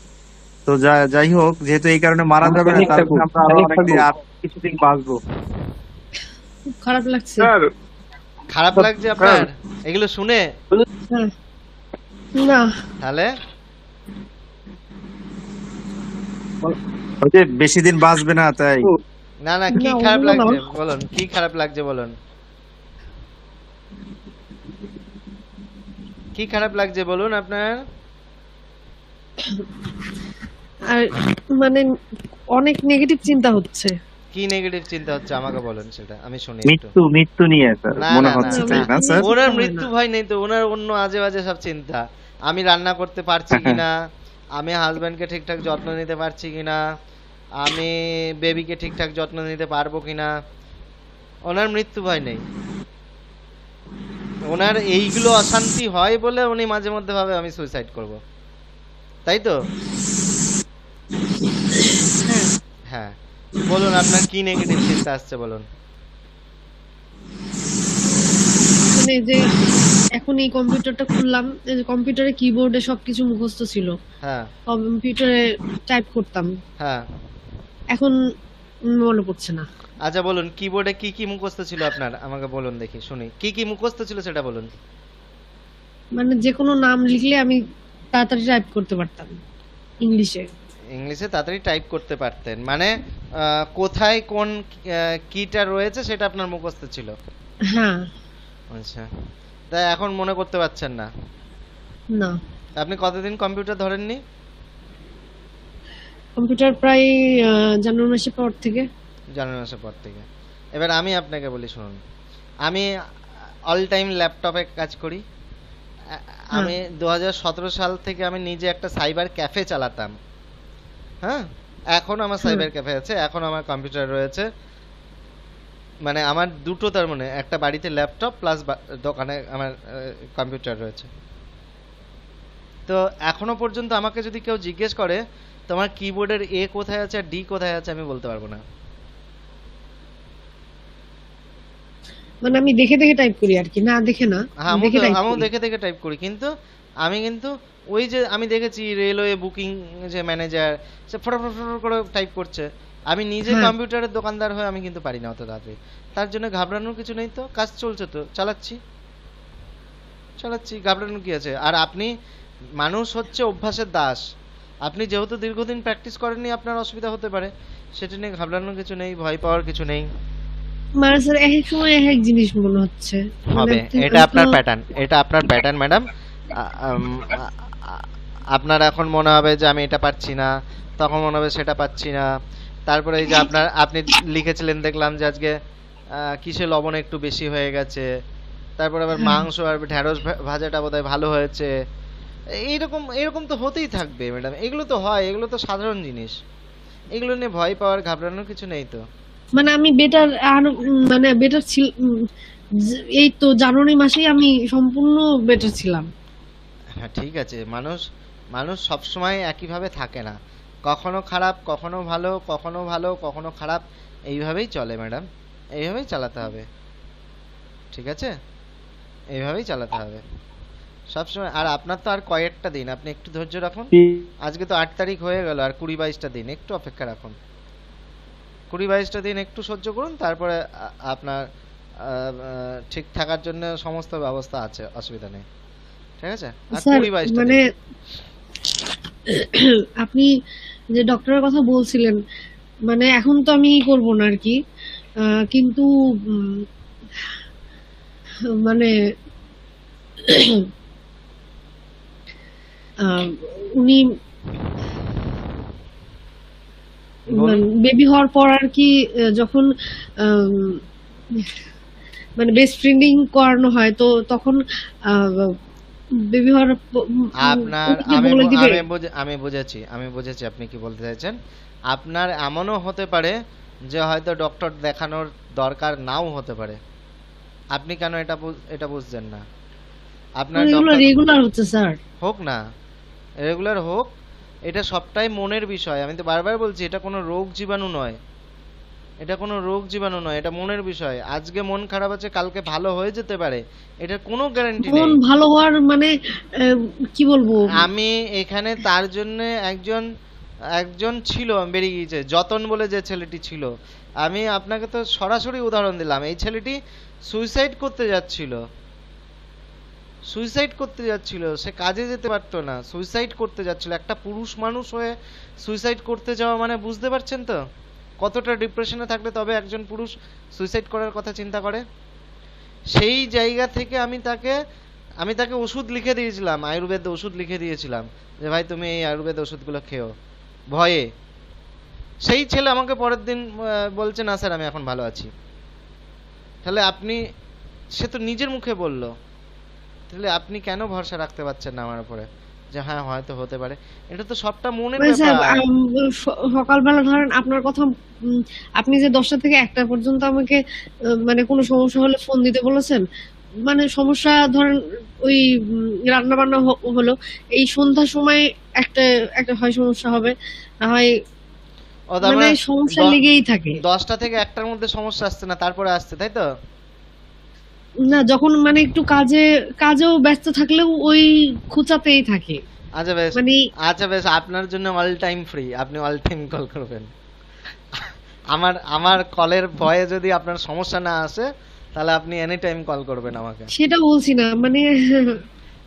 তো যাই হোক, যেহেতু এই কারণে মারা যাবে না, তারপরে আমরা আরো কিছুদিন বাঁচবো। খারাপ লাগছে, খারাপ লাগছে আপনার এগুলো শুনে? না, তাহলে বেশি দিন বাঁচবে না তাই? না না, কি খারাপ লাগছে বলুন, কি খারাপ লাগছে বলুন। কি খারাপ লাগছে বলুন আপনার? আর মানে অনেক নেগেটিভ চিন্তা হচ্ছে। কি নেগেটিভ চিন্তা হচ্ছে আমাকে বলেন, সেটা আমি শুনি একটু। মৃত্যু নিয়ে স্যার না মনে না হচ্ছে, না, তাই না স্যার? ওনার মৃত্যু ভয় নেই তো, ওনার অন্য আজে বাজে সব চিন্তা। আমি রান্না করতে পারছি কিনা, আমি হাজবেন্ডকে ঠিকঠাক যত্ন নিতে পারছি কিনা, আমি বেবিকে ঠিকঠাক যত্ন নিতে পারবো কিনা। ওনার মৃত্যু ভয় নেই। ওনার এইগুলো অশান্তি হয় বলে উনি মাঝে মধ্যে ভাবে আমি সুইসাইড করব, তাই তো? হ্যাঁ বলুন আপনার কি নেগেটিভ চিন্তা আসছে বলুন। মানে যে এখন এই কম্পিউটারটা খুললাম, এই যে কম্পিউটারে কিবোর্ডে সবকিছু মুখস্থ ছিল, হ্যাঁ কম্পিউটারে টাইপ করতাম, হ্যাঁ এখন মনে পড়ছে না। আচ্ছা বলুন কিবোর্ডে কি কি মুখস্থ ছিল আপনার, আমাকে বলুন দেখি শুনি। কি কি মুখস্থ ছিল সেটা বলুন। মানে যে কোনো নাম লিখলে আমি তাড়াতাড়ি টাইপ করতে পারতাম ইংলিশে। ইংলিশে তাড়াতাড়ি টাইপ করতে পারতেন, মানে কোথায় কোন কিটা রয়েছে সেটা আপনার মুখস্থ ছিল। হ্যাঁ। আচ্ছা, তাই এখন মনে করতে পারছেন না? না। আপনি কতদিন কম্পিউটার ধরেননি? কম্পিউটার প্রায় জানুয়ারি মাসের পর থেকে। জানুয়ারি মাসের পর থেকে। এবার আমি আপনাকে বলি শুনুন, আমি অল টাইম ল্যাপটপে কাজ করি। আমি 2017 সাল থেকে আমি নিজে একটা সাইবার ক্যাফে চালাতাম। হ্যাঁ, এখন আমার সাইবার ক্যাফে আছে, এখন আমার কম্পিউটার রয়েছে, মানে আমার দুটো, তার মানে একটা বাড়িতে ল্যাপটপ প্লাস দোকানে আমার কম্পিউটার রয়েছে। তো এখনো পর্যন্ত আমাকে যদি কেউ জিজ্ঞেস করে তোমার কিবোর্ডের এ কোথায় আছে আর ডি কোথায় আছে, আমি বলতে পারবো না। মানে আমি দেখে দেখে টাইপ করি আর কি, না দেখে না, আমিও দেখে দেখে টাইপ করি, কিন্তু আমি কিন্তু ওই যে আমি দেখেছি রেলওয়ে বুকিং যে ম্যানেজার সে ফটাফট করে টাইপ করছে, আমি নিজে কম্পিউটারের দোকানদার হয়ে আমি কিন্তু পারি না অত তাড়াতাড়ি। তার জন্য ঘাবড়ানোর কিছু নেই, তো কাজ চলছে তো চালাচ্ছি, ঘাবড়ানোর কি আছে? আর আপনি মানুষ হচ্ছে অভ্যাসের দাস, আপনি যেহেতু দীর্ঘদিন প্র্যাকটিস করেননি আপনার অসুবিধা হতে পারে, সেটা নিয়ে ঘাবড়ানোর কিছু নেই, ভয় পাওয়ার কিছু নেই। মানে স্যার এক এক সময় এক এক জিনিস মনে হচ্ছে হবে, এটা আপনার প্যাটার্ন, এটা আপনার প্যাটার্ন ম্যাডাম। আপনার এখন মনে হবে যে আমি এটা পাচ্ছি না, তখন মনে হবে সেটা পাচ্ছি না। তারপরে এই যে আপনি লিখেছিলেন দেখলাম যে আজকে কিসে লবণ একটু বেশি হয়ে গেছে, তারপর আবার মাংস আর ঢেঁড়স ভাজাটা বোধহয় ভালো হয়েছে। এরকম তো হতেই থাকবে ম্যাডাম, এগুলো তো হয়, এগুলো তো সাধারণ জিনিস, এগুলো নিয়ে ভয় পাওয়ার ঘাবড়ানোর কিছু নেই তো। মানে আমি বেটার, মানে বেটার ছিল এই তো জানুয়ারি মাসেই আমি সম্পূর্ণ বেটার ছিলাম। হ্যাঁ ঠিক আছে, মানুষ সবসময় একইভাবে থাকে না, কখনো খারাপ কখনো ভালো, কখনো ভালো কখনো খারাপ, এইভাবেই চলে ম্যাডাম, এইভাবেই চালাতে হবে, ঠিক আছে? এইভাবেই চালাতে হবে সবসময়। আর আপনার তো আর কয়েকটা দিন, আপনি একটু ধৈর্য রাখুন। আজকে তো 8 তারিখ হয়ে গেল, আর 20-22টা দিন একটু অপেক্ষা রাখুন, 20-22টা দিন একটু সহ্য করুন, তারপরে আপনার ঠিক থাকার জন্য সমস্ত ব্যবস্থা আছে, অসুবিধা নেই, ঠিক আছে? আর 20-22টা মানে আপনি যে ডক্টরের কথা বলছিলেন, মানে এখন তো আমি করব না আর কি, কিন্তু মানে উনি বেবি হওয়ার পর আর কি, যখন মানে বেস্ট ফ্রেন্ডিং করানো হয়, তো তখন বেবি হওয়ার আপনার আমি বুঝেছি আপনি কি বলতে চাইছেন। আপনার এমনও হতে পারে যে হয়তো ডক্টর দেখানোর দরকার নাও হতে পারে, আপনি কেন এটা বুঝছেন না? আপনার রেগুলার হচ্ছে স্যার, হোক না রেগুলার হোক, এটা সবটাই মনের বিষয়। আমি তো বারবার বলছি এটা কোনো রোগ জীবাণু নয়, এটা কোনো রোগ জীবাণু নয়, এটা মনের বিষয়। আজকে মন খারাপ আছে, কালকে ভালো হয়ে যেতে পারে, এটার কোনো গ্যারান্টি নেই। মন ভালো হওয়ার মানে কি বলবো, আমি এখানে তার জন্য একজন ছিল, বেরিয়ে গিয়েছে, যতন বলে যে ছেলেটি ছিল, আমি আপনাকে তো সরাসরি উদাহরণ দিলাম। এই ছেলেটি সুইসাইড করতে যাচ্ছিল, সে কাজে যেতে পারতো না, সুইসাইড করতে যাচ্ছিল। একটা পুরুষ মানুষ হয়ে সুইসাইড করতে যাওয়া মানে বুঝতে পারছেন তো কতটা ডিপ্রেশনে থাকলে তবে একজন পুরুষ সুইসাইড করার কথা চিন্তা করে। সেই জায়গা থেকে আমি তাকে আমি তাকে ওষুধ লিখে দিয়েছিলাম, আয়ুর্বেদ ওষুধ লিখে দিয়েছিলাম যে ভাই তুমি এই আয়ুর্বেদ ওষুধগুলো খেও, ভয়ে। সেই ছেলে আমাকে পরের দিন বলছে না স্যার আমি এখন ভালো আছি। তাহলে আপনি, সে তো নিজের মুখে বলল, তাহলে আপনি কেন ভরসা রাখতে পারছেন না আমার উপরে যে হ্যাঁ হয়তো হতে পারে? এটা তো সবটা মনের মানে স্যার ব্যাপার। সকালবেলা ধরেন আপনার কথা, আপনি যে 10টা থেকে 1টা পর্যন্ত আমাকে মানে কোনো সমস্যা হলে ফোন দিতে বলেছেন, মানে সমস্যা ধরেন ওই রান্না বান্না হলো, এই সন্ধ্যার সময় একটা একটা হয় সমস্যা হবে, না হয় ও তার মানে মানে সমস্যা লেগেই থাকে। 10টা থেকে 1টার মধ্যে সমস্যা আসছে না, তারপরে আসছে, তাই তো? না, যখন মানে একটু কাজেও ব্যস্ত থাকলেও ওই খুঁচাতেই থাকে। আচ্ছা বেশ, মানে আচ্ছা বেশ, আপনার জন্য অল টাইম ফ্রি, আপনি অল টাইম কল করবেন। আমার কলের ভয়ে যদি আপনার সমস্যা না আসে তাহলে আপনি এনি টাইম কল করবেন আমাকে। সেটা বলছি না, মানে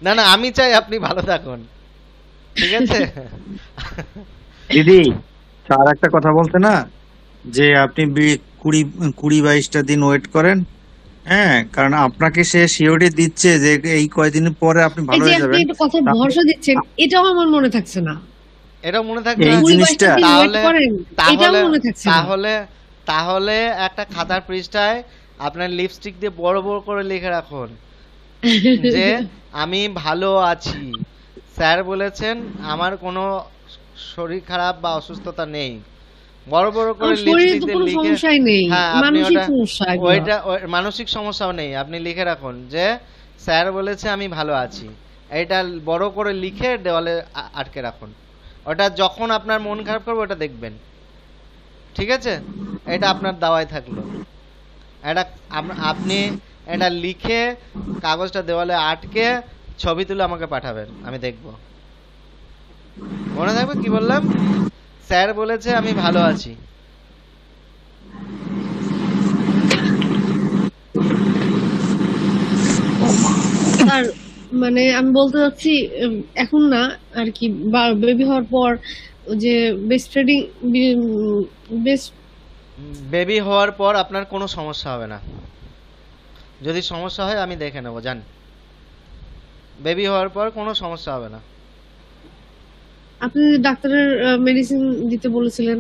না না, আমি চাই আপনি ভালো থাকুন, ঠিক আছে? দিদি আর একটা কথা বলতে না, যে আপনি 20-22টা দিন ওয়েট করেন, হ্যাঁ, কারণ আপনাকে সে সিওরিটি দিচ্ছে যে এই কয়দিন পরে আপনি এই ভালো যে হয়ে আপনি যাবেন। একটা কথা ভরসা দিচ্ছেন, এটাও আমার মনে থাকছে না। এটা মনে থাকবে এই না? জিনিসটা 22টা দিন wait করেন, এটাও তাহলে মনে থাকছে না। তাহলে তাহলে একটা খাতার পৃষ্ঠায় আপনার লিপস্টিক দিয়ে বড় বড় করে লিখে রাখুন যে আমি ভালো আছি, স্যার বলেছেন আমার কোনো শরীর খারাপ বা অসুস্থতা নেই, বড় বড় করে আমার শরীরে তো লিপস্টিক দিয়ে কোনো লিখে। সমস্যাই নেই, হ্যাঁ, আপনি মানসিক ওটা, সমস্যা এগুলো। মানসিক সমস্যাও নেই, আপনি লিখে রাখুন যে স্যার বলেছে আমি ভালো আছি, এটা বড় করে লিখে দেওয়ালে আটকে রাখুন। ওটা যখন আপনার মন খারাপ করবে ওটা দেখবেন, ঠিক আছে? এটা আপনার দাওয়ায় থাকলো। এটা আপনি এটা লিখে কাগজটা দেওয়ালে আটকে ছবি তুলে আমাকে পাঠাবেন, আমি দেখব। মনে থাকবে কি বললাম? স্যার বলেছে আমি ভালো আছি। আর মানে আমি বলতে চাচ্ছি এখন না আর কি, বেবি হওয়ার পর যে বেবি হওয়ার পর আপনার কোনো সমস্যা হবে না, যদি সমস্যা হয় আমি দেখে নেবো, জান। বেবি হওয়ার পর কোনো সমস্যা হবে না। আপনি ডাক্তারের মেডিসিন দিতে বলেছিলেন,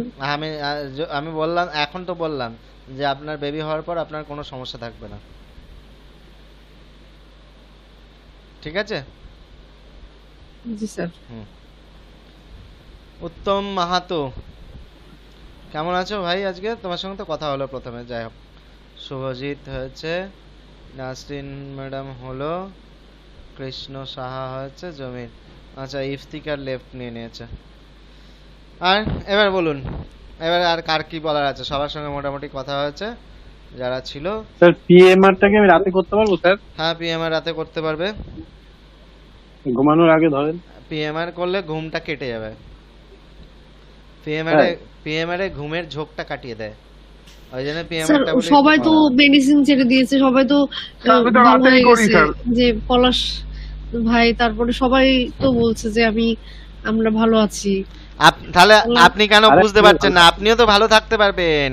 আমি বললাম, এখন তো বললাম যে আপনার বেবি হওয়ার পর আপনার কোনো সমস্যা থাকবে না, ঠিক আছে? জি স্যার। উত্তম মাহাতো, কেমন আছো ভাই? আজকে তোমার সঙ্গে তো কথা হলো প্রথমে, যাই হোক। শুভজিৎ হয়েছে, নাসরিন ম্যাডাম হলো, কৃষ্ণ সাহা হয়েছে, জমির, আচ্ছা ইফতিকার লেফট নিয়ে নিয়েছে। আর এবার বলুন, এবার আর কার কি বলার আছে? সবার সঙ্গে মোটামুটি কথা হয়েছে যারা ছিল। স্যার পিএমআরটাকে আমি রাতে করতে পারবো স্যার? হ্যাঁ, পিএমআর রাতে করতে পারবে। ঘুমানোর আগে ধরেন। পিএমআর করলে ঘুমটা কেটে যাবে, পিএমআর এ ঘুমের ঝোঁকটা কাটিয়ে দেয়, ওই জন্য পিএমআরটা বলে। সবাই তো মেডিসিন ছেড়ে দিয়েছে, সবাই তো ভালো হয়ে গেছে, যে পলাশ ভাই, তারপরে সবাই তো বলছে যে আমরা ভালো আছি। তাহলে আপনি কেন বুঝতে পারছেন না? আপনিও তো ভালো থাকতে পারবেন।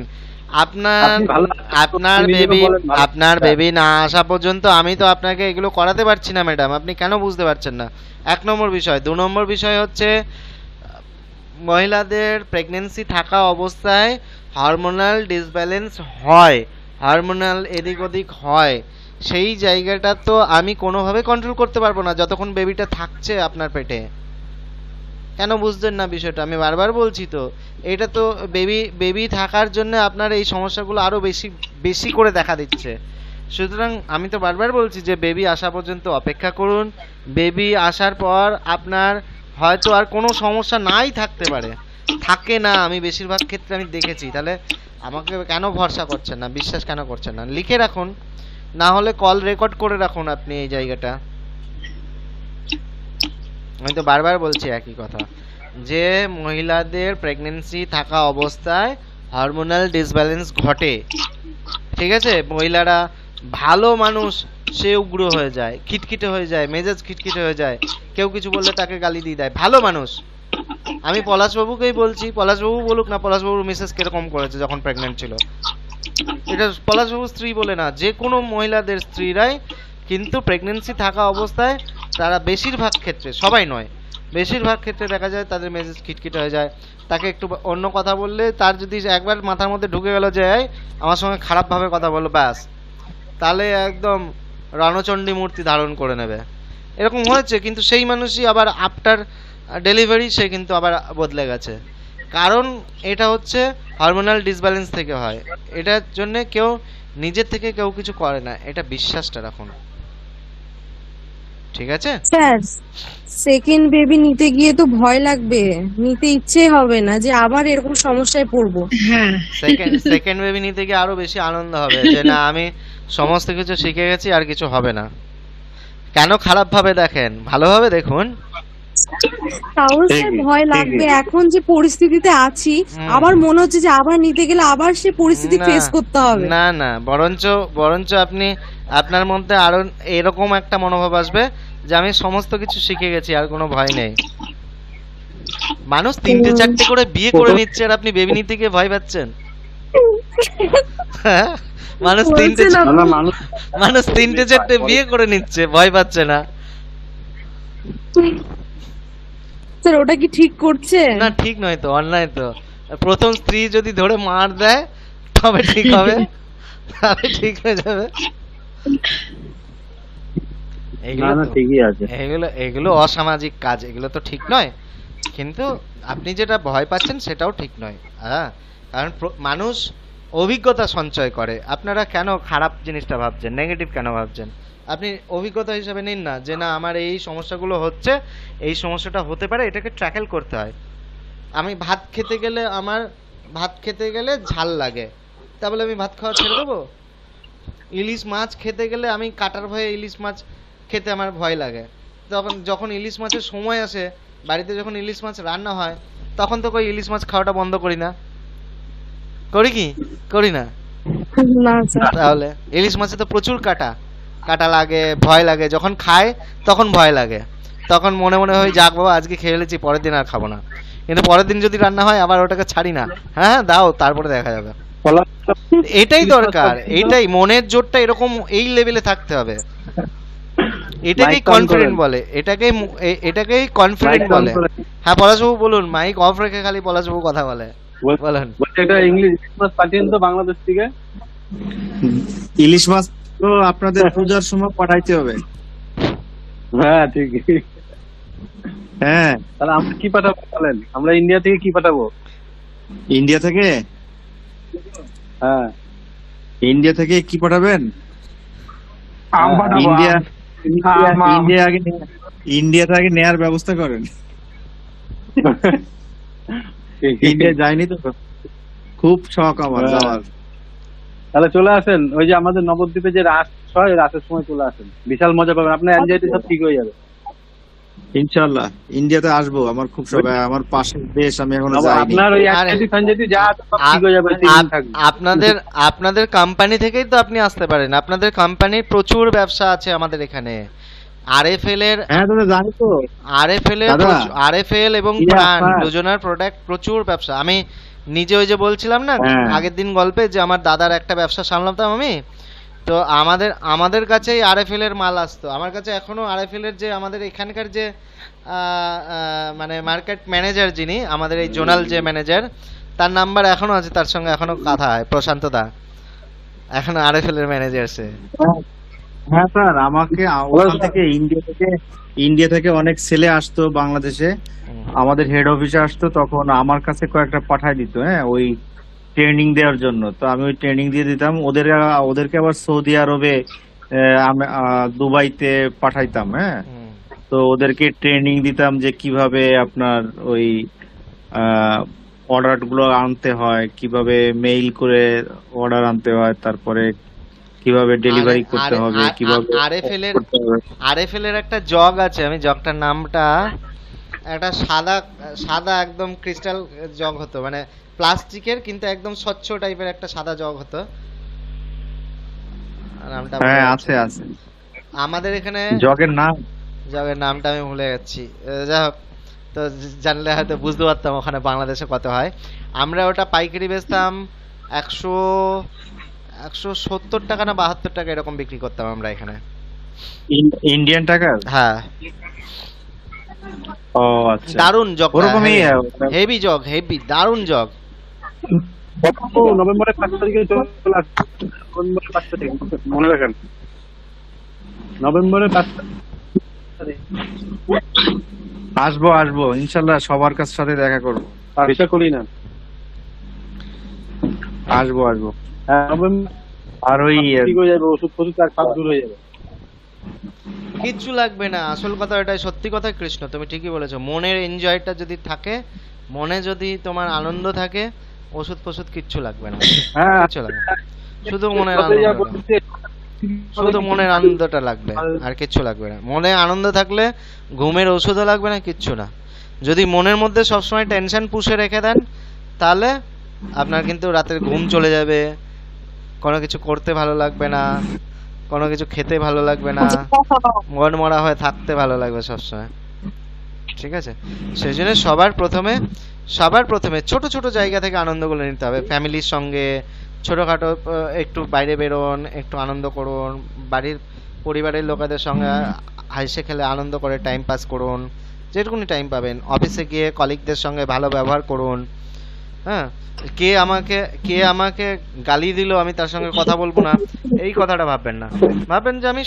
আপনার বেবি না আসা পর্যন্ত আমি তো আপনাকে এগুলো করাতে পারছি না ম্যাডাম, আপনি কেন বুঝতে পারছেন না? 1 নম্বর বিষয়। 2 নম্বর বিষয় হচ্ছে মহিলাদের প্রেগন্যান্সি থাকা অবস্থায় হরমোনাল ডিসব্যালেন্স হয়, হরমোনাল এদিক ওদিক হয়, সেই জায়গাটা তো আমি কোনোভাবে কন্ট্রোল করতে পারবো না যতক্ষণ বেবিটা থাকছে আপনার পেটে। কেন বুঝছেন না বিষয়টা? আমি বারবার বলছি তো, এটা তো বেবি থাকার জন্য আপনার এই সমস্যাগুলো আরো বেশি করে দেখা দিচ্ছে। সুতরাং আমি তো বারবার বলছি যে বেবি আসা পর্যন্ত অপেক্ষা করুন, বেবি আসার পর আপনার হয়তো আর কোনো সমস্যা নাই থাকতে পারে, থাকে না, আমি বেশিরভাগ ক্ষেত্রে আমি দেখেছি। তাহলে আমাকে কেন ভরসা করছেন না, বিশ্বাস কেন করছেন না? লিখে রাখুন, না হলে কল রেকর্ড করে রাখুন আপনি এই জায়গাটা। আমি তো বারবার বলছি একই কথা, যে মহিলাদের প্রেগন্যান্সি থাকা অবস্থায় হরমোনাল ডিসব্যালেন্স ঘটে, ঠিক আছে? মহিলারা ভালো মানুষ, সে উগ্র হয়ে যায়, খিটখিটে হয়ে যায়, মেজাজ খিটখিটে হয়ে যায়, কেউ কিছু বললে তাকে গালি দিয়ে দেয়, ভালো মানুষ। আমি পলাশবাবুকেই বলছি, পলাশবাবু বলুক না পলাশবাবুর মিসেস কিরকম করেছে যখন প্রেগনেন্ট ছিল। এটা পলাশবাবুর স্ত্রী বলে না, যে কোনো মহিলাদের স্ত্রীরাই কিন্তু প্রেগনেন্সি থাকা অবস্থায় তারা বেশিরভাগ ক্ষেত্রে, সবাই নয়, বেশিরভাগ ক্ষেত্রে দেখা যায় তাদের মেজাজ খিটখিটে হয়ে যায়। তাকে একটু অন্য কথা বললে তার যদি একবার মাথার মধ্যে ঢুকে গেল যে এই আমার সঙ্গে খারাপভাবে কথা বললো, ব্যাস তাহলে একদম রণচণ্ডী মূর্তি ধারণ করে নেবে। এরকম হয়েছে, কিন্তু সেই মানুষই আবার আফটার ডেলিভারি সে কিন্তু আবার বদলে গেছে। কারণ এটা হচ্ছে হরমোনাল ডিসব্যালেন্স থেকে হয়। এটার জন্য কেউ নিজের থেকে কেউ কিছু করে না, এটা বিশ্বাসটা রাখুন, ঠিক আছে? স্যার, সেকেন্ড বেবি নিতে গিয়ে তো ভয় লাগবে, নিতে ইচ্ছে হবে না যে আবার এরকম সমস্যায় পড়বো। হ্যাঁ, সেকেন্ড বেবি নিতে গিয়ে আরো বেশি আনন্দ হবে যে না আমি সমস্ত কিছু শিখে গেছি, আর কিছু হবে না। কেন খারাপ ভাবে দেখেন, ভালোভাবে দেখুন। তাও স্যার ভয় লাগবে, এখন যে পরিস্থিতিতে আছি আবার মনে হচ্ছে যে আবার নিতে গেলে আবার সে পরিস্থিতি না, ফেস করতে হবে। না না, বরঞ্চ আপনি আপনার মধ্যে আরো এরকম একটা মনোভাব আসবে যে আমি সমস্ত কিছু শিখে গেছি, আর কোনো ভয় নেই। মানুষ 3-4টে করে বিয়ে করে নিচ্ছে আর আপনি বেবি নিতে গিয়ে ভয় পাচ্ছেন? হ্যাঁ? মানুষ 3-4টে বিয়ে করে নিচ্ছে, ভয় পাচ্ছে না। স্যার ওটা কি ঠিক করছে? না, ঠিক নয় তো, অন্যায় তো। প্রথম স্ত্রী যদি ধরে মার দেয় তবে ঠিক হবে, তবে ঠিক হয়ে যাবে। এগুলো অসামাজিক কাজ, এগুলো তো ঠিক নয়। কিন্তু আপনি যেটা ভয় পাচ্ছেন সেটাও ঠিক নয়। হ্যাঁ, কারণ মানুষ অভিজ্ঞতা সঞ্চয় করে। আপনারা কেন খারাপ জিনিসটা ভাবছেন, নেগেটিভ কেন ভাবছেন? আপনি অভিজ্ঞতা হিসেবে নিন না যে না আমার এই সমস্যাগুলো হচ্ছে, এই সমস্যাটা হতে পারে, এটাকে ট্র্যাকেল করতে হয়। আমি ভাত খেতে গেলে ঝাল লাগে, তা বলে আমি ভাত খাওয়া ছেড়ে দেবো? ইলিশ মাছ খেতে গেলে আমি কাটার ভয়ে ইলিশ মাছ খেতে আমার ভয় লাগে। যখন ইলিশ মাছের সময় আসে, বাড়িতে যখন ইলিশ মাছ রান্না হয়, তখন তো কই ইলিশ মাছ খাওয়াটা বন্ধ করি না? করি কি করি না? তাহলে ইলিশ মাছে তো প্রচুর কাটা লাগে, ভয় লাগে। যখন খায় তখন ভয় লাগে, তখন মনে মনে হয় যাক বাবা আজকে খেয়ে ফেলেছি, পরের দিন আর খাবো না। কিন্তু পরের দিন যদি রান্না হয় আবার ওটাকে ছাড়ি না, হ্যাঁ দাও, তারপরে দেখা যাবে। এটাই দরকার, এইটাই মনের জোরটা এরকম এই লেভেলে থাকতে হবে। এটাকেই কনফিডেন্ট বলে, এটাকেই কনফিডেন্ট বলে। হ্যাঁ পলাশবাবু বলুন, মাইক অফ রেখে খালি পলাশবাবু কথা বলে। বলেন। এটা ইংলিশ মাছ পাঠিয়েন তো বাংলাদেশ থেকে। ইলিশ মাছ তো আপনাদের পূজার সময় পাঠাইতে হবে। হ্যাঁ ঠিক। হ্যাঁ, তাহলে আমরা কি পাঠাবো বলেন? আমরা ইন্ডিয়া থেকে কি পাঠাবো? ইন্ডিয়া থেকে? হ্যাঁ, ইন্ডিয়া থেকে কি পাঠাবেন? ইন্ডিয়াতে আগে নেয়ার ব্যবস্থা করেন। ইন্ডিয়া যায়নি তো, খুব শখ আমার যাওয়ার। তাহলে চলে আসেন, ওই যে আমাদের নবদ্বীপে যে রাস হয়, রাসের সময় চলে আসেন, বিশাল মজা পাবেন। আপনার অ্যানজাইটি সব ঠিক হয়ে যাবে ইনশাআল্লাহ। ইন্ডিয়াতে আসবো, আমার খুব শখ, আমার পাশের দেশ, আমি এখনো যাইনি। আপনার ওই অ্যানজাইটি যা আছে সব ঠিক হয়ে যাবে। আপনাদের কোম্পানি থেকেই তো আপনি আসতে পারেন। আপনাদের কোম্পানির প্রচুর ব্যবসা আছে আমাদের এখানে। আরএফএল এর, হ্যাঁ দাদা জানি তো, আরএফএল এবং প্রাণ দুজনের প্রোডাক্ট প্রচুর ব্যবসা। আমি নিজে ওই যে বলছিলাম না আগের দিন গল্পে যে আমার দাদার একটা ব্যবসা সামলাতাম আমি, তো আমাদের কাছেই আরএফএল এর মাল আসতো। আমার কাছে এখনো আরএফএল এর যে আমাদের এখানকার যে মানে মার্কেট ম্যানেজার, যিনি আমাদের এই জোনাল যে ম্যানেজার, তার নাম্বার এখনো আছে, তার সঙ্গে এখনো কথা হয়। প্রশান্ত দা এখন আরএফএল এর ম্যানেজার সে। হ্যাঁ স্যার, আমাকে ওখান থেকে ইন্ডিয়া থেকে অনেক ছেলে আসতো বাংলাদেশে, আমাদের হেড অফিসে আসতো, তখন আমার কাছে কয়েকটা পাঠাই দিত। হ্যাঁ, ওই ট্রেনিং দেওয়ার জন্য। তো আমি ওই ট্রেনিং দিয়ে দিতাম ওদেরকে আবার সৌদি আরবে, দুবাইতে পাঠাইতাম। হ্যাঁ, তো ওদেরকে ট্রেনিং দিতাম যে কিভাবে আপনার ওই অর্ডার গুলো আনতে হয়, কিভাবে মেইল করে অর্ডার আনতে হয়, তারপরে কিভাবে ডেলিভারি করতে হবে, কিভাবে আরএফএল এর একটা জগ আছে, আমি জগটার নামটা, একটা সাদা একদম ক্রিস্টাল জগ হতো, মানে প্লাস্টিকের কিন্তু একদম স্বচ্ছ টাইপের একটা সাদা জগ হতো। নামটা আছে আমাদের এখানে, জগের নামটা আমি ভুলে যাচ্ছি। যাই হোক, তো জানলে হয়তো বুঝতে পারতাম ওখানে বাংলাদেশে কত হয়। আমরা ওটা পাইকারি বেচতাম 170 টাকা না 72 টাকা এরকম বিক্রি করতাম আমরা এখানে। ইন্ডিয়ান টাকা? হ্যাঁ, ও আচ্ছা, দারুণ জগ, ওরকমই হেভি জগ, হেভি দারুণ জগ। নভেম্বরের 5 তারিখে চলে আসছে, নভেম্বরের 5 তারিখ মনে রাখেন, নভেম্বরের 5 তারিখ আসবো আসবো ইনশাল্লাহ, সবার কাছে সাথে দেখা করবো। আশা করি না, আসবো আসবো। হ্যাঁ নভেম্বর আর ওই ঠিক হয়ে যাবে, ওষুধ ফষুধ আর কাজ দূর হয়ে যাবে। কিচ্ছু লাগবে না, আসল কথা এটাই, সত্যি কথা কৃষ্ণ, তুমি ঠিকই বলেছো। মনের এনজয়টা যদি থাকে, মনে যদি তোমার আনন্দ থাকে, ওষুধ ফষুধ কিচ্ছু লাগবে না, হ্যাঁ কিচ্ছু লাগবে না। শুধু মনের আনন্দ, শুধু মনের আনন্দটা লাগবে, আর কিচ্ছু লাগবে না। মনে আনন্দ থাকলে ঘুমের ওষুধও লাগবে না, কিচ্ছু না। যদি মনের মধ্যে সবসময় টেনশন পুষে রেখে দেন, তাহলে আপনার কিন্তু রাতের ঘুম চলে যাবে, কোনো কিছু করতে ভালো লাগবে না, কোনো কিছু খেতে ভালো লাগবে না, মন মরা হয়ে থাকতে ভালো লাগবে সবসময়। ঠিক আছে, সেই জন্য সবার প্রথমে ছোট ছোট জায়গা থেকে আনন্দগুলো নিতে হবে। ফ্যামিলির সঙ্গে ছোটখাটো একটু বাইরে বেরোন, একটু আনন্দ করুন, বাড়ির পরিবারের লোকেদের সঙ্গে হাসে খেলে আনন্দ করে টাইম পাস করুন, যেটুকুনি টাইম পাবেন। অফিসে গিয়ে কলিগদের সঙ্গে ভালো ব্যবহার করুন। হ্যাঁ, কে আমাকে গালি দিল আমি তার সঙ্গে কথা বলবো না, এই কথাটা ভাববেন না। ভাববেন যে আমি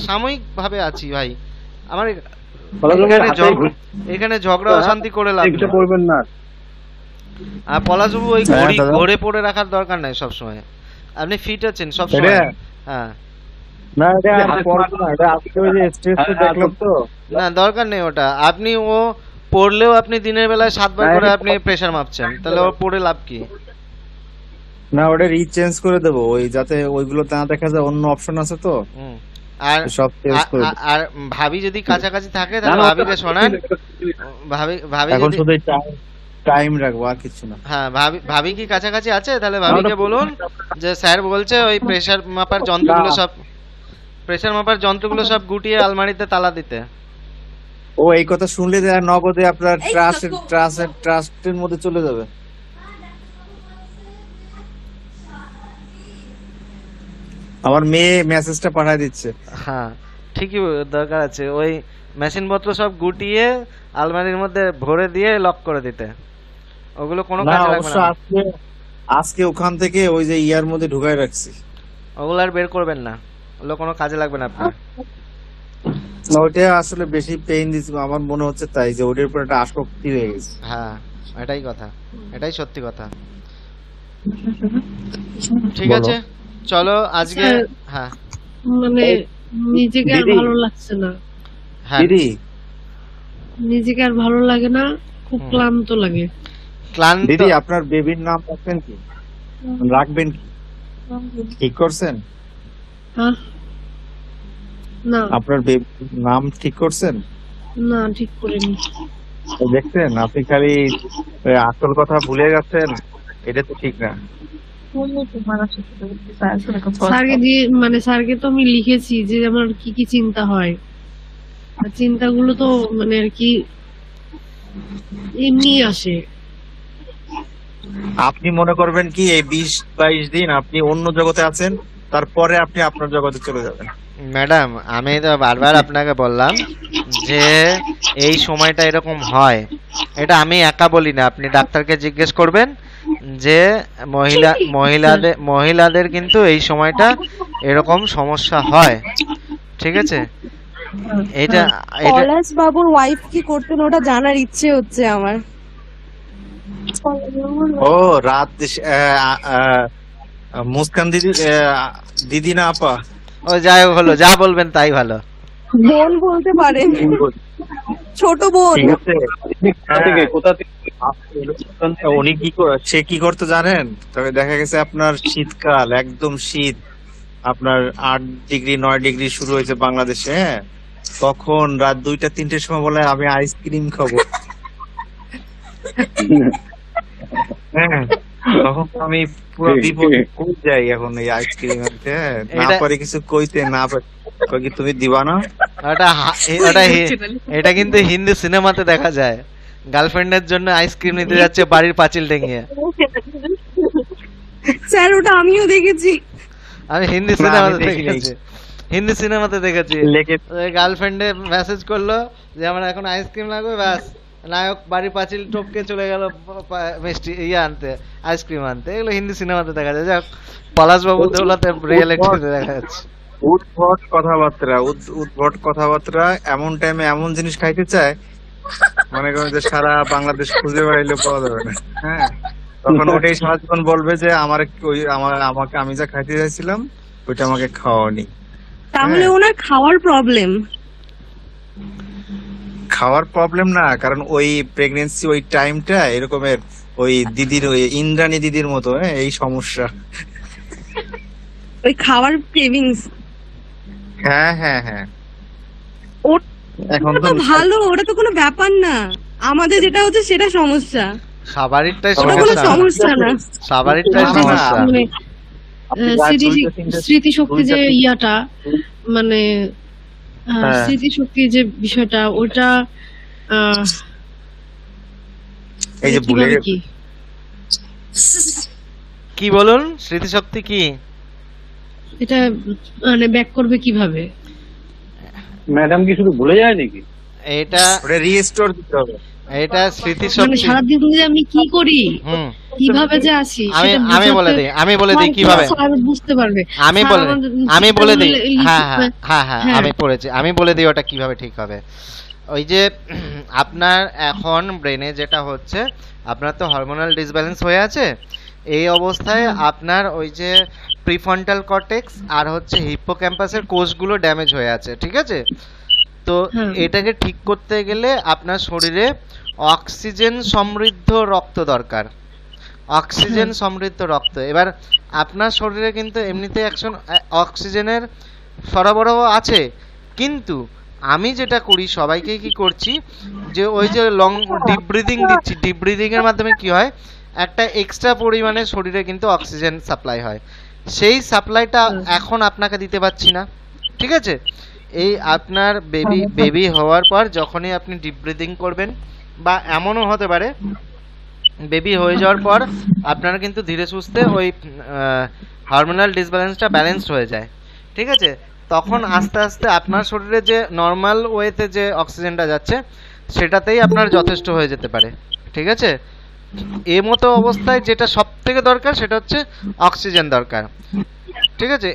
সাময়িক ভাবে আছি ভাই, আমার এখানে ঝগড়া অশান্তি করে লাভ নেই। করবেন না। আর পলাশবাবু ওই ঘরে পড়ে রাখার দরকার নাই সবসময়। আপনি ফিট আছেন সবসময়। হ্যাঁ না, না, দরকার নেই ওটা। আপনি ও পড়লেও আপনি দিনের বেলায় 7 বার করে আপনি প্রেসার মাপছেন, তাহলে ও পড়ে লাভ কি? না, ওটা রিচেঞ্জ করে দেবো, ওই যাতে ওইগুলো না দেখা যায়, অন্য অপশন আছে তো। আর সব চেঞ্জ করে দেবো। আর ভাবি যদি কাছাকাছি থাকে তাহলে ভাবিকে শোনান, ভাবি এখন যদি শুধু টাইম রাখবো, আর কিছু না। হ্যাঁ, ভাবি কি কাছাকাছি আছে তাহলে ভাবিকে বলুন যে স্যার বলছে ওই প্রেসার মাপার যন্ত্রগুলো সব গুটিয়ে আলমারিতে তালা দিতে। ও এই কথা শুনলে নগদে আপনার ট্রাস্টের মধ্যে চলে যাবে। আমার মেয়ে মেসেজটা পাঠিয়ে দিচ্ছে। হ্যাঁ, ঠিকই দরকার আছে, ওই মেশিন পত্র সব গুটিয়ে আলমারির মধ্যে ভরে দিয়ে লক করে দিতে, ওগুলো কোনো কাজে লাগবে না। আজকে ওখান থেকে ওই যে ইয়ার মধ্যে ঢুকাই রাখছি, ওগুলো আর বের করবেন না, ওগুলো কোনো কাজে লাগবে না আপনার। ওইটা আসলে বেশি পেইন দিচ্ছে আমার মনে হচ্ছে, তাই যে ওটার উপর একটা আসক্তি হয়ে গেছে। হ্যাঁ, এটাই কথা, এটাই সত্যি কথা। ঠিক আছে, চলো আজকে। হ্যাঁ, মানে নিজেকে আর ভালো লাগছে না দিদি, নিজেকে আর ভালো লাগে না, খুব ক্লান্ত লাগে। দিদি আপনার বেবির নাম রাখবেন কি, রাখবেন কি, ঠিক করছেন? হ্যাঁ, না আপনার বেবির নাম ঠিক করছেন? না, ঠিক করিনি। দেখছেন, আপনি খালি আসল কথা ভুলে গেছেন, এটা তো ঠিক না। স্যারকে তো আমি লিখেছি যে আমার কি কি চিন্তা হয়, চিন্তাগুলো তো মানে আর কি এমনি আসে। আপনি মনে করবেন কি এই 20-22 দিন আপনি অন্য জগতে আছেন, তারপরে আপনি আপনার জগতে চলে যাবেন। ম্যাডাম, আমি তো বারবার আপনাকে বললাম যে এই সময়টা এরকম হয়, এটা আমি একা বলি না, আপনি ডাক্তারকে জিজ্ঞেস করবেন যে মহিলাদের কিন্তু এই সময়টা এরকম সমস্যা হয়। ঠিক আছে, এটা পলাশ বাবুর ওয়াইফ কি করতেন ওটা জানার ইচ্ছে হচ্ছে আমার। ও রাত মুস্কান দিদি না আপা, ও যাই হোক হলো, যা বলবেন তাই ভালো। বোন বলতে পারেন, ছোট বোন। উনি সে কি করতে জানেন? তবে দেখা গেছে আপনার শীতকাল, একদম শীত, আপনার 8-9 ডিগ্রি শুরু হয়েছে বাংলাদেশে। হ্যাঁ, তখন রাত 2টা-3টের সময় বলে আমি আইসক্রিম খাবো। হ্যাঁ, তখন আমি পুরো বিপদে পড়ে যাই এখন এই আইসক্রিম আনতে, না পারি কিছু কইতে, না পারি কি তুমি দিবা না। এটা কিন্তু হিন্দি সিনেমাতে দেখা যায়, গার্লফ্রেন্ডের জন্য আইসক্রিম নিতে যাচ্ছে বাড়ির পাঁচিল ঠেঙিয়ে। স্যার ওটা আমিও দেখেছি, আমি হিন্দি সিনেমাতে দেখেছি। হিন্দি সিনেমাতে দেখেছি, লেগে গার্লফ্রেন্ডে মেসেজ করলো যে আমার এখন আইসক্রিম লাগবে, ব্যাস নায়ক বাড়ি পাঁচিল টপকে চলে গেল মিষ্টি ইয়ে আনতে, আইসক্রিম আনতে। এগুলো হিন্দি সিনেমাতে দেখা যায়। যাক, পলাশ বাবু দেওলাতে রিয়েলিটিতে দেখা যাচ্ছে। উদ্ভট কথাবার্তা, উদ্ভট কথাবার্তা, এমন টাইমে এমন জিনিস খাইতে চায় মনে করেন যে সারা বাংলাদেশ খুঁজে বেড়াইলেও পাওয়া যাবে না। হ্যাঁ, তখন ওটাই সারা জীবন বলবে যে আমাকে আমি যা খাইতে চাইছিলাম ওইটা আমাকে খাওয়ানি। তাহলে ওনার খাওয়ার প্রবলেম। খাওয়ার প্রবলেম না, কারণ ওই প্রেগনেন্সি ওই টাইমটা এরকমের ওই দিদির, ওই ইন্দ্রাণী দিদির মতো এই সমস্যা। ওই খাওয়ার ক্রেভিংস। হ্যাঁ হ্যাঁ হ্যাঁ, এখন ওটা তো ভালো, ওটা তো কোনো ব্যাপার না। আমাদের যেটা হচ্ছে সেটা সমস্যা, সবারইটাই ওটা কোনো সমস্যা না। সবারইটাই সমস্যা। মানে স্মৃতিশক্তি যে ইয়াটা, মানে স্মৃতিশক্তির যে বিষয়টা, ওটা এই যে ভুলে কি বলুন, স্মৃতিশক্তি কি এটা মানে ব্যাক করবে কিভাবে? ম্যাডাম কি শুধু ভুলে যায় নাকি? এটা ওটা রিস্টোর দিতে হবে। এটা মানে স্মৃতিশক্তি। সারাদিন যে আমি কি করি, কিভাবে যে আসি, আমি বলে দিই কিভাবে বুঝতে পারবে। আমি বলে দিই, হ্যাঁ হ্যাঁ হ্যাঁ হ্যাঁ, আমি পড়েছি, আমি বলে দিই ওটা কিভাবে ঠিক হবে। ওই যে আপনার এখন ব্রেনে যেটা হচ্ছে, আপনার তো হরমোনাল ডিসব্যালেন্স হয়ে আছে। এই অবস্থায় আপনার ওই যে প্রিফ্রন্টাল কর্টেক্স আর হচ্ছে হিপ্পোক্যাম্পাসের কোষগুলো ড্যামেজ হয়ে আছে, ঠিক আছে? তো এটাকে ঠিক করতে গেলে আপনার শরীরে অক্সিজেন সমৃদ্ধ রক্ত দরকার, অক্সিজেন সমৃদ্ধ রক্ত। এবার আপনার শরীরে কিন্তু এমনিতে অক্সিজেনের সরবরাহ আছে, কিন্তু আমি যেটা করি, সবাইকে কি করছি যে ওই যে লং ডিপ ব্রিদিং দিচ্ছি, ডিপ ব্রিদিং এর মাধ্যমে কি হয়, একটা এক্সট্রা পরিমাণে শরীরে কিন্তু অক্সিজেন সাপ্লাই হয়। সেই সাপ্লাইটা এখন আপনাকে দিতে পারছি না, ঠিক আছে? এই আপনার বেবি হওয়ার পর যখনই আপনি ডিপ ব্রিদিং করবেন, বা এমনও হতে পারে বেবি হয়ে যাওয়ার পর আপনার কিন্তু ধীরে সুস্থে ওই হরমোনাল ডিসব্যালেন্সটা ব্যালেন্সড হয়ে যায়, ঠিক আছে? তখন আস্তে আস্তে আপনার শরীরে যে নর্মাল ওয়েতে যে অক্সিজেনটা যাচ্ছে সেটাতেই আপনার যথেষ্ট হয়ে যেতে পারে, ঠিক আছে? এই মতো অবস্থায় যেটা সব থেকে দরকার সেটা হচ্ছে অক্সিজেন দরকার, ঠিক আছে?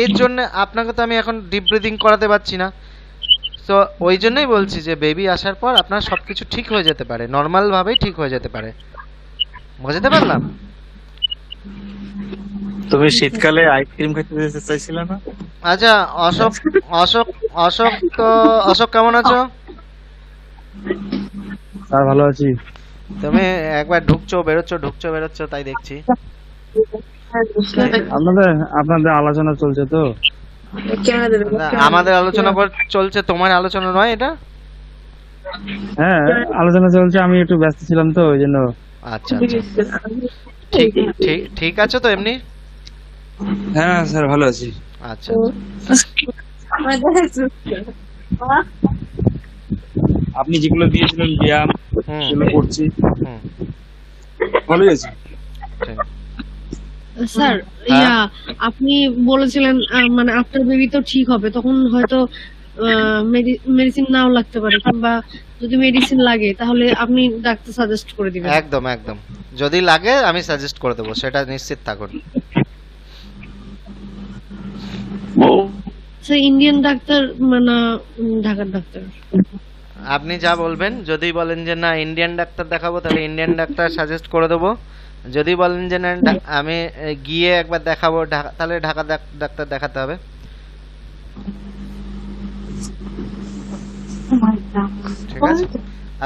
এর জন্য আপনাকে তো আমি এখন ডিপ ব্রিদিং করাতে পারছি না। তো ওই জন্যই বলছি যে বেবি আসার পর আপনার সবকিছু ঠিক হয়ে যেতে পারে, নর্মাল ভাবেই ঠিক হয়ে যেতে পারে। বুঝতে পারলাম? তুমি শীতকালে আইসক্রিম খেতে চাইছিলে না? আচ্ছা, অশোক কেমন আছো? স্যার ভালো আছি। তুমি একবার ঢুকছো বেরোচ্ছো তাই দেখছি। আপনাদের আলোচনা চলছে তো? আমাদের আলোচনা চলছে, তোমার আলোচনা নয় এটা? হ্যাঁ আলোচনা চলছে, আমি একটু ব্যস্ত ছিলাম তো ওই জন্য। আচ্ছা ঠিক আছে তো এমনি? হ্যাঁ স্যার ভালো আছি। আচ্ছা, আপনি যেগুলো দিয়েছিলেন ব্যায়াম সেগুলো করছি, ভালোই আছে। স্যার আপনি বলেছিলেন মানে আপনার বেবি তো ঠিক হবে, তখন হয়তো মেডিসিন নাও লাগতে পারে, কিংবা যদি মেডিসিন লাগে তাহলে আপনি ডাক্তার সাজেস্ট করে দিবেন। একদম যদি লাগে আমি সাজেস্ট করে দেবো, সেটা নিশ্চিত থাকুন। স্যার ইন্ডিয়ান ডাক্তার মানে ঢাকার ডাক্তার? আপনি যা বলবেন, যদি বলেন যে না ইন্ডিয়ান ডাক্তার দেখাবো তাহলে ইন্ডিয়ান ডাক্তার সাজেস্ট করে দেবো, যদি বলেন যে না আমি গিয়ে একবার দেখাবো তাহলে ঢাকা ডাক্তার দেখাতে হবে। ঠিক আছে,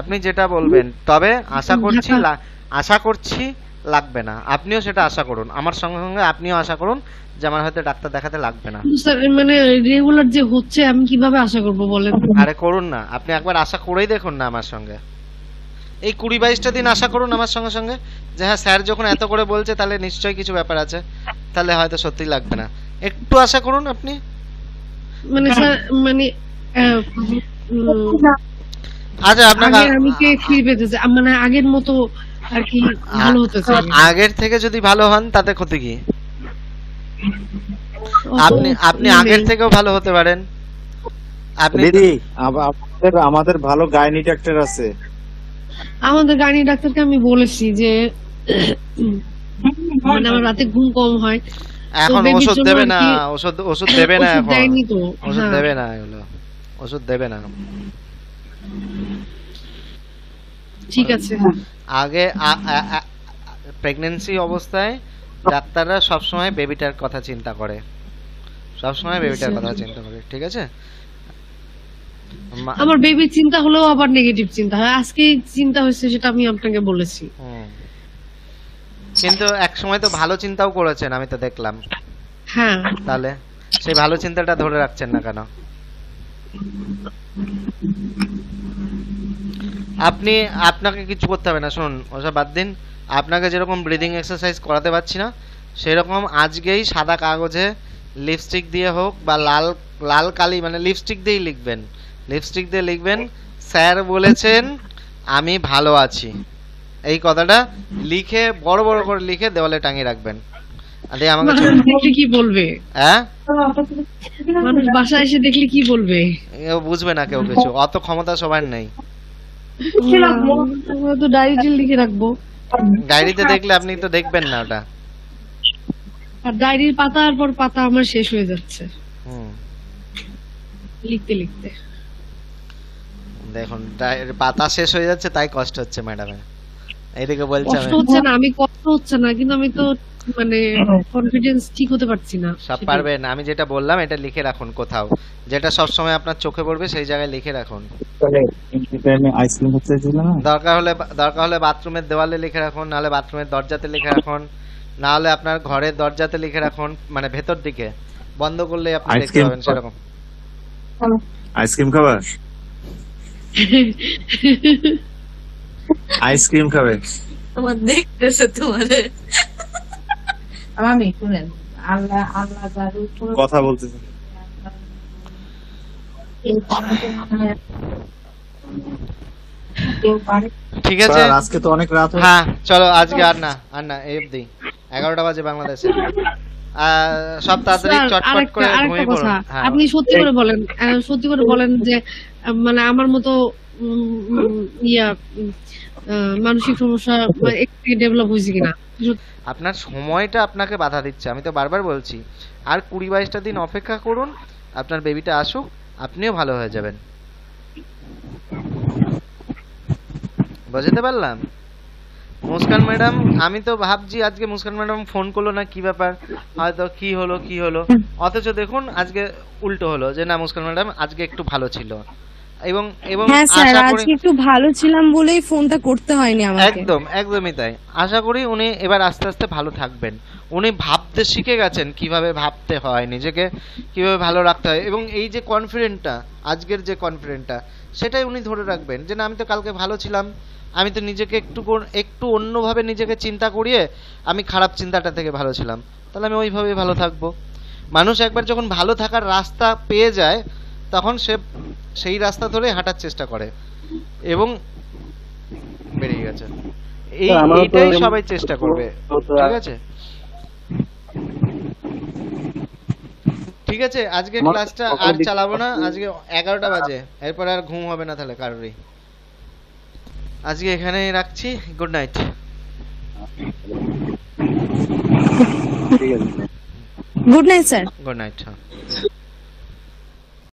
আপনি যেটা বলবেন। তবে আশা করছি লাগবে না, আপনিও সেটা আশা করুন, আমার সঙ্গে সঙ্গে আপনিও আশা করুন যে আমার হয়তো ডাক্তার দেখাতে লাগবে না। স্যার মানে রেগুলার যে হচ্ছে আমি কিভাবে আশা করব বলেন? আরে করুন না, আপনি একবার আশা করেই দেখুন না আমার সঙ্গে, এই 20-22টা দিন আশা করুন আমার সঙ্গে সঙ্গে, যে হ্যাঁ স্যার যখন এত করে বলছে তাহলে নিশ্চয়ই কিছু ব্যাপার আছে, তাহলে হয়তো সত্যি লাগবে না। একটু আশা করুন আপনি। মানে স্যার মানে আচ্ছা আপনাকে আমি কি ফিরে পেতেছি, মানে আগের মতো আর কি ভালো হতেছে? আগের থেকে যদি ভালো হন তাতে ক্ষতি কি? আপনি আপনি আগের থেকেও ভালো হতে পারেন। আপনি দিদি আমাদের ভালো গাইনি ডাক্তার আছে। আমাদের গাইনি ডাক্তারকে আমি বলেছি যে মানে আমার রাতে ঘুম কম হয়, এখন baby-র ওষুধ জন্য দেবে আর না, কি ওষুধ দেবে না, ওষুধ এখন দেয়নি তো। ওষুধ হ্যাঁ। দেবে না, এগুলো ওষুধ দেবে না। ঠিক আছে। আগে প্রেগন্যান্সি অবস্থায় ডাক্তাররা সবসময় বেবিটার কথা চিন্তা করে, সবসময় বেবিটার কথা চিন্তা করে, ঠিক আছে? আমার বেবি চিন্তা হলেও আবার নেগেটিভ চিন্তা হয়, আজকে চিন্তা হয়েছে সেটা আমি আপনাকে বলেছি। কিন্তু এক সময় তো ভালো চিন্তাও করেছেন, আমি তো দেখলাম। হ্যাঁ, তাহলে সেই ভালো চিন্তাটা ধরে রাখছেন না কেন? আপনাকে কিছু করতে হবে না, শুনুন ওসব বাদ দিন। আপনাকে যেরকম ব্রিদিং এক্সারসাইজ করাতে পারছি না, সেরকম আজকেই সাদা কাগজে লিপস্টিক দিয়ে হোক বা লাল কালি মানে লিপস্টিক দিয়েই লিখবেন, লিপস্টিক দিয়ে লিখবেন স্যার বলেছেন আমি ভালো আছি, এই কথাটা লিখে বড় বড় করে লিখে দেওয়ালে টাঙিয়ে রাখবেন। আরে আমাকে দেখলে কি বলবে? হ্যাঁ, মানুষ বাসায় এসে দেখলে কি বলবে? কেউ বুঝবে না, কেউ কিছু, অত ক্ষমতা সবার নেই। আমরা তো ডায়েরিতে লিখে রাখবো। ডায়েরিতে দেখলে আপনি তো দেখবেন না ওটা। আর ডায়েরির পাতার পর পাতা আমার শেষ হয়ে যাচ্ছে লিখতে লিখতে। দেখুন পাতা শেষ হয়ে যাচ্ছে, তাই কষ্ট হচ্ছে ম্যাডামের। এইদিকে বলছে কষ্ট হচ্ছে না, আমি কষ্ট হচ্ছে না, কিন্তু আমি তো মানে কনফিডেন্স ঠিক হতে পারছি না। সব পারবেন, আমি যেটা বললাম এটা লিখে রাখুন কোথাও, যেটা সব সময় আপনার চোখে পড়বে সেই জায়গায় লিখে রাখুন। আইসক্রিম হচ্ছে না, দরকার হলে বাথরুমের দেওয়ালে লিখে রাখুন, নাহলে বাথরুমের দরজাতে লিখে রাখুন, না হলে আপনার ঘরের দরজাতে লিখে রাখুন, মানে ভেতর দিকে বন্ধ করলে আপনি দেখতে পাবেন সেরকম। আইসক্রিম খাবার, আইসক্রিম খাবে তোমার দেখতেছে তোমারে আমি শুনেন আল্লাহ আল্লাহ জাদু কথা বলতেছে। ঠিক আছে, আজকে তো অনেক রাত হয়ে, হ্যাঁ চলো আজকে আর না, এই অবধি 11টা বাজে বাংলাদেশে। সব তাড়াতাড়ি চটপট করে ঘুমিয়ে পড়ুন। হ্যাঁ, আপনি সত্যি করে বলেন যে মানে আমার মতো মানসিক সমস্যা একটু ডেভেলপ হয়েছে কিনা। আপনার সময়টা আপনাকে বাধা দিচ্ছে, আমি তো বারবার বলছি। আর 20-22টা দিন অপেক্ষা করুন, আপনার বেবিটা আসুক, আপনিও ভালো হয়ে যাবেন। বুঝতে পারলাম? মুস্কান ম্যাডাম, আমি তো ভাবছি আজকে মুস্কান ম্যাডাম ফোন করলো না, কি ব্যাপার, হয়তো কি হলো, অথচ দেখুন আজকে উল্টো হলো, যে না মুস্কান ম্যাডাম আজকে একটু ভালো ছিল। এবং হ্যাঁ স্যার, আশা করি আজকে একটু ভালো ছিলাম বলেই ফোনটা করতে হয়নি আমাকে। একদমই তাই। আশা করি উনি এবার আস্তে আস্তে ভালো থাকবেন। উনি ভাবতে শিখে গেছেন, কিভাবে ভাবতে হয়, নিজেকে কিভাবে ভালো রাখতে হয়, এবং এই যে কনফিডেন্টটা, আজকের যে কনফিডেন্টটা, সেটাই উনি ধরে রাখবেন, যে না আমি তো কালকে ভালো ছিলাম, আমি তো নিজেকে একটু অন্যভাবে নিজেকে চিন্তা করিয়ে আমি খারাপ চিন্তাটা থেকে ভালো ছিলাম, তাহলে আমি ওইভাবেই ভালো থাকবো। মানুষ একবার যখন ভালো থাকার রাস্তা পেয়ে যায়, তখন সে সেই রাস্তা ধরে হাঁটার চেষ্টা করে, এবং বেরিয়ে গেছে। এইটাই সবাই চেষ্টা করবে, ঠিক আছে? ঠিক আছে, আজকে ক্লাসটা আর চালাবো না, আজকে 11টা বাজে, এরপর আর ঘুম হবে না তাহলে কারোরই। আজকে এখানেই রাখছি, good night. Good night sir. Good night.